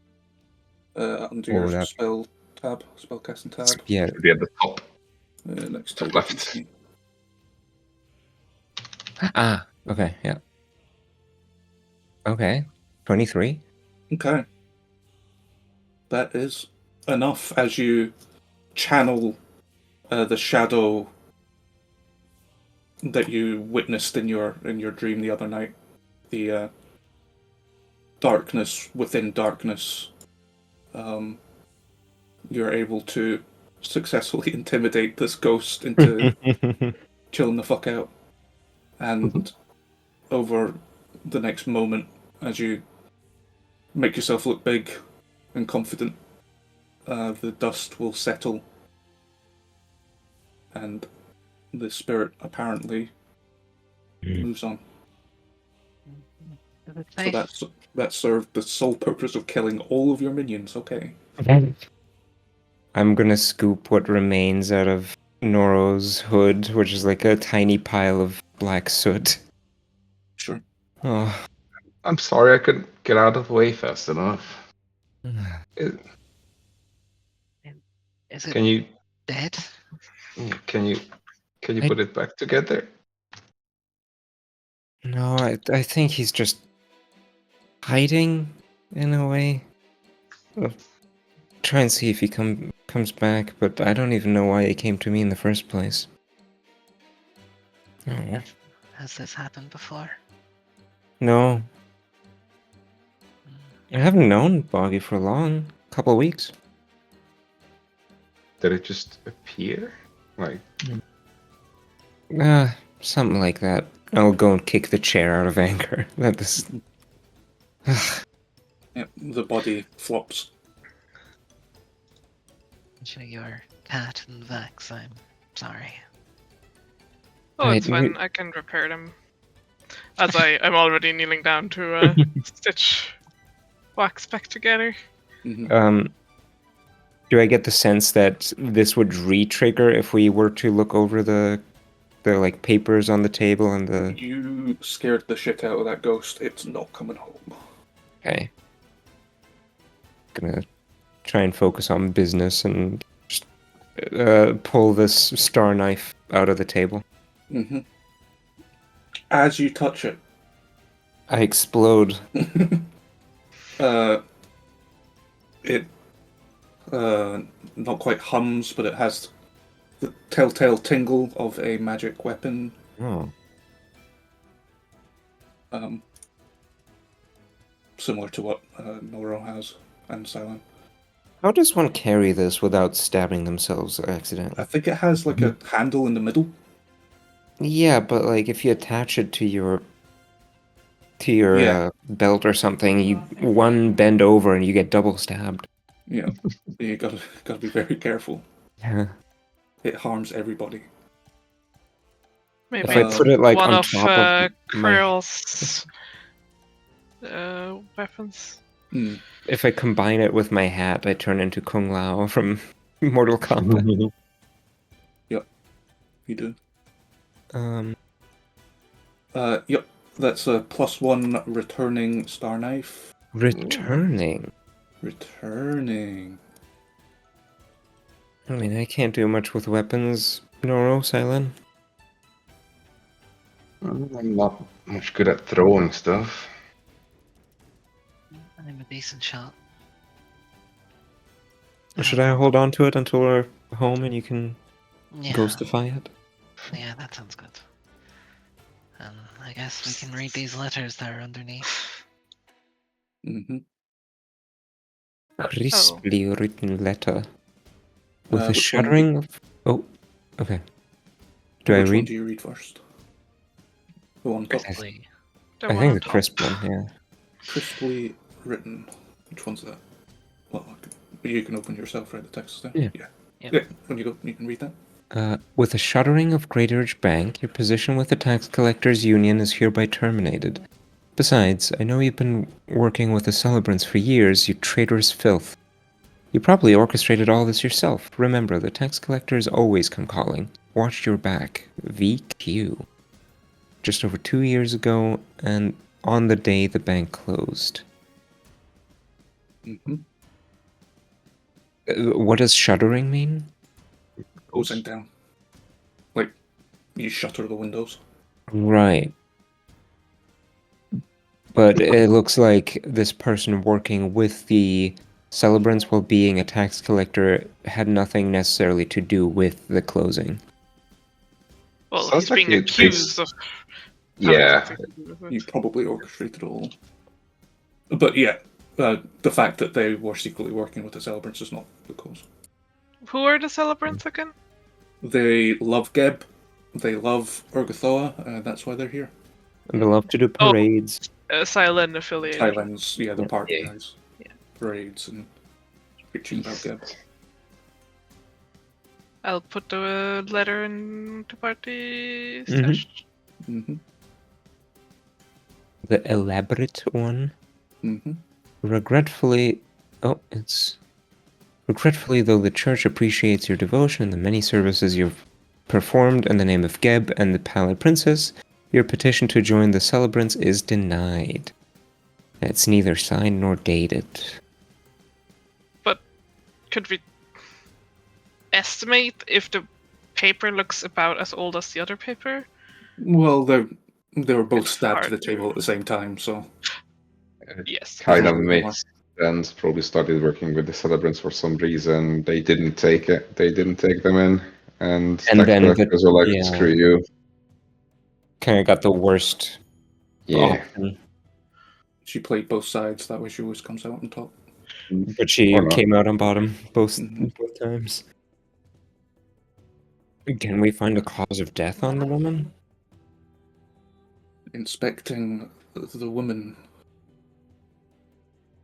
Under your spell tab, spellcasting tab.
Yeah.
Should be at the top.
Next to
left.
Ah, okay, yeah. Okay, 23.
Okay. That is enough as you channel the shadow that you witnessed in your dream the other night. The darkness within darkness. You're able to successfully intimidate this ghost into chilling the fuck out. And over the next moment, as you make yourself look big and confident, the dust will settle, and the spirit apparently moves on. So that served the sole purpose of killing all of your minions. Okay.
I'm gonna scoop what remains out of Noro's hood, which is like a tiny pile of black soot.
Sure.
Oh,
I'm sorry I couldn't get out of the way fast enough.
Is it
Can you
dead?
can you
I-
put it back together?
No, I think he's just hiding in a way. I'll try and see if he comes back, but I don't even know why he came to me in the first place. Oh.
Has this happened before?
No. I haven't known Boggy for a long couple of weeks.
Did it just appear? Like
Something like that. I'll go and kick the chair out of anger. That is.
Yeah, the body flops.
Show your cat and Vex, I'm sorry.
Oh, it's
Right,
fine. I can repair them. As I'm already kneeling down to stitch wax back together.
Mm-hmm.
Do I get the sense that this would re-trigger if we were to look over the like papers on the table and the?
You scared the shit out of that ghost. It's not coming home.
Okay. Gonna try and focus on business and just pull this star knife out of the table.
Mm-hmm. As you touch it,
I explode.
It not quite hums, but it has the telltale tingle of a magic weapon.
Oh.
Similar to what Noro has and Silent.
How does one carry this without stabbing themselves accidentally?
I think it has like a handle in the middle.
Yeah, but like if you attach it to your
Yeah.
belt or something, you one bend over and you get double stabbed.
Yeah, you gotta be very careful.
Yeah.
It harms everybody.
Maybe
If I
it's
put it like
one
on
of
top of my,
Krill's weapons.
if I combine it with my hat, I turn into Kung Lao from Mortal Kombat.
Yep, you do. Yep, that's a +1 returning star knife.
Returning.
Returning.
I mean, I can't do much with weapons. Noro, Silent.
I'm not much good at throwing stuff.
I'm a decent shot.
Should I hold on to it until we're home and you can
Yeah.
ghostify it?
Yeah, that sounds good. And I guess we can read these letters that are underneath.
Mm-hmm.
Crisply written letter. With a
Which
shuddering of... Oh, okay. Do I
Which one
read?
do you read first? The one top.
Crisply.
I think the crisp one, yeah.
Crisply written. Which one's that? Well, you can open yourself, right? The text is there?
Yeah.
Yep.
Yeah, when you go, you can read that.
With a shuddering of Great Urge Bank, your position with the Tax Collectors Union is hereby terminated. Besides, I know you've been working with the Celebrants for years, you traitorous filth. You probably orchestrated all this yourself. Remember, the tax collectors always come calling. Watch your back. VQ. Just over 2 years ago, and on the day the bank closed.
Mm-hmm.
What does shuddering mean?
Closing down. Like, you shutter the windows.
Right. But it looks like this person working with the Celebrants while being a tax collector had nothing necessarily to do with the closing.
Well,
Sounds
he's
like
being
it
accused of.
Yeah.
You probably orchestrated it all. But yeah, the fact that they were secretly working with the Celebrants is not the cause.
Who are the Celebrants again?
They love Geb. They love Urgathoa, that's why they're here.
And they love to do parades.
Silent affiliated.
Thailand's, yeah, the party
Yeah.
guys. Yeah. Parades and preaching about Geb.
I'll put the letter into party
Mhm.
stash.
Mm-hmm.
The elaborate one.
Mm-hmm.
Regretfully, though the church appreciates your devotion and the many services you've performed in the name of Geb and the Pallid Princess, your petition to join the Celebrants is denied. It's neither signed nor dated.
Could we estimate if the paper looks about as old as the other paper?
Well, they were both
It's
stabbed to
hard
the table at the same time, so
Yes.
Kind of
Mhm.
makes sense. Probably started working with the celebrants for some reason. They didn't take it. They didn't take them in, and
And
tax
then
collectors were like,
yeah.
"Screw you."
Kind of got the worst
Yeah.
option.
she played both sides. That way, she always comes out on top.
But she
Or not.
came out on bottom both
Mhm.
times. Can we find a cause of death on the woman?
Inspecting the woman.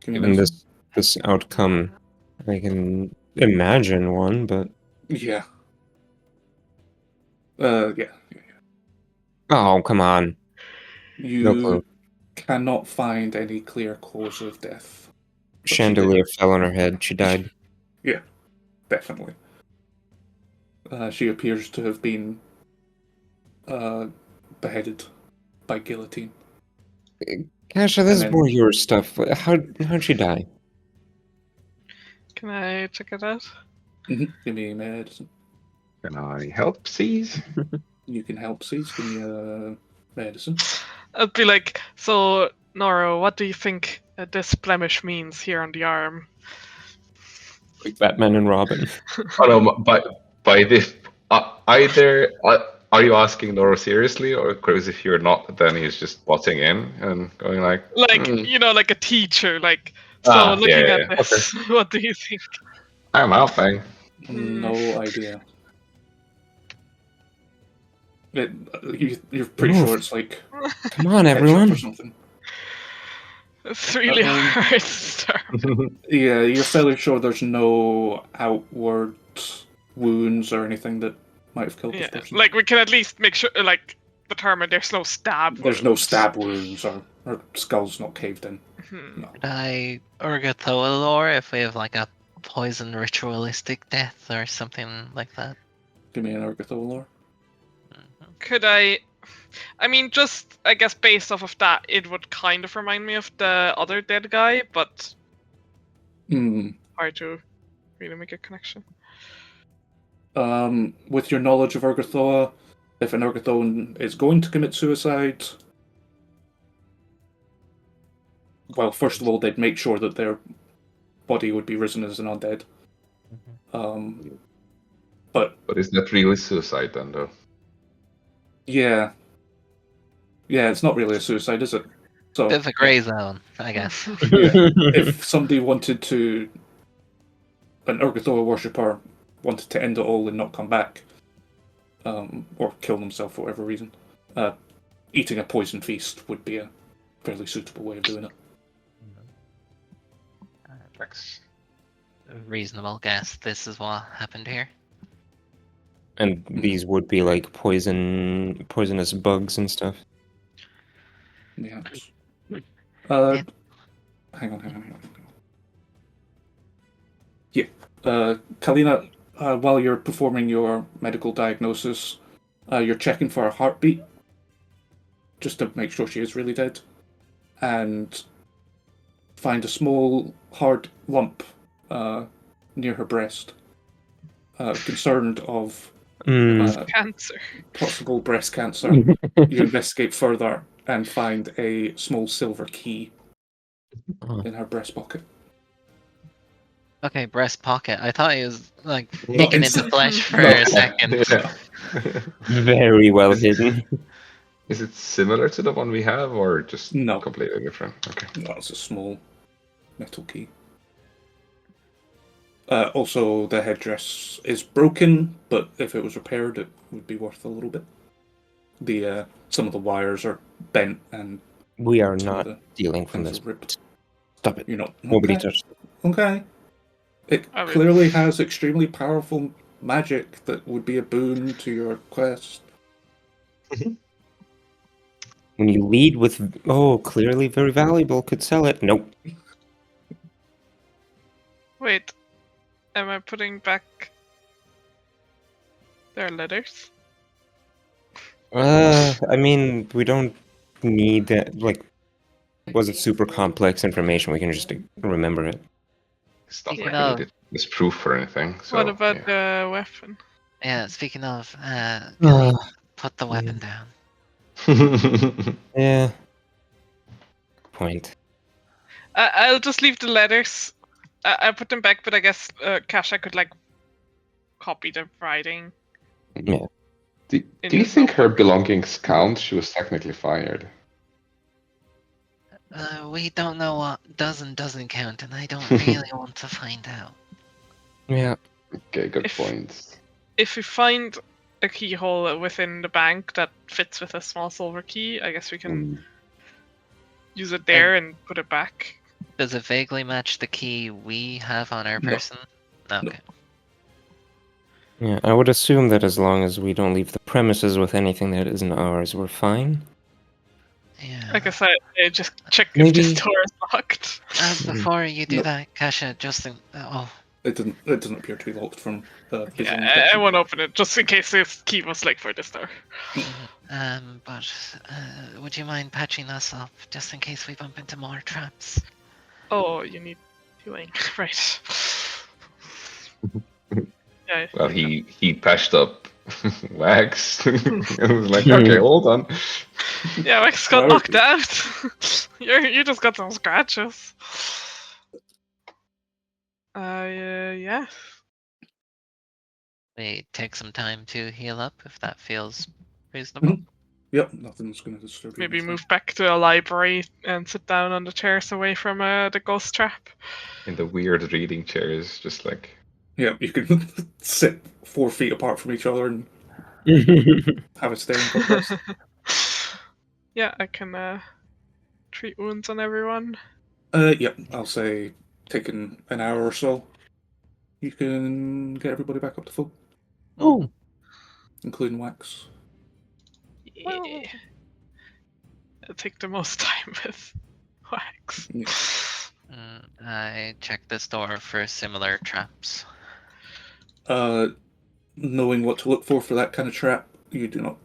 Give me a
Given
minute.
this outcome, I can imagine one, but
Yeah. Yeah.
oh, come on. No
You
clue.
cannot find any clear cause of death. But she did.
Chandelier fell on her head. She died.
Yeah, definitely. She appears to have been beheaded by guillotine.
Kasha, this is
then-
more your stuff. How'd she die?
Can I check it out?
Give me medicine.
Can I help, please?
You can help, please. Give me medicine.
I'd be like, so Nora, what do you think this blemish means here on the arm?
Like Batman and Robin.
Oh no, by this, either are you asking Noro seriously, or because if you're not, then he's just butting in and going like,
like a teacher, like. So looking
yeah,
at this, what do you think?
I'm helping.
No idea. You're pretty
Oof.
sure it's like
Come on,
ketchup
everyone.
or something.
It's really hard to start.
Yeah, you're fairly sure there's no outward wounds or anything that might have killed this person.
Like we can at least make sure, like, determine there's no stab.
There's no stab wounds or skull's not caved in. No.
Could I Urgathoa lore if we have like a poison ritualistic death or something like that?
Give me an Urgathoa lore.
Could I mean, just I guess based off of that, it would kind of remind me of the other dead guy, but hard to really make a connection.
With your knowledge of Urgathoa, if an Urgathoan is going to commit suicide, well, first of all, they'd make sure that their body would be risen as an undead. But
is that really suicide then, though?
Yeah, it's not really a suicide, is it? So
Bit of a grey zone, I guess.
if somebody wanted to, an Urgathoa worshipper wanted to end it all and not come back, or kill themselves for whatever reason, eating a poison feast would be a fairly suitable way of doing it.
Thanks.
Reasonable guess. This is what happened here.
And these would be like poisonous bugs and stuff.
Yeah. Hang on. Yeah. Kalina, while you're performing your medical diagnosis, you're checking for a heartbeat, just to make sure she is really dead, and find a small, hard lump near her breast. Concerned of
Cancer.
possible breast cancer, you investigate further and find a small silver key in her breast pocket.
Okay, breast pocket. I thought he was like
Not
taken into
inside.
flesh for
No.
a second.
Yeah.
Very well hidden.
Is it similar to the one we have, or just
No.
completely different? Okay.
No, it's a small metal key. Also, the headdress is broken, but if it was repaired, it would be worth a little bit. Some of the wires are bent, and
We are
some of
not
the
dealing from
things
this.
are ripped.
Stop it.
You're not.
Nobody
Okay.
touched.
Okay. It
I mean-
clearly has extremely powerful magic that would be a boon to your quest.
When you lead with, oh, clearly very valuable, could sell it. Nope.
Wait, am I putting back their letters?
I mean, we don't need that. Like, was it super complex information? We can just remember it.
It's not
Speaking
like we
of-
need this proof or anything. So,
What about
yeah.
the weapon?
Yeah, speaking of, can we put the weapon down?
Yeah. Point.
I'll just leave the letters. I put them back, but I guess Kasha could like copy the writing.
Yeah.
Do
in
you
his
think her
notebook.
belongings count? She was technically fired.
We don't know what does and doesn't count, and I don't really want to find out.
Yeah.
Okay, good
If-
points.
If we find a keyhole within the bank that fits with a small silver key, I guess we can use it there and put it back.
Does it vaguely match the key we have on our
No.
person? Okay.
Yeah, I would assume that as long as we don't leave the premises with anything that isn't ours, we're fine.
Yeah.
Like I said, just check if
Maybe-
this door is locked.
Before you do
No.
that, Kasha, just think. Oh,
It doesn't appear to be locked from visual
Yeah,
inspection.
I won't open it just in case this key was like for this door.
but would you mind patching us up just in case we bump into more traps?
Oh, you need healing, right? Yeah.
Well, he patched up Wax. It was like, okay, hold on.
Yeah, Wax got
No.
knocked out. You just got some scratches. Yeah.
We take some time to heal up if that feels reasonable.
Yep, nothing's going to disturb you.
Maybe
this
move back to a library and sit down on the chairs away from the ghost trap.
In the weird reading chairs, just like.
time. Yeah, you can sit 4 feet apart from each other and have a staring contest.
Yeah, I can treat wounds on everyone.
Yep, I'll say taking an hour or so. You can get everybody back up to full,
Oh.
including Wax.
Yeah. I'll take the most time with Wax.
I check this door for similar traps.
Knowing what to look for that kind of trap, you do not.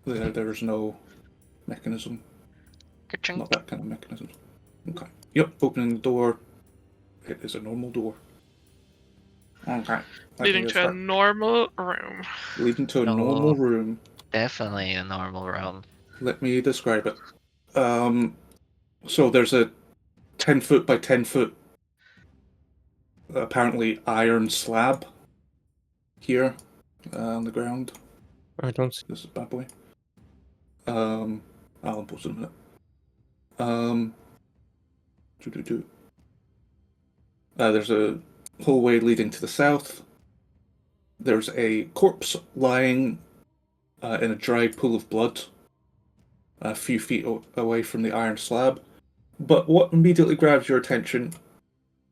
There's no mechanism.
Ka-chink.
Not that kind of mechanism. Okay. Yep, opening the door. It is a normal door. Okay.
Leading to a normal room.
Leading to a
No.
normal room.
Definitely a normal room.
Let me describe it. So there's a 10-foot by 10-foot, apparently iron slab here on the ground.
I don't see.
This is bad boy. I'll impose in a minute. There's a hallway leading to the south. There's a corpse lying in a dry pool of blood, a few feet away from the iron slab. But what immediately grabs your attention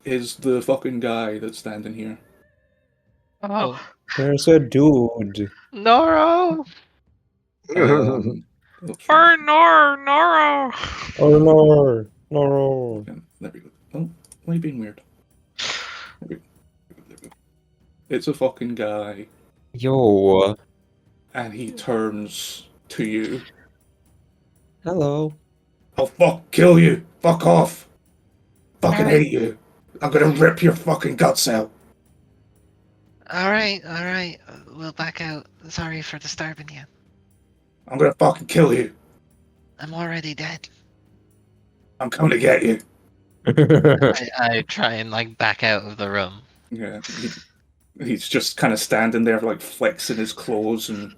is the fucking guy that's standing here.
Oh.
There's a dude.
Noro!
Oops,
Or Noro!
Oh no. No.
there we go. Oh, why are you being weird? There we go. It's a fucking guy,
Yo.
and he turns to you.
Hello.
I'll kill you! Fuck off! Fucking
Alright.
hate you! I'm gonna rip your fucking guts out!
Alright. We'll back out. Sorry for disturbing you.
I'm gonna fucking kill you!
I'm already dead.
I'm coming to get you!
I try and like back out of the room.
Yeah, he's just kind of standing there, like flexing his claws and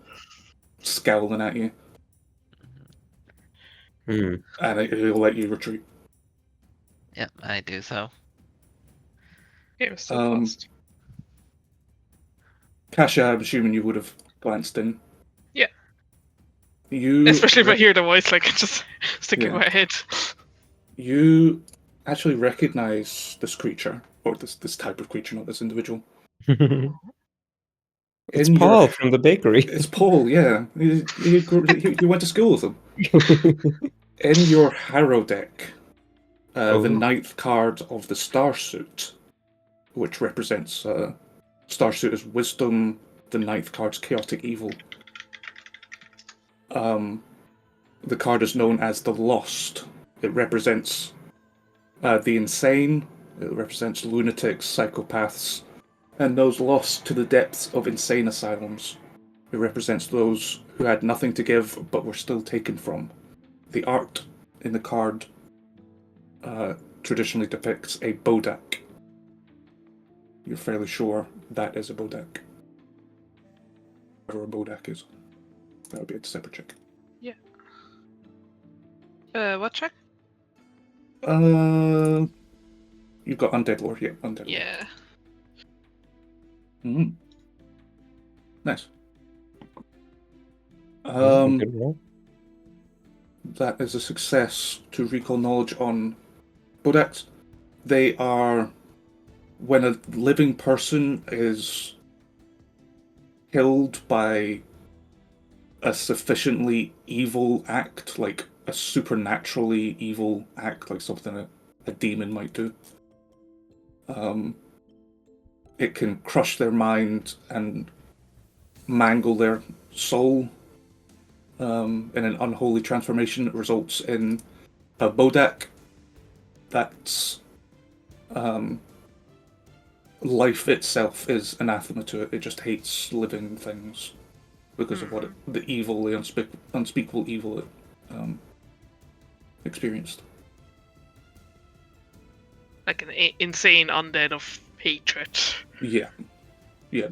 scowling at you, and he'll let you retreat.
Yep, I do so.
Game is so
Um,
fast.
Kasha, I'm assuming you would have glanced in.
Yeah.
You
Especially if I hear the voice, like it's just sticking in
Yeah.
my head.
You actually recognize this creature, or this type of creature, not this individual.
It's
In your-
Paul from the bakery.
It's Paul, yeah. You went to school with him. In your Harrow deck, the
Oh.
9th card of the Starsuit, which represents Starsuit as Wisdom, the 9th card's Chaotic Evil. The card is known as the Lost It represents the insane, it represents lunatics, psychopaths, and those lost to the depths of insane asylums. It represents those who had nothing to give but were still taken from. The art in the card traditionally depicts a Bodak. You're fairly sure that is a Bodak. Whatever a Bodak is. That would be a separate check.
Yeah. What check?
You've got Undead Lore, yeah, Undead Lore.
Yeah.
Mm-hmm. Nice.
Good roll.
That is a success to recall knowledge on Bodaks. They are when a living person is killed by a sufficiently evil act, like a supernaturally evil act, like something a demon might do. It can crush their mind and mangle their soul in an unholy transformation that results in a Bodak that's life itself is anathema to it. It just hates living things because of what the evil, the unspeakable evil it experienced.
Like an insane undead of hatred.
Yeah,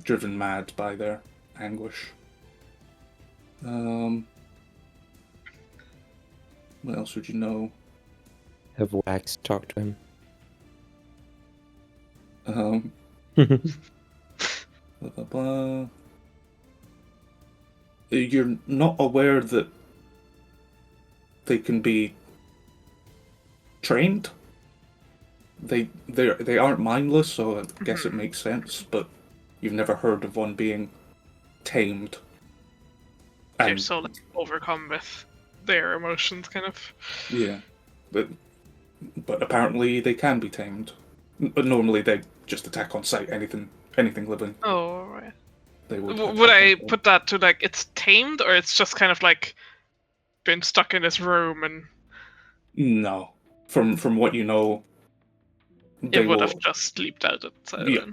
driven mad by their anguish. What else would you know?
Have Wax talk to him.
Blah, blah, blah. You're not aware that they can be trained. They aren't mindless, so I guess it makes sense. But you've never heard of one being tamed.
They're so like, overcome with their emotions, kind of.
Yeah, but apparently they can be tamed. But normally they just attack on sight. Anything living.
Oh right.
They would
I put that to like it's tamed, or it's just kind of like been stuck in this room and?
No, from what you know,
it would have just leaped out outside.
Yeah,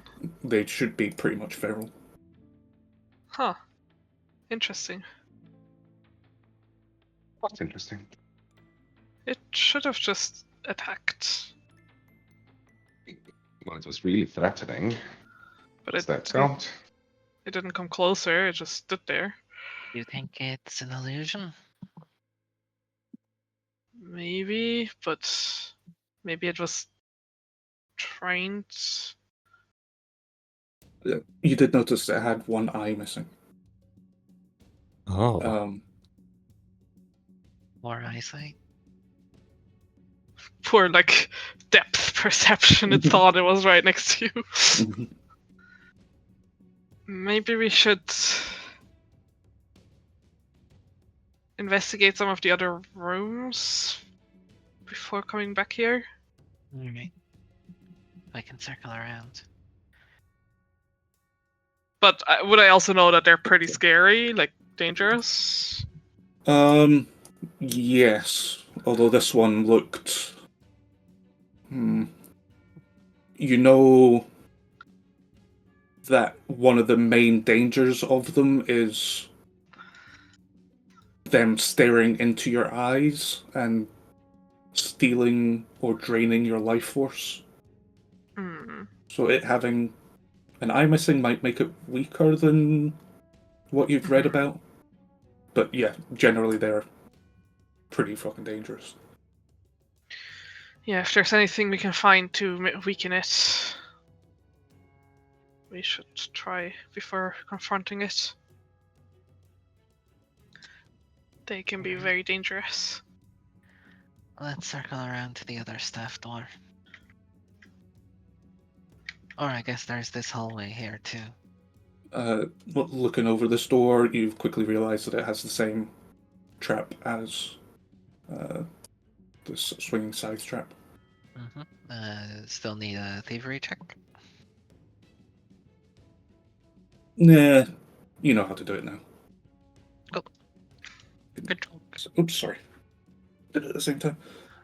they should be pretty much feral.
Huh. Interesting.
That's interesting.
It should have just attacked.
Well, it was really threatening.
But
Does that count?
It didn't come closer, it just stood there.
You think it's an illusion?
Maybe, but maybe it was trained.
You did notice it had one eye missing.
Oh.
More eyesight?
Poor, like, depth perception. It thought it was right next to you. Maybe we should investigate some of the other rooms before coming back here.
Alright. I can circle around.
But would I also know that they're pretty scary, like dangerous?
Yes. Although this one looked... You know that one of the main dangers of them is them staring into your eyes and stealing or draining your life force. So it having an eye missing might make it weaker than what you've read about. But yeah, generally they're pretty fucking dangerous.
Yeah, if there's anything we can find to weaken it, we should try before confronting it. They can be very dangerous.
Let's circle around to the other staff door. Or I guess there's this hallway here too.
Looking over this door, you quickly realise that it has the same trap as this swinging scythe trap.
Still need a thievery check?
Nah, you know how to do it now.
Cool. Good.
Oops, sorry. Did it at the same time.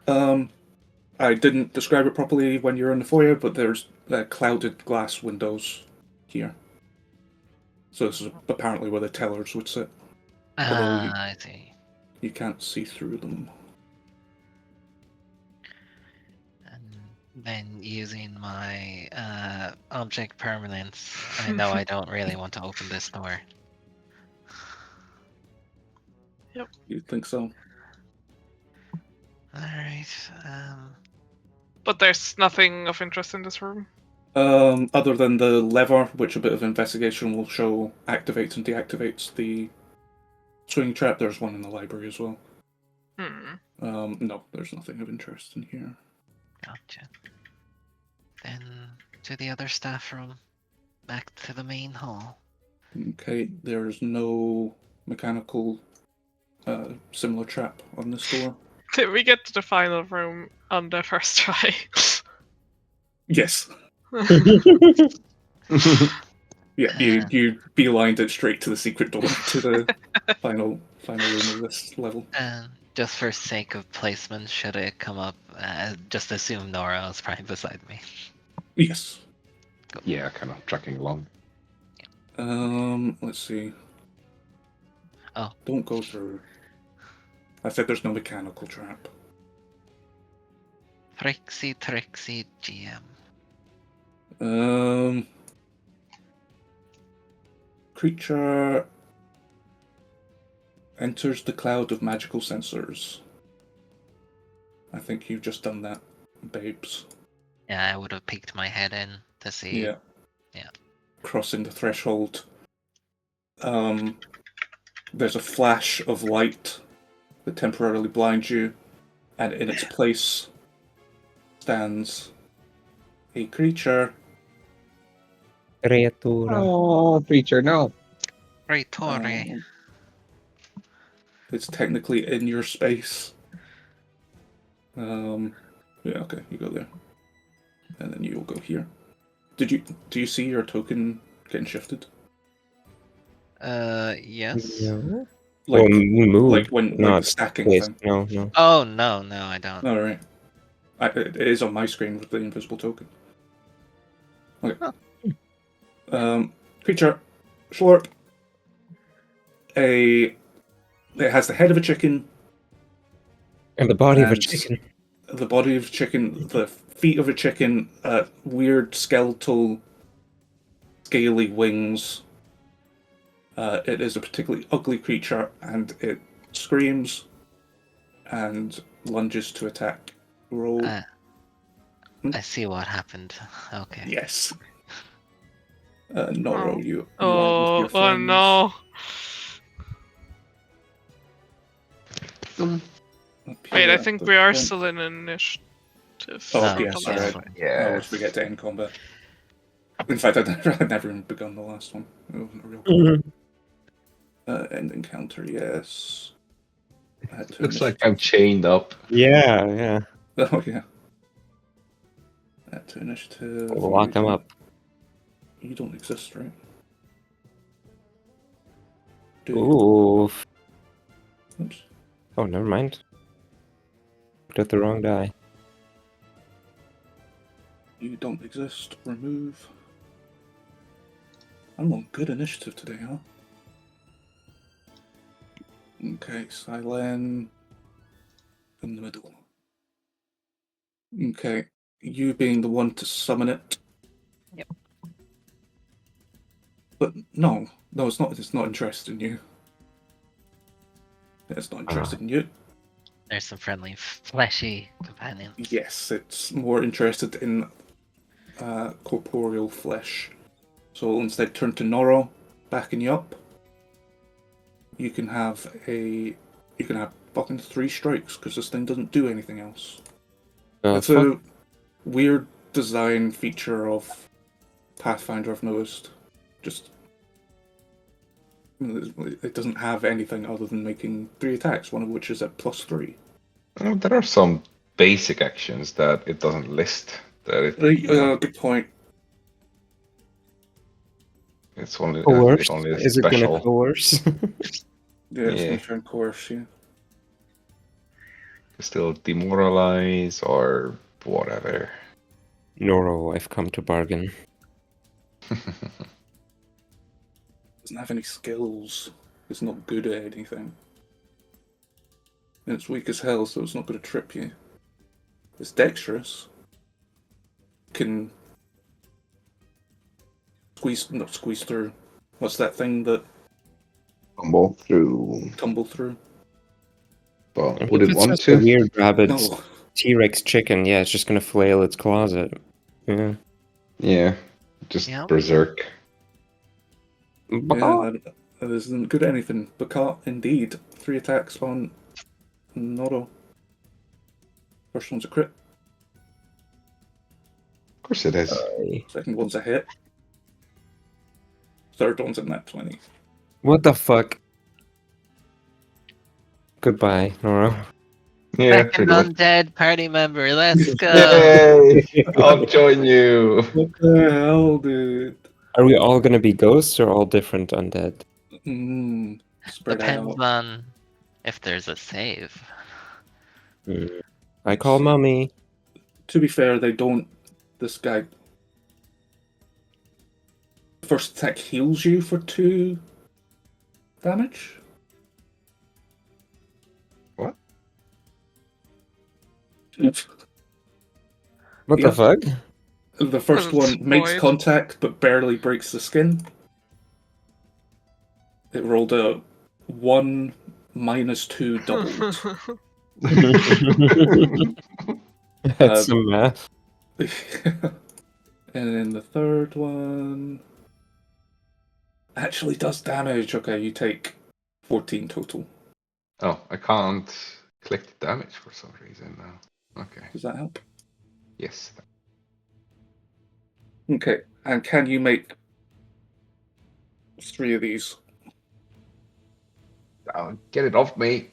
I didn't describe it properly when you were in the foyer, but there's clouded glass windows here. So this is apparently where the tellers would sit.
I see.
You can't see through them.
And then using my object permanence, I know I don't really want to open this door.
You think so?
Alright,
But there's nothing of interest in this room.
Other than the lever, which a bit of investigation will show activates and deactivates the swing trap, there's one in the library as well. No, there's nothing of interest in here.
Gotcha. Then to the other staff room. Back to the main hall.
Okay, there's no mechanical similar trap on this door.
Did we get to the final room on the first try?
Yes. Yeah, you beelined it straight to the secret door, to the final room of this level.
And just for sake of placement, should it come up, just assume Nora is probably beside me.
Yes.
Yeah, kind of tracking along.
Let's see.
Oh.
Don't go through. I said there's no mechanical trap.
Trixie GM.
Creature enters the cloud of magical sensors. I think you've just done that, babes.
Yeah, I would have peeked my head in to see.
Yeah.
Yeah.
Crossing the threshold. There's a flash of light that temporarily blinds you, and in its place stands a creature.
Creatura.
Oh, creature, no.
Retore.
It's technically in your space. Yeah, okay, you go there. And then you'll go here. Do you see your token getting shifted?
Yes.
No.
Like,
move.
like when
not
the stacking
place.
thing?
No.
Oh, no, I don't.
Alright. It is on my screen with the invisible token. Okay. Creature. Slurp. It has the head of a chicken.
And the body of a
And
chicken.
The body of a chicken, the feet of a chicken, weird skeletal, scaly wings. It is a particularly ugly creature, and it screams and lunges to attack. Roll.
I see what happened. Okay.
Yes. Noro, you are
Oh,
with your
oh
friends.
no.
Up
Wait,
here
I
at
think
the
we are
front.
still in initiative.
Oh,
No,
yeah,
it's
sorry.
fine.
I always forget to end combat. In fact, I'd never even begun the last one. It wasn't a real combat. End encounter, yes.
Looks like I'm chained up.
Yeah.
Oh, yeah. Add to initiative.
We'll lock him up.
You don't exist, right? Do you?
Ooh.
Oops.
Oh, never mind. Looked at the wrong die.
You don't exist. Remove. I'm on good initiative today, huh? Okay, Silen in the middle. Okay, you being the one to summon it.
Yep.
But no, it's not. It's not interested in you. It's not interested in you.
There's some friendly, fleshy companions.
Yes, it's more interested in corporeal flesh. So it'll instead turn to Noro, backing you up. You can have fucking 3 strikes because this thing doesn't do anything else. It's a weird design feature of Pathfinder I've noticed. Just it doesn't have anything other than making 3 attacks, one of which is at +3.
Well, there are some basic actions that it doesn't list. That it,
good point.
it's only
Coerce?
only a
Is it gonna
special.
coerce?
Yeah, it's
Yeah.
going to turn coerce, yeah.
Still demoralize or whatever.
Noro, I've come to bargain.
Doesn't have any skills. It's not good at anything. And it's weak as hell, so it's not going to trip you. It's dexterous. Can not squeeze through. What's that thing that
Tumble through.
tumble through?
But
If
would it
it's
want
just a
to?
weird rabbit
No.
T-Rex chicken, yeah, it's just gonna flail its claws at it. Yeah.
Yeah, just
Yep.
berserk.
Yeah, that isn't good at anything. Bakat, indeed. 3 attacks on Noro. First one's a crit.
Of course it is.
Second one's a hit. Third one's a nat 20.
What the fuck? Goodbye, Noro.
Yeah,
Second
pretty much.
undead party member. Let's go.
Yay! I'll join you.
What the hell, dude?
Are we all gonna be ghosts or all different undead?
Spread
Depends
out.
on if there's a save.
I call mommy.
To be fair, they don't. This guy. First attack heals you for 2 damage.
What?
What
Yeah.
the fuck?
The first
Well, it's
one makes
void.
contact but barely breaks the skin. It rolled a 1 minus 2 doubled.
That's some math.
And then the third one actually does damage. Okay, you take 14 total.
Oh, I can't click the damage for some reason now. Okay.
Does that help?
Yes.
Okay, and can you make 3 of these?
Get it off me.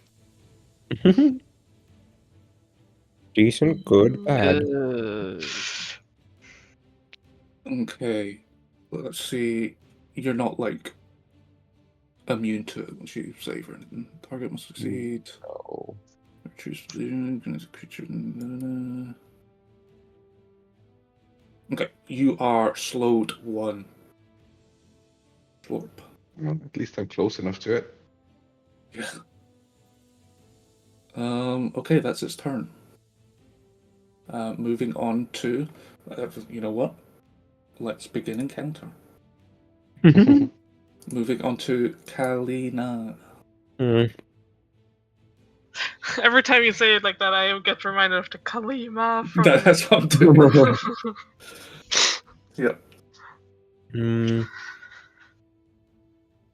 Decent, good, bad.
Okay, let's see. You're not like immune to it once you save or anything. Target must succeed.
Oh.
Choose position. Creature. Okay, you are slowed 1. Slurp.
Well, at least I'm close enough to it.
Yeah. Okay, that's its turn. Moving on to, you know what? Let's begin encounter. Moving on to Kalina.
Every time you say it like that, I get reminded of the Kalima from.
That's what I'm doing. Yep.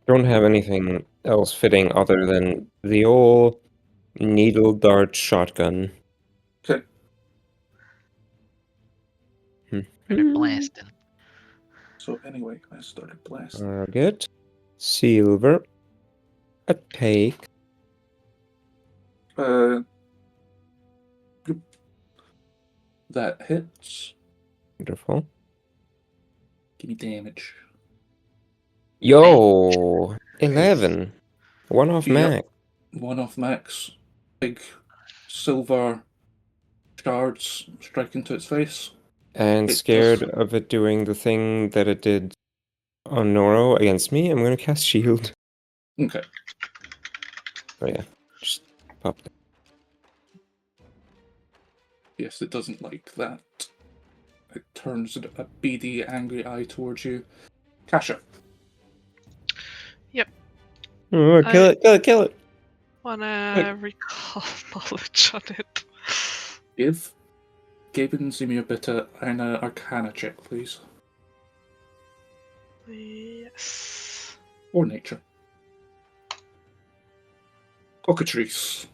Don't have anything else fitting other than the old needle dart shotgun.
Okay.
Better blasting.
So anyway, I started blasting.
Target. Silver. A take.
That hits.
Wonderful.
Give me damage.
Yo! 11. One off
Yep.
max.
1 off max. Big silver shards strike into its face.
And
It
scared
does-
of it doing the thing that it did on Noro against me, I'm gonna cast shield.
Okay.
Oh yeah. Just pop that.
Yes, it doesn't like that. It turns a beady, angry eye towards you. Kasha.
Oh, kill it, kill it.
Wanna recall knowledge on it.
Give Gaben Zimir bitte eine Arcana check, please.
Yes.
Or nature. Cockatrix.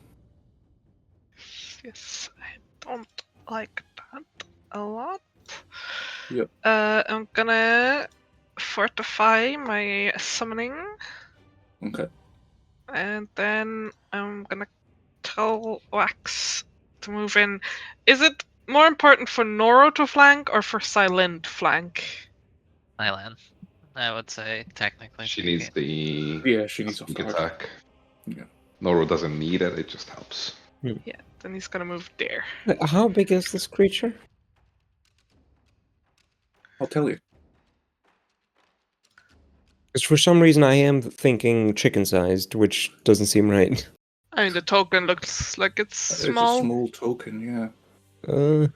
Yes, I don't like that a lot.
Yep.
I'm gonna fortify my summoning,
Okay.
and then I'm gonna tell Wax to move in. Is it more important for Noro to flank or for Silent flank?
Island, I would say, technically.
She needs the
Yeah, she needs off
sneak
the hard.
attack.
Yeah.
Noro doesn't need it, it just helps.
Yeah, then he's gonna move there.
How big is this creature?
I'll tell you.
Because for some reason I am thinking chicken-sized, which doesn't seem right.
I mean, the token looks like it's small.
It's a small token, yeah.
Uh,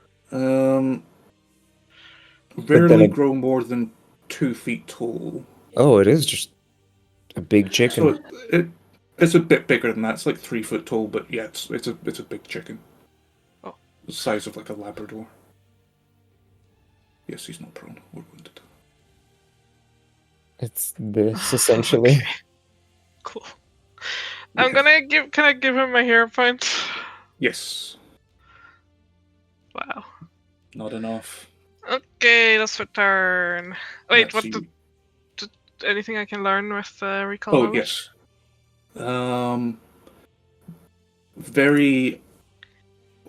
Rarely grow more than 2 feet tall.
Oh, it is just a big chicken.
So it's a bit bigger than that. It's like 3 foot tall, but yeah, it's a big chicken.
Oh,
the size of like a Labrador. Yes, he's not prone or wounded.
It's this essentially.
Okay. Cool. I'm gonna give. Can I give him a hero point?
Yes.
Wow.
Not enough.
Okay, that's my turn. Wait,
Let's
what?
see.
Anything I can learn with recall?
Oh
knowledge?
yes. Very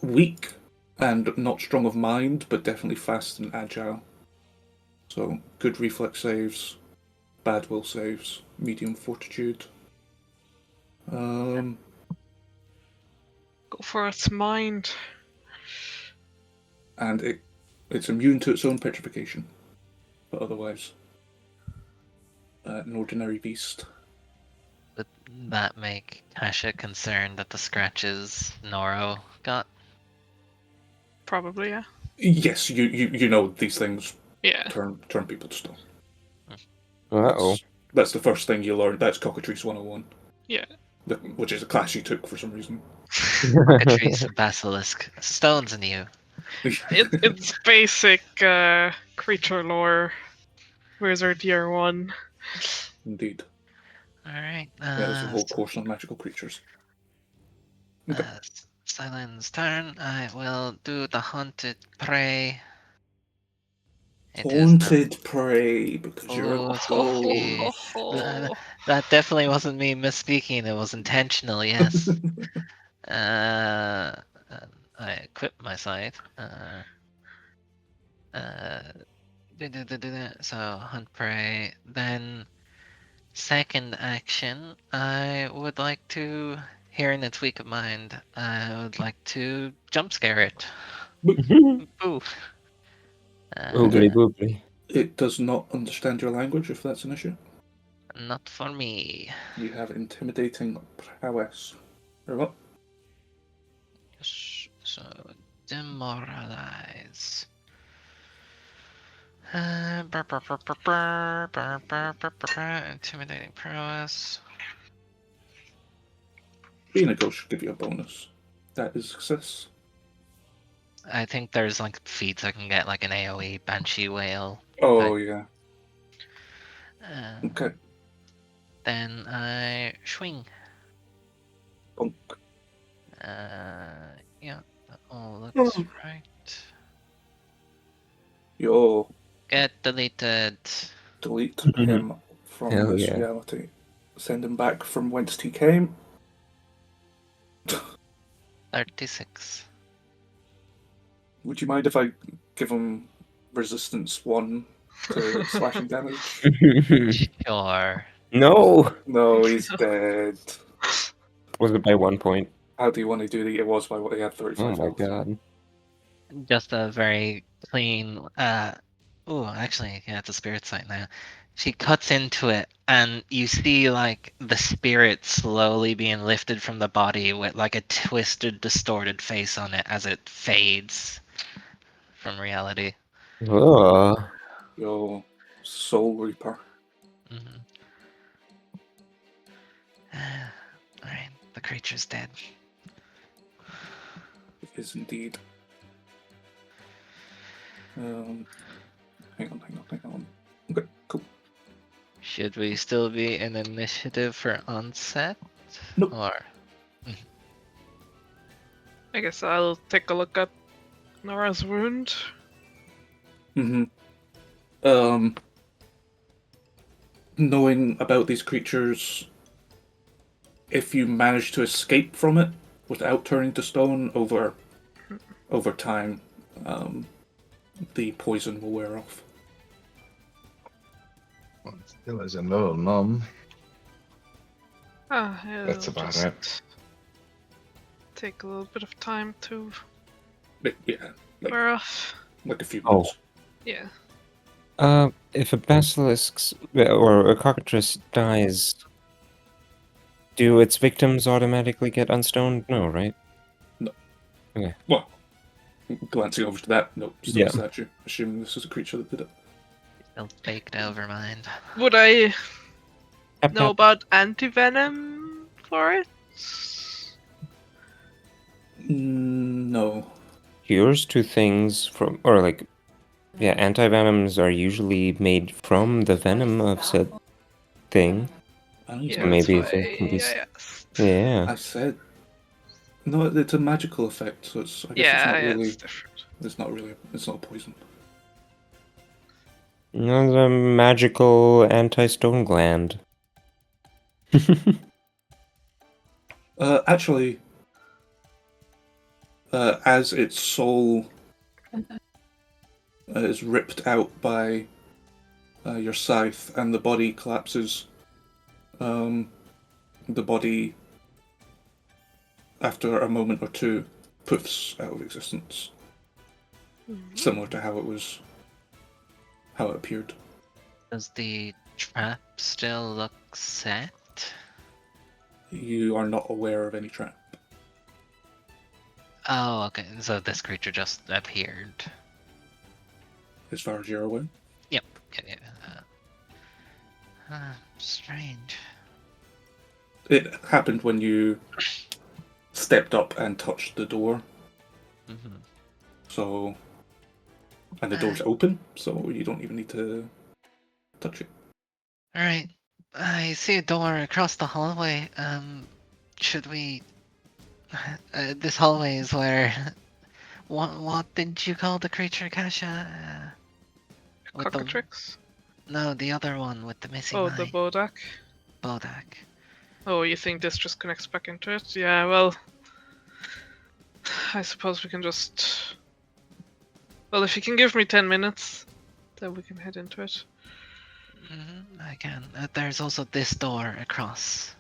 weak and not strong of mind, but definitely fast and agile. So good reflex saves, bad will saves, medium fortitude.
Go for its mind.
And it's immune to its own petrification, but otherwise an ordinary beast.
Would that make Tasha concerned that the scratches Noro got?
Probably, yeah.
Yes, you know these things
Yeah.
turn people to stone.
Uh-oh.
That's the first thing you learn. That's Cockatrix 101.
Yeah.
Which is a class you took for some reason.
Cockatrix and Basilisk. Stones in you.
It's basic creature lore. Wizard Year 1.
Indeed.
Alright.
There's a whole course on magical creatures. Okay.
Silence turn. I will do the haunted prey.
Haunted prey, because you're a
spooky. That definitely wasn't me misspeaking. It was intentional, yes. I equip my scythe. So hunt prey. Then second action, I would like to, here in its weak of mind, I would like to jump scare it. Boo.
Boogly boogly.
It does not understand your language, if that's an issue.
Not for me.
You have intimidating prowess. Very well.
So, demoralize. Intimidating prowess.
Being a ghost should give you a bonus. That is success.
I think there's like feats I can get, like an AoE Banshee Whale.
Oh, yeah. Okay.
Then I swing.
Bonk.
Yeah, that all looks right.
Yo.
Get deleted.
Delete him from this reality. Send him back from whence he came.
36.
Would you mind if I give him resistance 1 to slashing damage?
Sure.
No!
No, he's dead.
Was it by 1 point?
How do you want to do the? It was by what he had 35
Oh my
health.
god.
Just a very clean. Actually, yeah, it's a spirit sight now. She cuts into it, and you see like the spirit slowly being lifted from the body with like a twisted, distorted face on it as it fades from reality.
Oh.
Yo, Soul Reaper.
Mm-hmm. Alright, the creature's dead.
It is indeed. Hang on. Okay, cool.
Should we still be in initiative for onset?
Nope.
Or
I guess I'll take a look at Nora's wound.
Knowing about these creatures, if you manage to escape from it without turning to stone over time, the poison will wear off.
Well, it still is a little numb.
Yeah,
That's about it.
take a little bit of time to
Yeah,
wear off.
like a few
Oh.
minutes.
Yeah.
If a basilisk or a cockatrix dies, do its victims automatically get unstoned? No, right?
No.
Okay.
Well, glancing over to that, no, still
Yeah.
a statue. Assuming this is a creature that did it.
Still baked over mind.
Would I
Tap,
know
tap.
about anti-venom for it?
No.
Cures to things from, or like, yeah, antivenoms are usually made from the venom of said thing.
I need
Yeah,
to
maybe
that's
there
why
can be
I asked.
Yeah.
I said no. It's a magical effect, so it's. I guess it's
Yeah,
not
yeah,
really.
it's different.
It's not really. It's not a poison.
Another magical anti-stone gland.
Actually, as its soul is ripped out by your scythe and the body collapses, the body, after a moment or two, poofs out of existence. Similar to how it appeared.
Does the trap still look set?
You are not aware of any trap.
Oh, okay. So this creature just appeared.
As far as you're aware.
Yeah. Strange.
It happened when you stepped up and touched the door.
Mm-hmm.
So, and the door's open, so you don't even need to touch it.
Alright. I see a door across the hallway. Should we... this hallway is where... What did you call the creature, Kasha? With the-
Cockatrix?
No, the other one with the missing
Oh,
eye.
the Bodak.
Bodak.
Oh, you think this just connects back into it? Yeah, well... I suppose we can just... Well, if you can give me 10 minutes, then we can head into it.
I can. There's also this door across.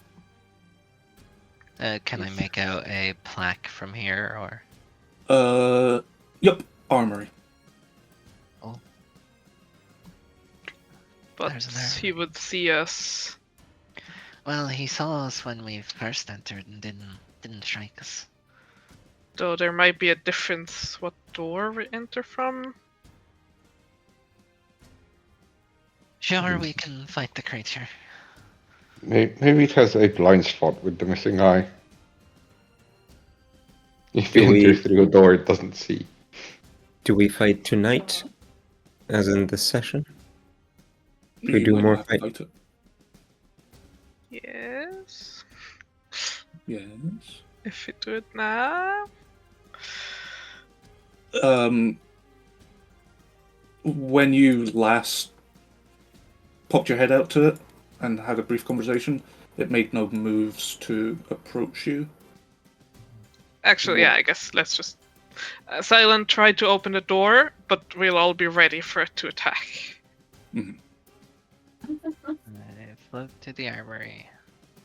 Can I make out a plaque from here, or...?
Yup, armory.
But
There's an
he would see us.
Well, he saw us when we first entered and didn't strike us.
Though there might be a difference what door we enter from.
Sure, we can fight the creature.
Maybe it has a blind spot with the missing eye. If
Do
you
we-
enter through a door it doesn't see.
Do we fight tonight? As in this session? We
You
do
might
more
not have to
fight.
it.
Yes.
Yes.
If we do it now.
When you last popped your head out to it and had a brief conversation, it made no moves to approach you.
Actually, yeah, I guess let's just. Silent tried to open the door, but we'll all be ready for it to attack.
I float to the armory.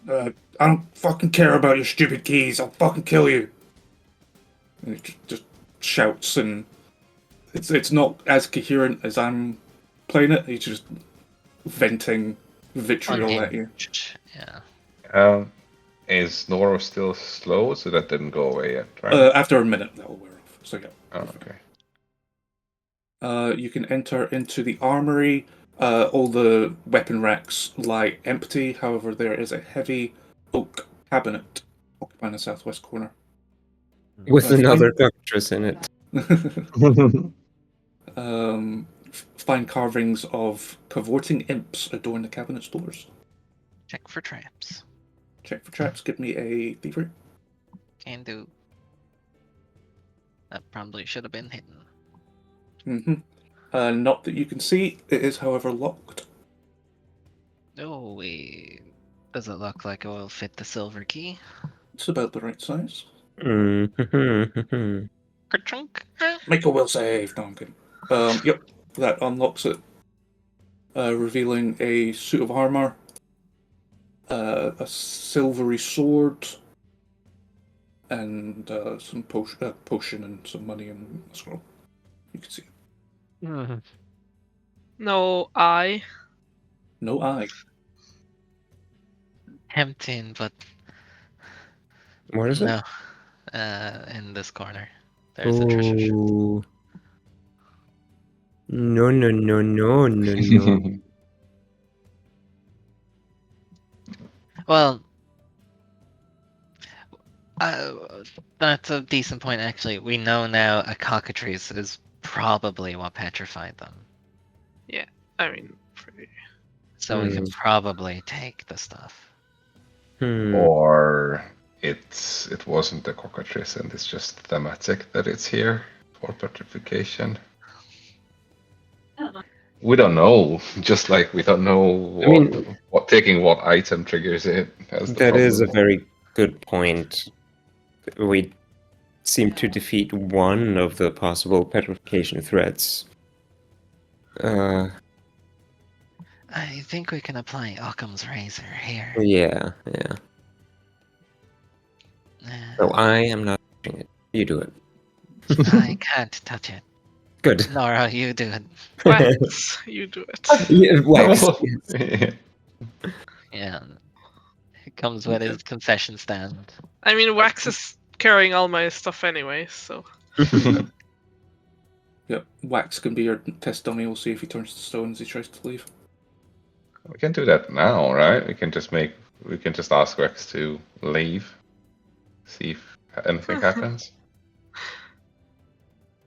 I don't fucking care about your stupid keys. I'll fucking kill you. And it just shouts, and it's not as coherent as I'm playing it. He's just venting vitriol at you.
Unhinged, yeah.
Is Noro still slow, so that didn't go away yet, right?
After a minute, that will wear off. So yeah.
Oh, okay.
You can enter into the armory. All the weapon racks lie empty. However, there is a heavy oak cabinet occupying the southwest corner.
With
Fine.
another cockatrix in it.
Fine carvings of cavorting imps adorn the cabinet's doors.
Check for traps.
Check for traps. Give me a thievery.
Can do. That probably should have been hidden.
Not that you can see. It is, however, locked.
Oh, does it look like it will fit the silver key?
It's about the right size.
Mm-hmm.
Ka-chunk.
Make a will save. No, I'm kidding. Yep, that unlocks it, revealing a suit of armor, a silvery sword, and some potion and some money and a scroll. You can see.
No eye.
No eye.
Tempting, but
What is it?
no. In this corner, there's a treasure chest.
Ooh. No, no, no, no, no, no.
Well, that's a decent point, actually. We know now a cockatrix is probably what petrified them.
I mean, pretty.
So we can probably take the stuff.
Or it wasn't the cockatrice and it's just thematic that it's here for petrification. We don't know. Just like we don't know what taking what item triggers it.
That is a very good point. We seem to defeat one of the possible petrification threats.
I think we can apply Occam's razor here.
Yeah. So I am not touching it. You do it.
I can't touch it.
Good.
Nora, you do it.
Wax, you do it.
Yeah, wax.
Yeah. It comes with his concession stand.
I mean, Wax is carrying all my stuff anyway, so.
Yep. Wax can be your test dummy. We'll see if he turns to stone as he tries to leave.
We can do that now, right? We can just ask Rex to leave. See if anything happens.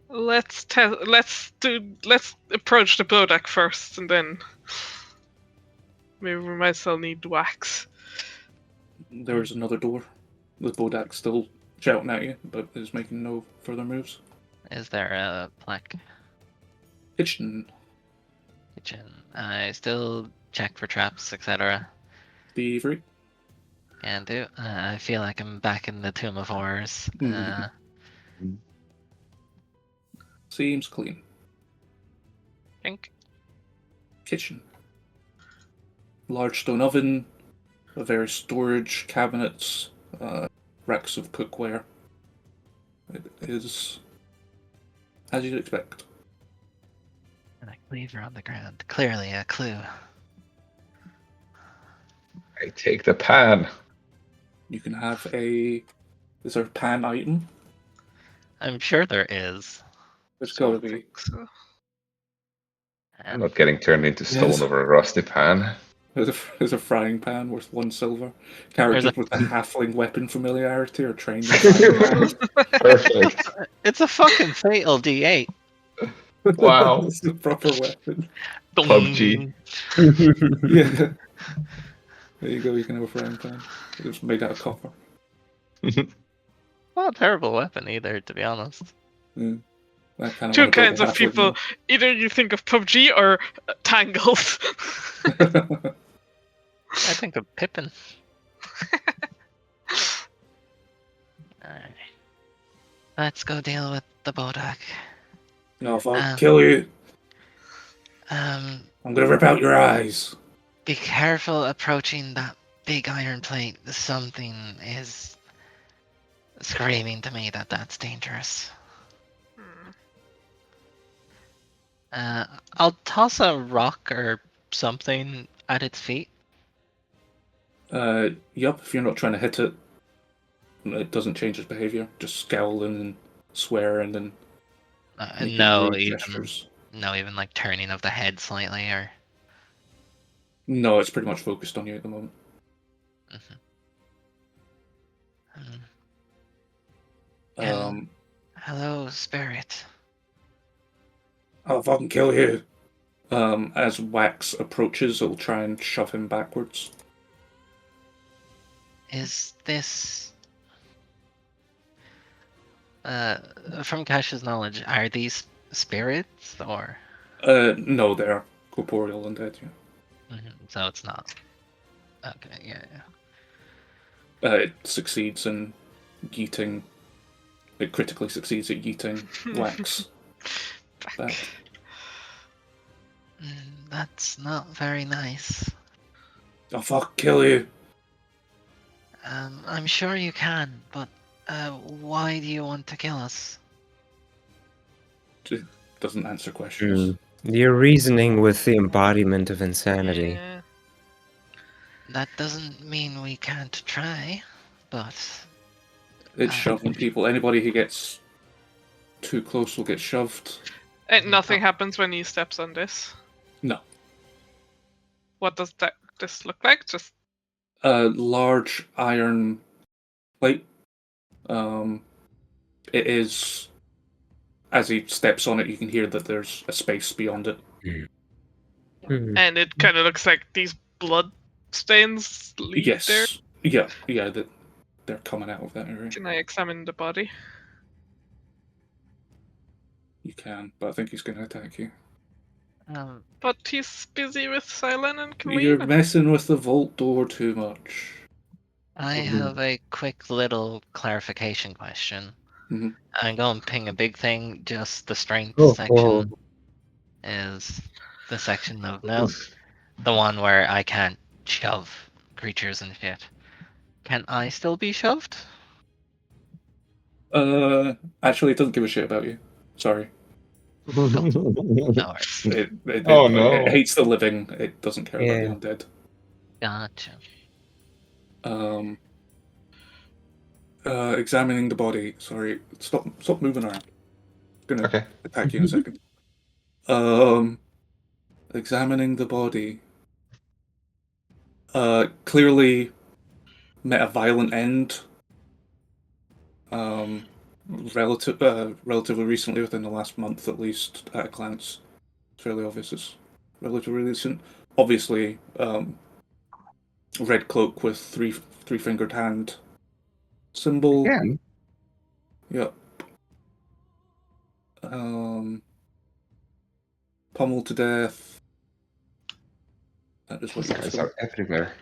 Let's approach the Bodak first, and then maybe we might still need Wax.
There's another door. The Bodak still shouting at you, but is making no further moves.
Is there a plaque?
Kitchen.
I still check for traps, etc.
Thievery.
Can do. I feel like I'm back in the Tomb of Horrors.
Seems clean.
Think.
Kitchen. Large stone oven, various storage cabinets, racks of cookware. It is as you'd expect.
And a cleaver on the ground. Clearly a clue.
I take the pan.
You can have is there a pan item?
I'm sure there is.
There's gotta be.
So.
I'm not getting turned into stone
Yes.
over a rusty pan.
There's a frying pan worth 1 silver. Characters with halfling weapon familiarity or training.
Perfect.
It's a fucking fatal D8.
Wow.
It's a proper weapon.
PUBG.
Yeah. There you go, you can have a frying pan. It's made out of copper.
Not a terrible weapon either, to be honest.
Yeah. That kind
Two kinds of people. Either you think of PUBG or Tangled.
I think of Pippin. Alright. Let's go deal with the Bodak.
No, if I'll kill you,
Um,
I'm gonna rip out your eyes.
Be careful approaching that big iron plate. Something is screaming to me that that's dangerous. I'll toss a rock or something at its feet.
Yup, if you're not trying to hit it, it doesn't change its behavior. Just scowling and swearing and
No,
rude
even
gestures.
like turning of the head slightly, or
No, it's pretty much focused on you at the moment.
Hello, spirit.
I'll fucking kill you. As Wax approaches, it'll try and shove him backwards.
Is this from Cash's knowledge, are these spirits or?
No, they're corporeal undead, yeah.
So it's not. Okay, yeah.
It succeeds in yeeting. It critically succeeds at yeeting Wax back.
That's not very nice.
I'll fucking kill you.
I'm sure you can, but Why do you want to kill us?
It doesn't answer questions.
Your reasoning with the embodiment of insanity.
Yeah.
That doesn't mean we can't try, but
It's shoving people. Anybody who gets too close will get shoved.
And nothing happens when he steps on this.
No.
What does this look like? Just
A large iron plate. It is. As he steps on it, you can hear that there's a space beyond it.
and it kind of looks like these blood stains lead
Yes.
there.
Yeah. They're coming out of that area.
Can I examine the body?
You can, but I think he's going to attack you.
But he's busy with Silen and
You're
Kalina.
messing with the vault door too much.
I have a quick little clarification question.
Mhm.
I'm going to ping a big thing. Just the strength
Oh,
section is the section of note. The one where I can't shove creatures and shit. Can I still be shoved?
Actually, it doesn't give a shit about you. Sorry.
No worries.
It hates the living. It doesn't care about the undead.
Gotcha.
Examining the body. Sorry, stop moving around. Gonna
Okay.
attack you in a second. Examining the body. Clearly met a violent end. Relatively recently, within the last month at least, at a glance. It's fairly obvious it's relatively recent. Obviously, red cloak with three-fingered hand symbol.
Again?
Yep. Pummeled to death. That is what
These guys are everywhere.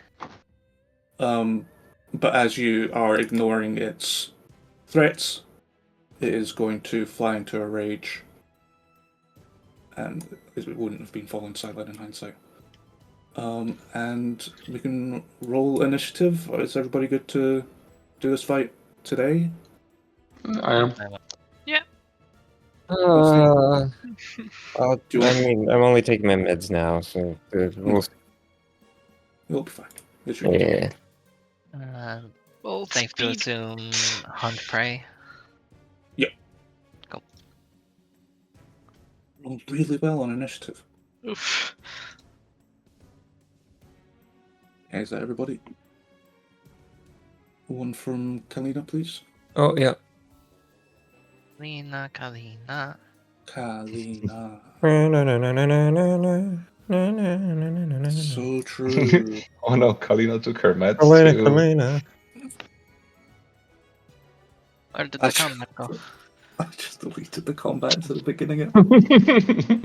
But as you are ignoring its threats, it is going to fly into a rage. And it wouldn't have been fallen silent in hindsight. And we can roll initiative. Is everybody good to do this fight today?
I am.
Yeah.
I
Do you want-
mean, I'm only taking my meds now, so we'll.
You'll be fine. It's your
Yeah.
Well,
Safe to
speed.
assume hunt prey.
rolled really well on initiative.
Oof.
Okay, is that everybody? One from Kalina, please.
Oh yeah.
Kalina.
Kalina.
So
So true.
Oh no, Kalina took her meds too.
Kalina.
Where did the combat go?
I just deleted the combat to the beginning of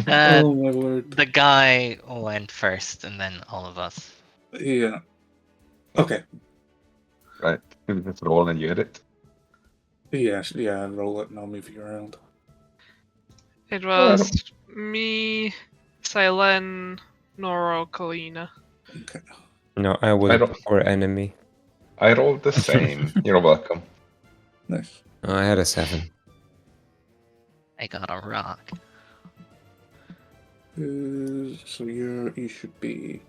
Uh,
Oh my word.
The guy went first, and then all of us.
Yeah. Okay.
Right, let's roll and you hit it.
Yeah, roll it and I'll move you around.
It was me, Silen, Noro, Kalina.
Okay.
No, I was a poor enemy.
I rolled the same. You're welcome.
Nice.
Oh, I had a 7.
I got a rock.
So you should be.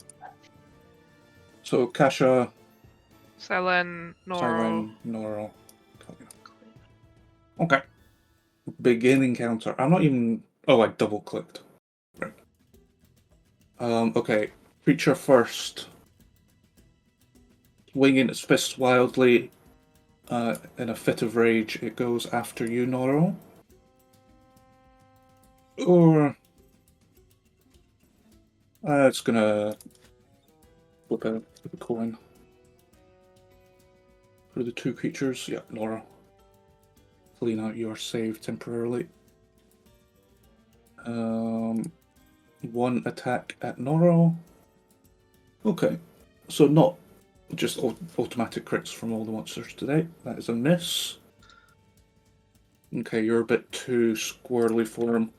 So Kasha,
Silen, Noro.
Siren, Noro. Okay. Begin encounter. I'm not even. Oh, I double clicked. Right. Okay. Creature first. Winging its fists wildly. In a fit of rage, it goes after you, Noro. Or. It's gonna flip a coin. For the two creatures, yeah, Noro. Clean out your save temporarily. One attack at Noro. Okay, so not just automatic crits from all the monsters today. That is a miss. Okay, you're a bit too squirrely for him.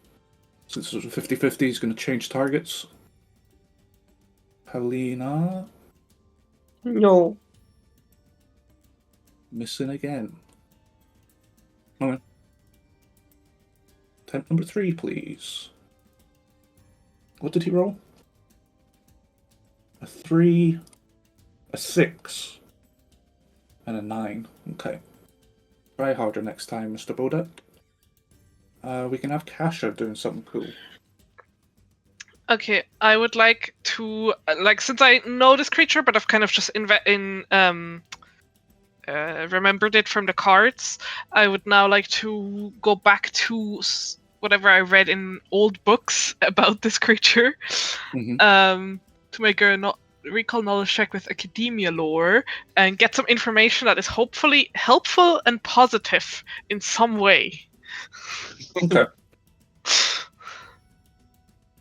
Since it's a 50-50, he's going to change targets. Paulina.
No.
Missing again. Okay. Attempt number 3, please. What did he roll? A 3, a 6, and a 9. Okay. Try harder next time, Mr. Bodak. We can have Kasha doing something cool.
Okay, I would like to since I know this creature, but I've kind of just remembered it from the cards. I would now like to go back to whatever I read in old books about this creature, to make a recall knowledge check with academia lore and get some information that is hopefully helpful and positive in some way.
Okay.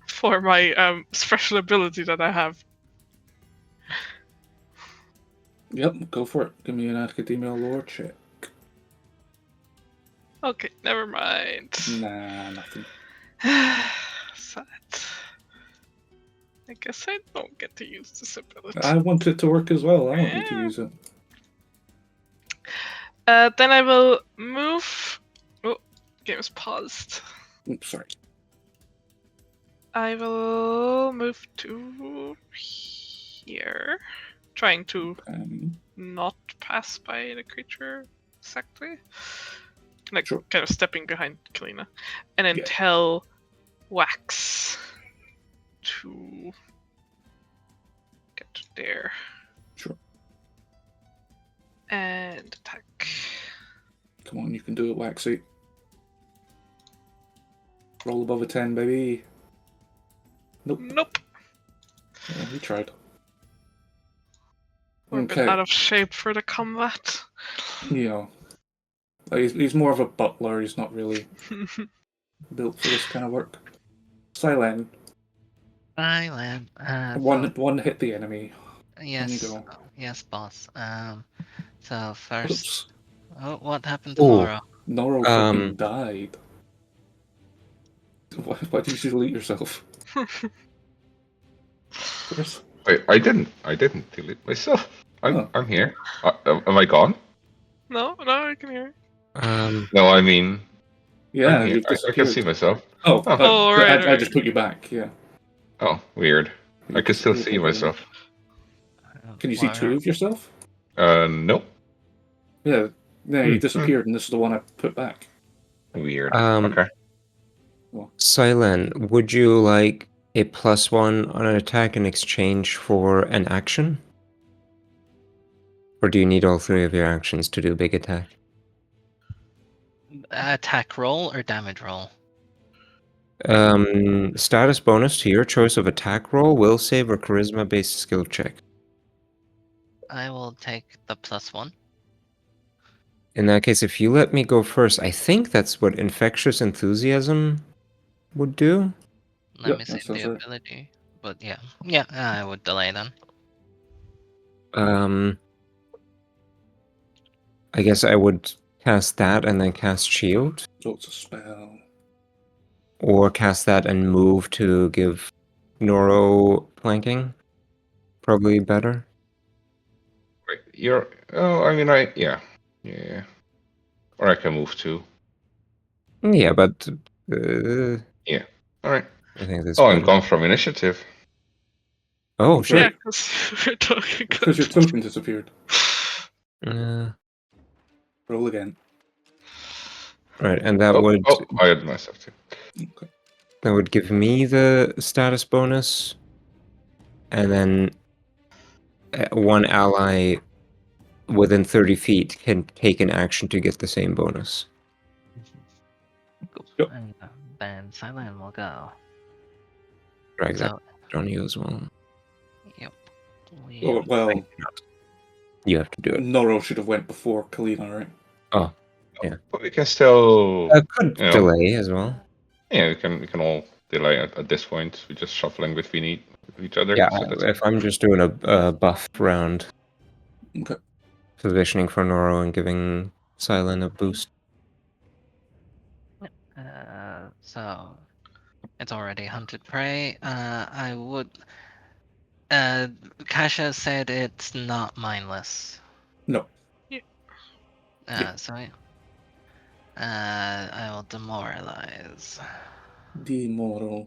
For my special ability that I have.
Yep, go for it. Give me an academia lore check.
Okay, never mind.
Nah, nothing.
Sad. I guess I don't get to use this ability.
I want it to work as well. I want you to use it.
Then I will move. Oh, game is paused.
Oops, sorry.
I will move to here, trying to not pass by the creature exactly. Like,
sure.
kind of stepping behind Kalina. And then tell Wax to get there.
Sure.
And attack.
Come on, you can do it, Waxy. Roll above a 10, baby. Nope. Yeah, he tried.
We're a bit out of shape for the combat.
Yeah. He's more of a butler, he's not really built for this kind of work. Silen. One hit the enemy.
Yes. Yes, boss. So first...
Oops.
Oh, what happened to Noro?
Noro fucking died. Why did you delete yourself?
I didn't delete myself. I'm here. Am I gone?
No, I can hear.
No, I mean.
Yeah,
I can see myself.
Right.
I just put you back. Yeah.
Oh, weird. I can still see myself.
Can you see two of yourself?
Nope.
Yeah. No, you disappeared, and this is the one I put back.
Weird. Okay.
Silen, would you like a +1 on an attack in exchange for an action? Or do you need all 3 of your actions to do big attack?
Attack roll or damage roll?
Status bonus to your choice of attack roll, will save, or charisma-based skill check.
I will take the +1.
In that case, if you let me go first, I think that's what Infectious Enthusiasm would do.
Let me see the ability. But yeah, I would delay then.
I guess I would cast that and then cast Shield.
So it's a spell.
Or cast that and move to give Noro flanking. Probably better.
Wait, yeah. Or I can move too.
Yeah, but...
yeah, alright.
I think this
I'm gone from initiative.
Oh, shit.
Yeah, because we're talking
because your token disappeared. Roll again.
Right, and that would...
Oh, I had myself too.
Okay.
That would give me the status bonus. And then one ally within 30 feet can take an action to get the same bonus.
Cool.
Yep.
And then Silen will go.
Drag that on you as well.
Yep.
Well,
you have to do it.
Noro should have went before Kalina, right?
Oh, yeah.
But we can still
could delay as well.
Yeah, we can all delay at this point. We're just shuffling between each other.
Yeah,
so
if I'm just doing a buff round.
Okay.
Positioning for Noro and giving Silen a boost.
So it's already hunted prey. I would. Kasha said it's not mindless.
No.
Yeah.
So I will demoralize.
Demoral.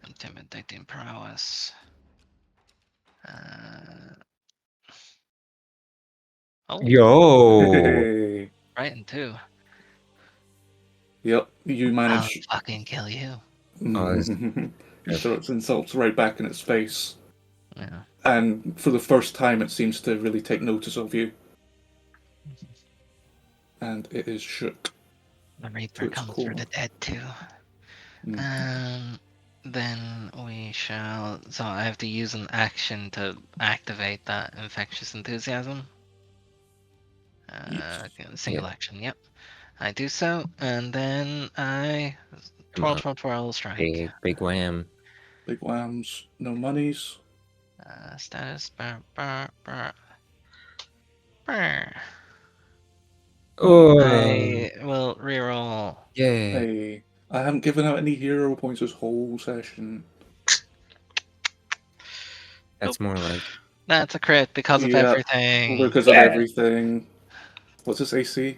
Intimidating prowess. Oh,
Yo!
Hey.
right in two.
Yep, you
I'll
manage.
fucking kill you.
Oh,
He throws insults right back in its face.
Yeah.
And for the first time, it seems to really take notice of you. And it is shook.
The Reaper
To its
comes
core.
for the dead too.
Mm.
Then we shall. So I have to use an action to activate that infectious enthusiasm.
Yes.
Single action. Yep. I do so, and then I twirl strike.
Big wham.
Big whams, no monies.
Status.
Oh,
I will reroll.
yeah.
Hey, I haven't given out any hero points this whole session.
That's more like.
That's a crit because of
Yeah,
everything.
because of everything. What's this AC?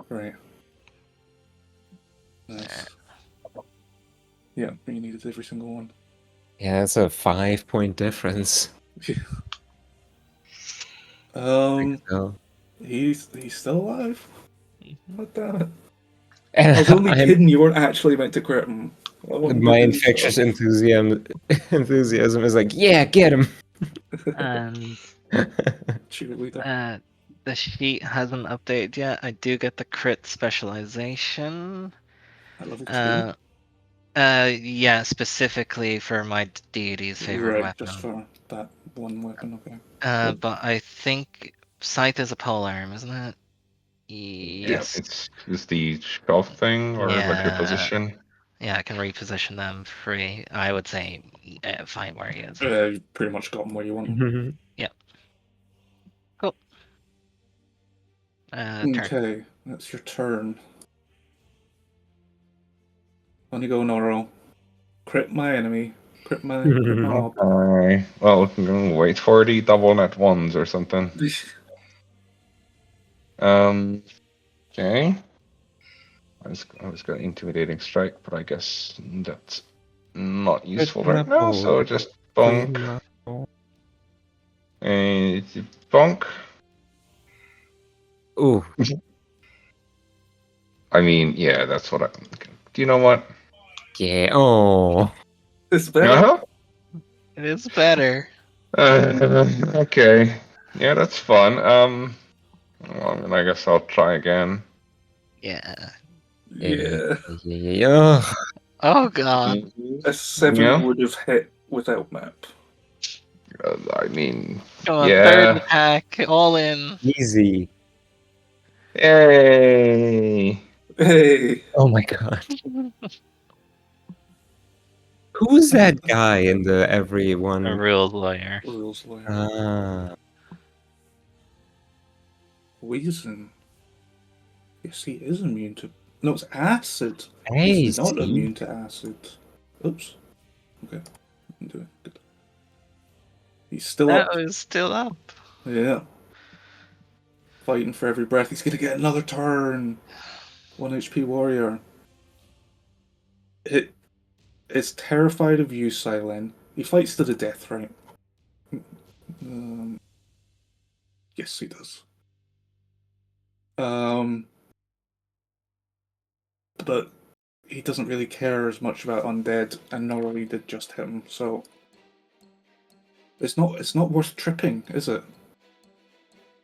Right. Nice. Yeah, you needed every single one.
Yeah, that's a 5-point difference. So.
He's still alive? God damn it.
And
I was only kidding, you weren't actually meant to crit him.
my infectious enthusiasm is like, yeah, get him.
And
Cheerleader.
the sheet hasn't updated yet. I do get the crit specialization.
At level 2?
Yeah, specifically for my deity's favorite
Right,
weapon.
just for that one weapon, okay.
But I think Scythe is a polearm, isn't it? Yes.
Yeah, it's the shove thing or like your
Yeah.
position.
Yeah, I can reposition them free. I would say find where he is.
You pretty much got him where you want him.
Yep. Cool. Turn.
Okay, that's your turn. On you go, Noro. Crit my enemy. Crit my mob.
Okay. Well, I'm gonna wait for the double net ones or something. Okay. I was got intimidating strike, but I guess that's not useful right now. So just bonk. And bonk.
Ooh.
I mean, yeah, that's what I. Do you know what?
Yeah. Oh.
It's better.
Uh-huh.
It is better.
Okay. Yeah, that's fun. Well, I mean, I guess I'll try again.
Yeah.
Yeah.
Yeah.
Oh god.
A 7
Yeah.
would have hit without map.
I mean,
Go on,
yeah.
third attack, all in.
Easy.
Yay!
Hey.
Oh my god. Who's that guy in the everyone?
A rules lawyer.
Rules lawyer.
Ah.
Poison. Yes, he is immune to. No, it's acid.
Hey,
He's not
see?
immune to acid. Oops. Okay. I'm doing good. He's still up.
That was still up.
Yeah. Fighting for every breath. He's gonna get another turn. 1 HP warrior. It's terrified of you, Silen. He fights to the death, right? Yes, he does. But he doesn't really care as much about undead, and nor really did just him. So it's not worth tripping, is it?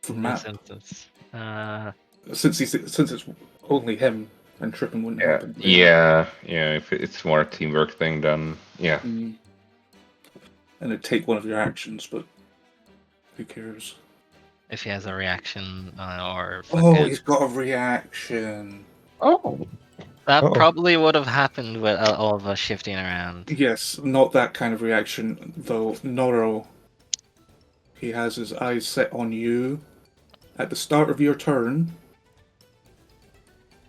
For
In
map,
this instance.
since it's only him, and tripping wouldn't happen.
Yeah. If it's more a teamwork thing, then yeah.
And it'd take one of your actions, but who cares?
If he has a reaction or
Oh, he's got a reaction.
Oh.
that probably would have happened with all of us shifting around.
Yes, not that kind of reaction though. Noro, he has his eyes set on you. At the start of your turn,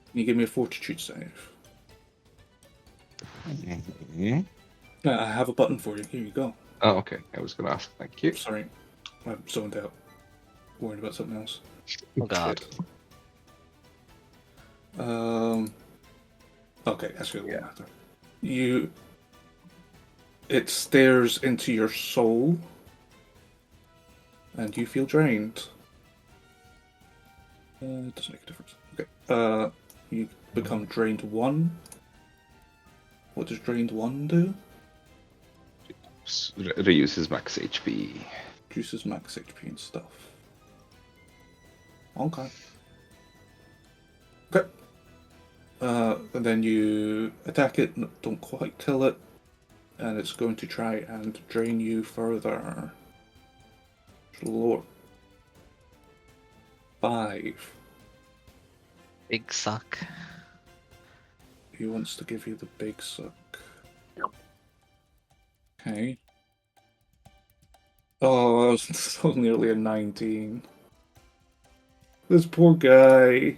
can you give me a fortitude save? I have a button for you. Here you go.
Oh, okay. I was gonna ask. Thank you.
Sorry, I'm zoned out. Worried about something else.
Oh god.
Okay, actually, it won't matter. It stares into your soul, and you feel drained. It doesn't make a difference. Okay. You become drained 1. What does drained 1 do?
Reuses max HP.
Reduces max HP and stuff. Okay. Okay. And then you attack it, don't quite kill it, and it's going to try and drain you further. Lower. 5.
Big suck.
He wants to give you the big suck. Okay. Oh, that was so nearly a 19. This poor guy.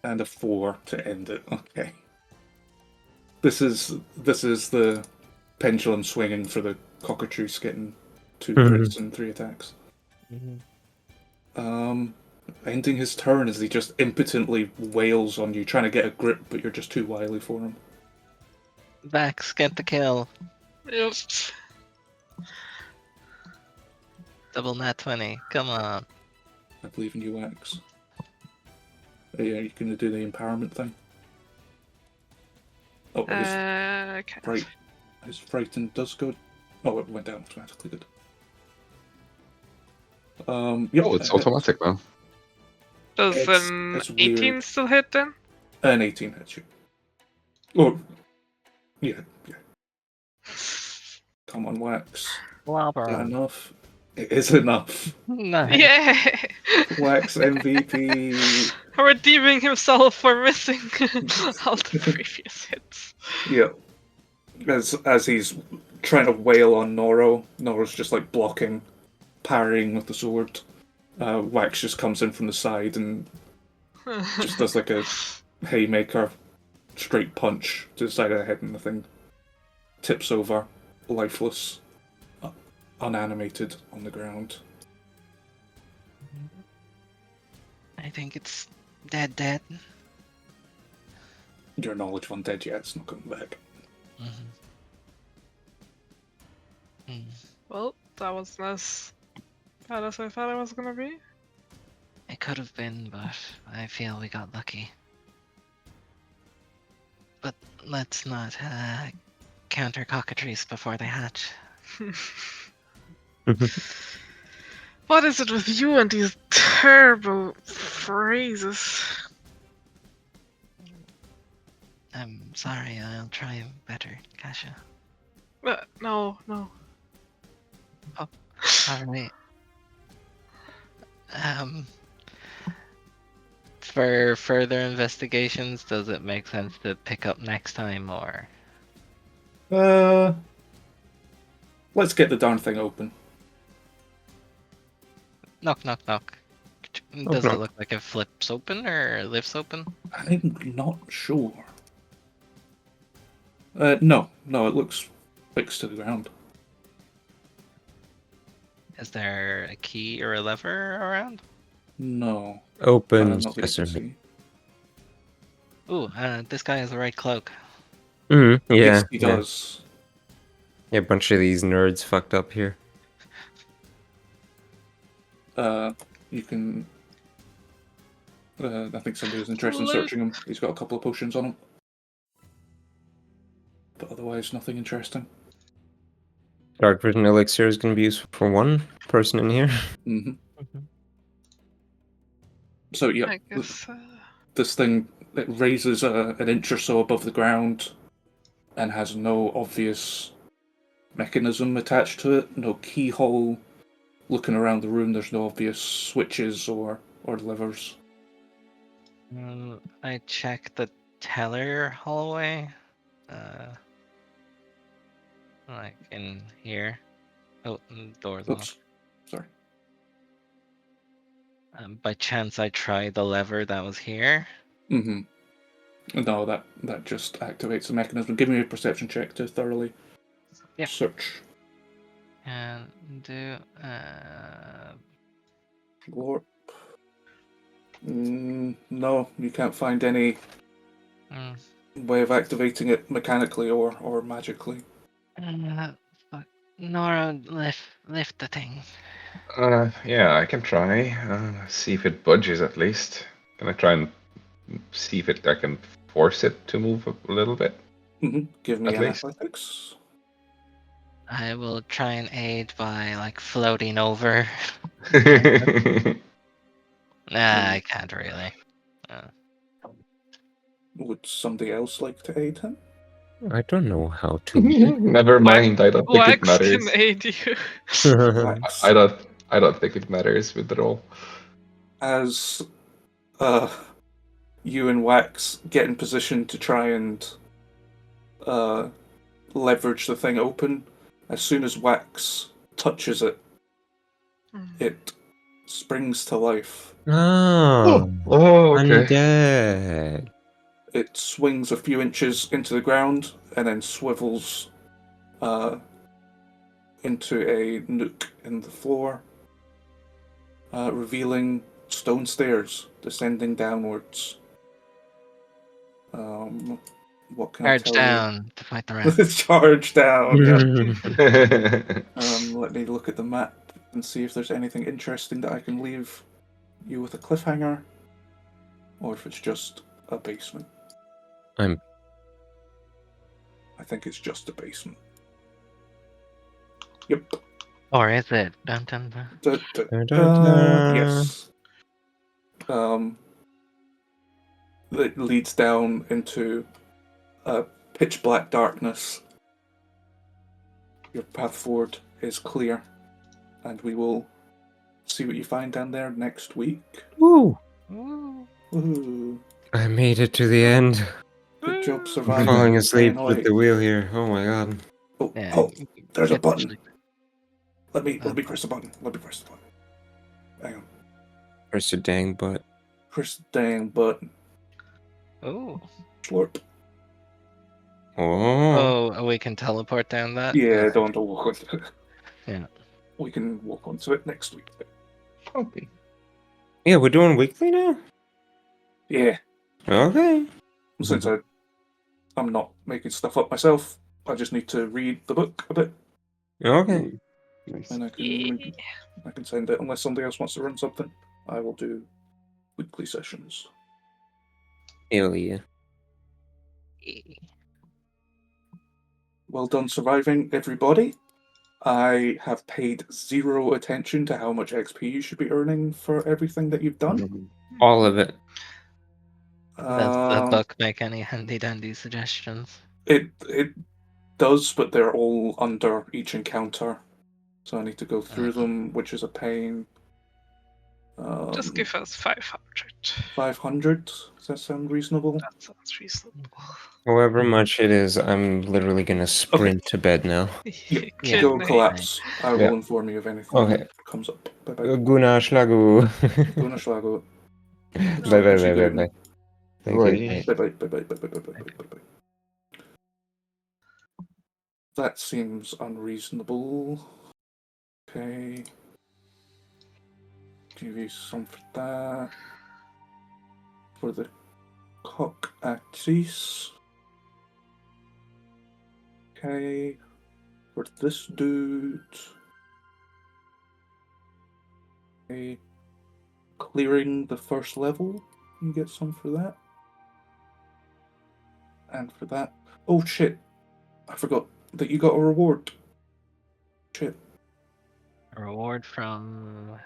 And a 4 to end it. Okay. This is the pendulum swinging for the cockatrix getting 2 crits and 3 attacks. Ending his turn as he just impotently wails on you, trying to get a grip, but you're just too wily for him.
Vax, get the kill.
Yep.
Double nat 20. Come on.
I believe in you, Wax. Yeah, you're gonna do the empowerment thing. Oh,
Okay.
his frightened does go. Oh, it went down automatically. Good. Yep,
Oh, it's automatic now.
Does
it's
18
weird.
still hit then?
An 18 hits you. Oh, yeah. Come on, Wax.
Blobber.
Is that enough? It is enough.
Nice.
Yeah!
Wax MVP.
Redeeming himself for missing all the previous hits.
Yep. As he's trying to wail on Noro, Noro's just like blocking, parrying with the sword. Wax just comes in from the side and just does like a haymaker, straight punch to the side of the head, and the thing tips over, lifeless, unanimated on the ground.
I think it's dead.
Your knowledge of undead yet, it's not coming back.
Well, that wasn't as bad as I thought it was gonna be.
It could have been, but I feel we got lucky. But let's not counter cockatrice before they hatch.
What is it with you and these terrible phrases?
I'm sorry, I'll try better, Kasha.
No.
Oh, alright. For further investigations, does it make sense to pick up next time, or?
Let's get the darn thing open.
Knock. Does it look like it flips open or lifts open?
I'm not sure. No, it looks fixed to the ground.
Is there a key or a lever around?
No.
Open
I'm not going to
sesame.
see.
Ooh, this guy has the right cloak.
Yeah.
Yes, he does.
Yeah, a bunch of these nerds fucked up here.
You can. I think somebody was interested in searching him. He's got a couple of potions on him. But otherwise, nothing interesting.
Dark Vision Elixir is going to be useful for one person in here.
Mm-hmm. So, yeah,
I guess.
this thing, it raises an inch or so above the ground and has no obvious mechanism attached to it, no keyhole. Looking around the room, there's no obvious switches or levers.
I check the teller hallway. Like in here. Oh, the door's locked.
Sorry.
By chance, I tried the lever that was here.
Mm-hmm. No, that just activates the mechanism. Give me a perception check to thoroughly search.
And do
Glorp. No, you can't find any
Mm.
way of activating it mechanically or magically.
Fuck. Nora, lift the thing.
Yeah, I can try. See if it budges at least. Can I try and see if I can force it to move a little bit?
Give me
At
an
least.
athletics.
I will try and aid by like floating over. Nah, I can't really.
Would somebody else like to aid him?
I don't know how to.
Never mind. I don't think it
Wax
matters.
can aid you.
Wax.
I don't think it matters with the roll.
As you and Wax get in position to try and leverage the thing open, as soon as Wax touches it, it springs to life.
Oh,
okay.
undead.
It swings a few inches into the ground and then swivels into a nook in the floor, revealing stone stairs descending downwards. What can I
Charge
tell
down to fight the
you?
rats.
Charge down. Yep. Let me look at the map and see if there's anything interesting that I can leave you with a cliffhanger, or if it's just a basement. I think it's just a basement. Yep.
Or is it? Dun, dun, dun.
Yes. It leads down into pitch black darkness. Your path forward is clear, and we will see what you find down there next week.
Woo!
Woohoo.
I made it to the end.
Good job
I'm
surviving.
falling asleep
staying
with
alive.
the wheel here. Oh my god.
Oh, there's a
Get
button.
sleep.
Let me press the button. Hang on.
Press your dang butt.
Press the dang button.
Oh.
Slurp.
Oh, we can teleport down that?
Yeah, don't walk onto it.
Yeah.
We can walk onto it next week.
Okay.
Yeah, we're doing weekly now?
Yeah.
Okay.
Since I'm not making stuff up myself, I just need to read the book a bit,
Okay.
Nice.
and I can send it. Unless somebody else wants to run something, I will do weekly sessions.
Hell yeah.
Well done surviving, everybody. I have paid 0 attention to how much XP you should be earning for everything that you've done.
All of it.
Does the book make any handy dandy suggestions?
It does, but they're all under each encounter, so I need to go through them, which is a pain.
Just give us 500.
500? Does that sound reasonable?
That sounds reasonable.
However much it is, I'm literally gonna sprint to bed now.
Yep.
Yeah.
Go
Good
collapse. I will
Yeah.
inform you of anything
Okay.
that comes up. Bye bye.
Guna Schlagu.
Gonna schlago.
Bye bye bye bye bye. Thank you.
Right.
Bye bye bye bye bye bye bye bye bye. That seems unreasonable. Okay. Give you some for that. For the cockatrix. Okay. For this dude. Okay. Clearing the first level. You get some for that. And for that. Oh shit. I forgot that you got a reward. Shit.
A reward from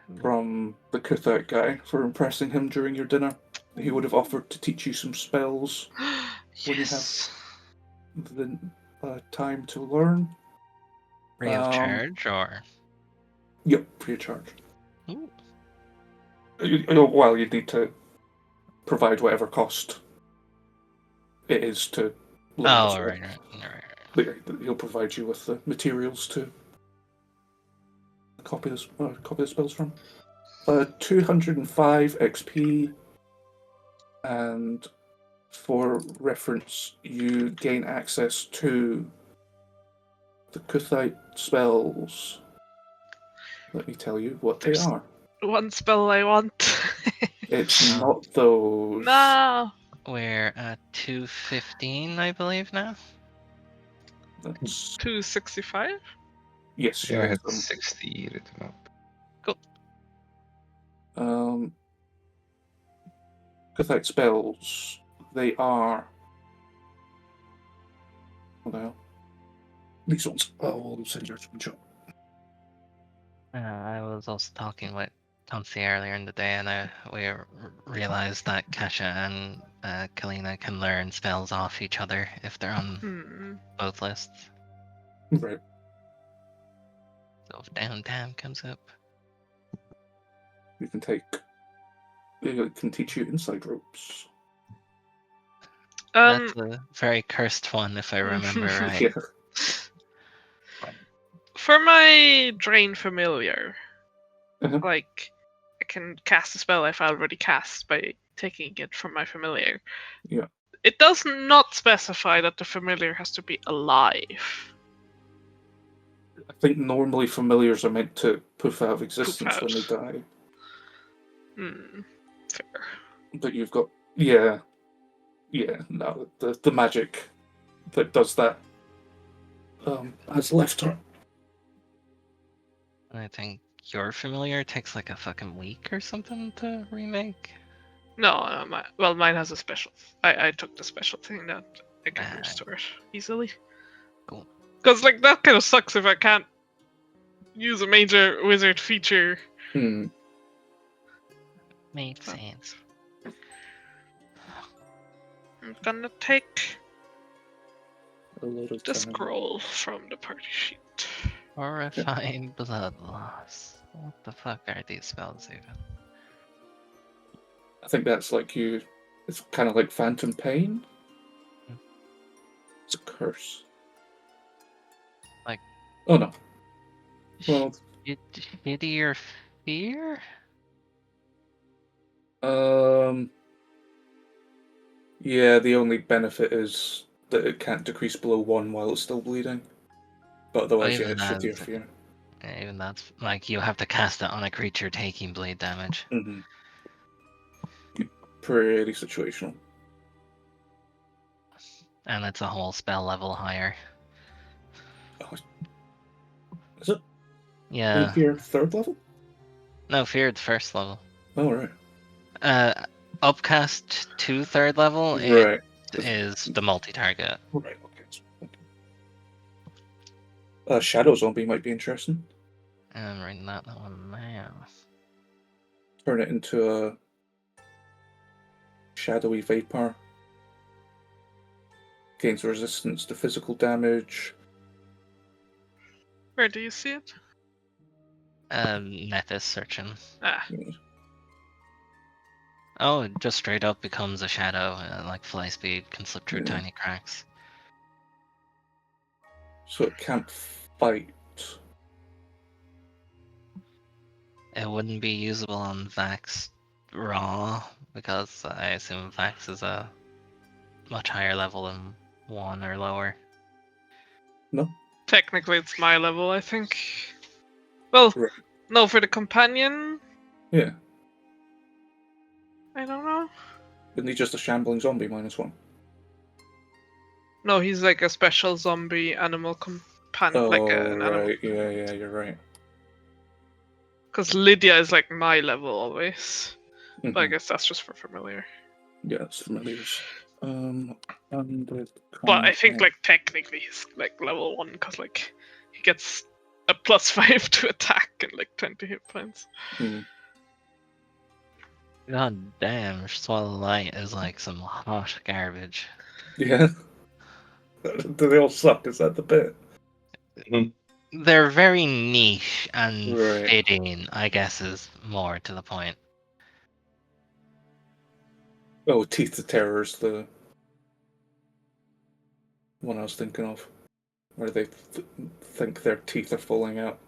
The Kuthite guy for impressing him during your dinner. He would have offered to teach you some spells when you have the time to learn.
free of charge, or
Yep, free of charge.
Ooh.
Well, you'd need to provide whatever cost it is to learn the spell.
right.
But he'll provide you with the materials to copy the spells from. 205 XP, and for reference, you gain access to the Kuthite spells. Let me tell you what they are.
One spell I want.
It's
Oh.
not those.
No.
We're at 215, I believe now.
That's
265.
yes.
Yeah, I had
um,
60 written up.
Catholic spells. They are. Well, these ones. Oh, I'll send you a screenshot.
I was also talking with Tansi earlier in the day, and we realized that Kasha and Kalina can learn spells off each other if they're on both lists.
Right.
So if Downtime comes up.
You can take. It can teach you inside ropes.
That's a very cursed one, if I remember right.
Yeah.
For my Drain Familiar,
Uh-huh.
like, I can cast a spell I've already cast by taking it from my Familiar.
Yeah.
It does not specify that the Familiar has to be alive.
I think normally familiars are meant to poof out of existence
out.
when they die.
Fair.
But you've got no, the magic that does that has left her.
I think your familiar takes like a fucking week or something to remake.
No, mine has a special. I took the special thing that I can restore it easily.
Cool.
Because like that kind of sucks if I can't use a major wizard feature.
Made sense.
I'm gonna take
A lot of
the
time.
scroll from the party sheet.
Horrifying blood loss. What the fuck are these spells even?
I think that's like you. It's kind of like phantom pain. It's a curse.
Like.
Oh no. Well.
Shittier fear.
Yeah, the only benefit is that it can't decrease below 1 while it's still bleeding. But otherwise, yeah, it's shittier fear.
Even that's like you have to cast it on a creature taking bleed damage.
Mm-hmm. Pretty situational.
And it's a whole spell level higher.
Oh, is it?
Yeah.
Fear 3rd level?
No, feared 1st level.
Oh, right.
Upcast to 3rd level,
Right.
it is the multi-target.
Right, okay. Shadow Zombie might be interesting.
I'm writing that one now.
Turn it into a shadowy vapor. Gains resistance to physical damage.
Where do you see it?
Nethys searching.
Yeah.
Oh, it just straight up becomes a shadow, like fly speed, can slip through tiny cracks.
So it can't fight.
It wouldn't be usable on Vax raw, because I assume Vax is a much higher level than 1 or lower.
No?
Technically, it's my level, I think. Well, no, for the companion.
Yeah.
I don't know.
Isn't he just a shambling zombie -1?
No, he's like a special zombie animal companion.
Oh,
like an
right.
animal.
Yeah, you're right.
Because Lydia is like my level always. But I guess that's just for familiar.
Yeah, it's familiars.
But I think like technically he's like level 1 because like he gets a +5 to attack and like 20 hit points.
God damn, Swallow Light is like some hot garbage.
Yeah. Do they all suck? Is that the bit?
They're very niche and fitting, I guess, is more to the point.
Oh, Teeth of Terror is the one I was thinking of, where they think their teeth are falling out.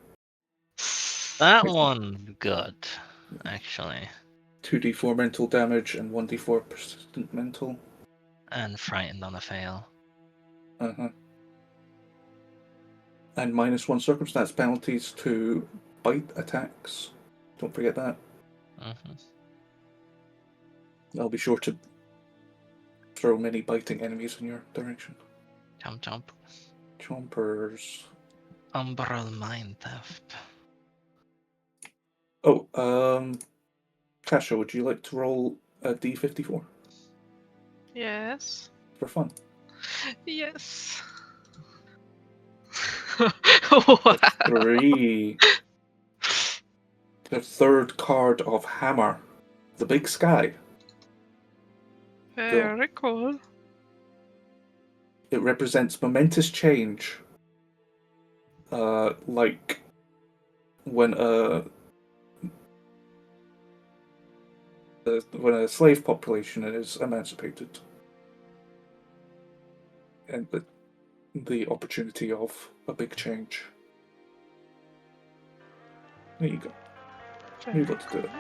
That one's good, actually.
2d4 mental damage and 1d4 persistent mental.
And frightened on a fail.
And -1 circumstance penalties to bite attacks. Don't forget that. I'll be sure to throw many biting enemies in your direction.
Jump, jump.
Chompers.
Umbral mind theft.
Oh, Kasha, would you like to roll a D54
Yes.
for fun?
Yes. Wow.
That's 3. The third card of Hammer, the Big Sky.
Very cool.
It represents momentous change. Like when a slave population is emancipated, and the opportunity of a big change. There you go. You got to do it.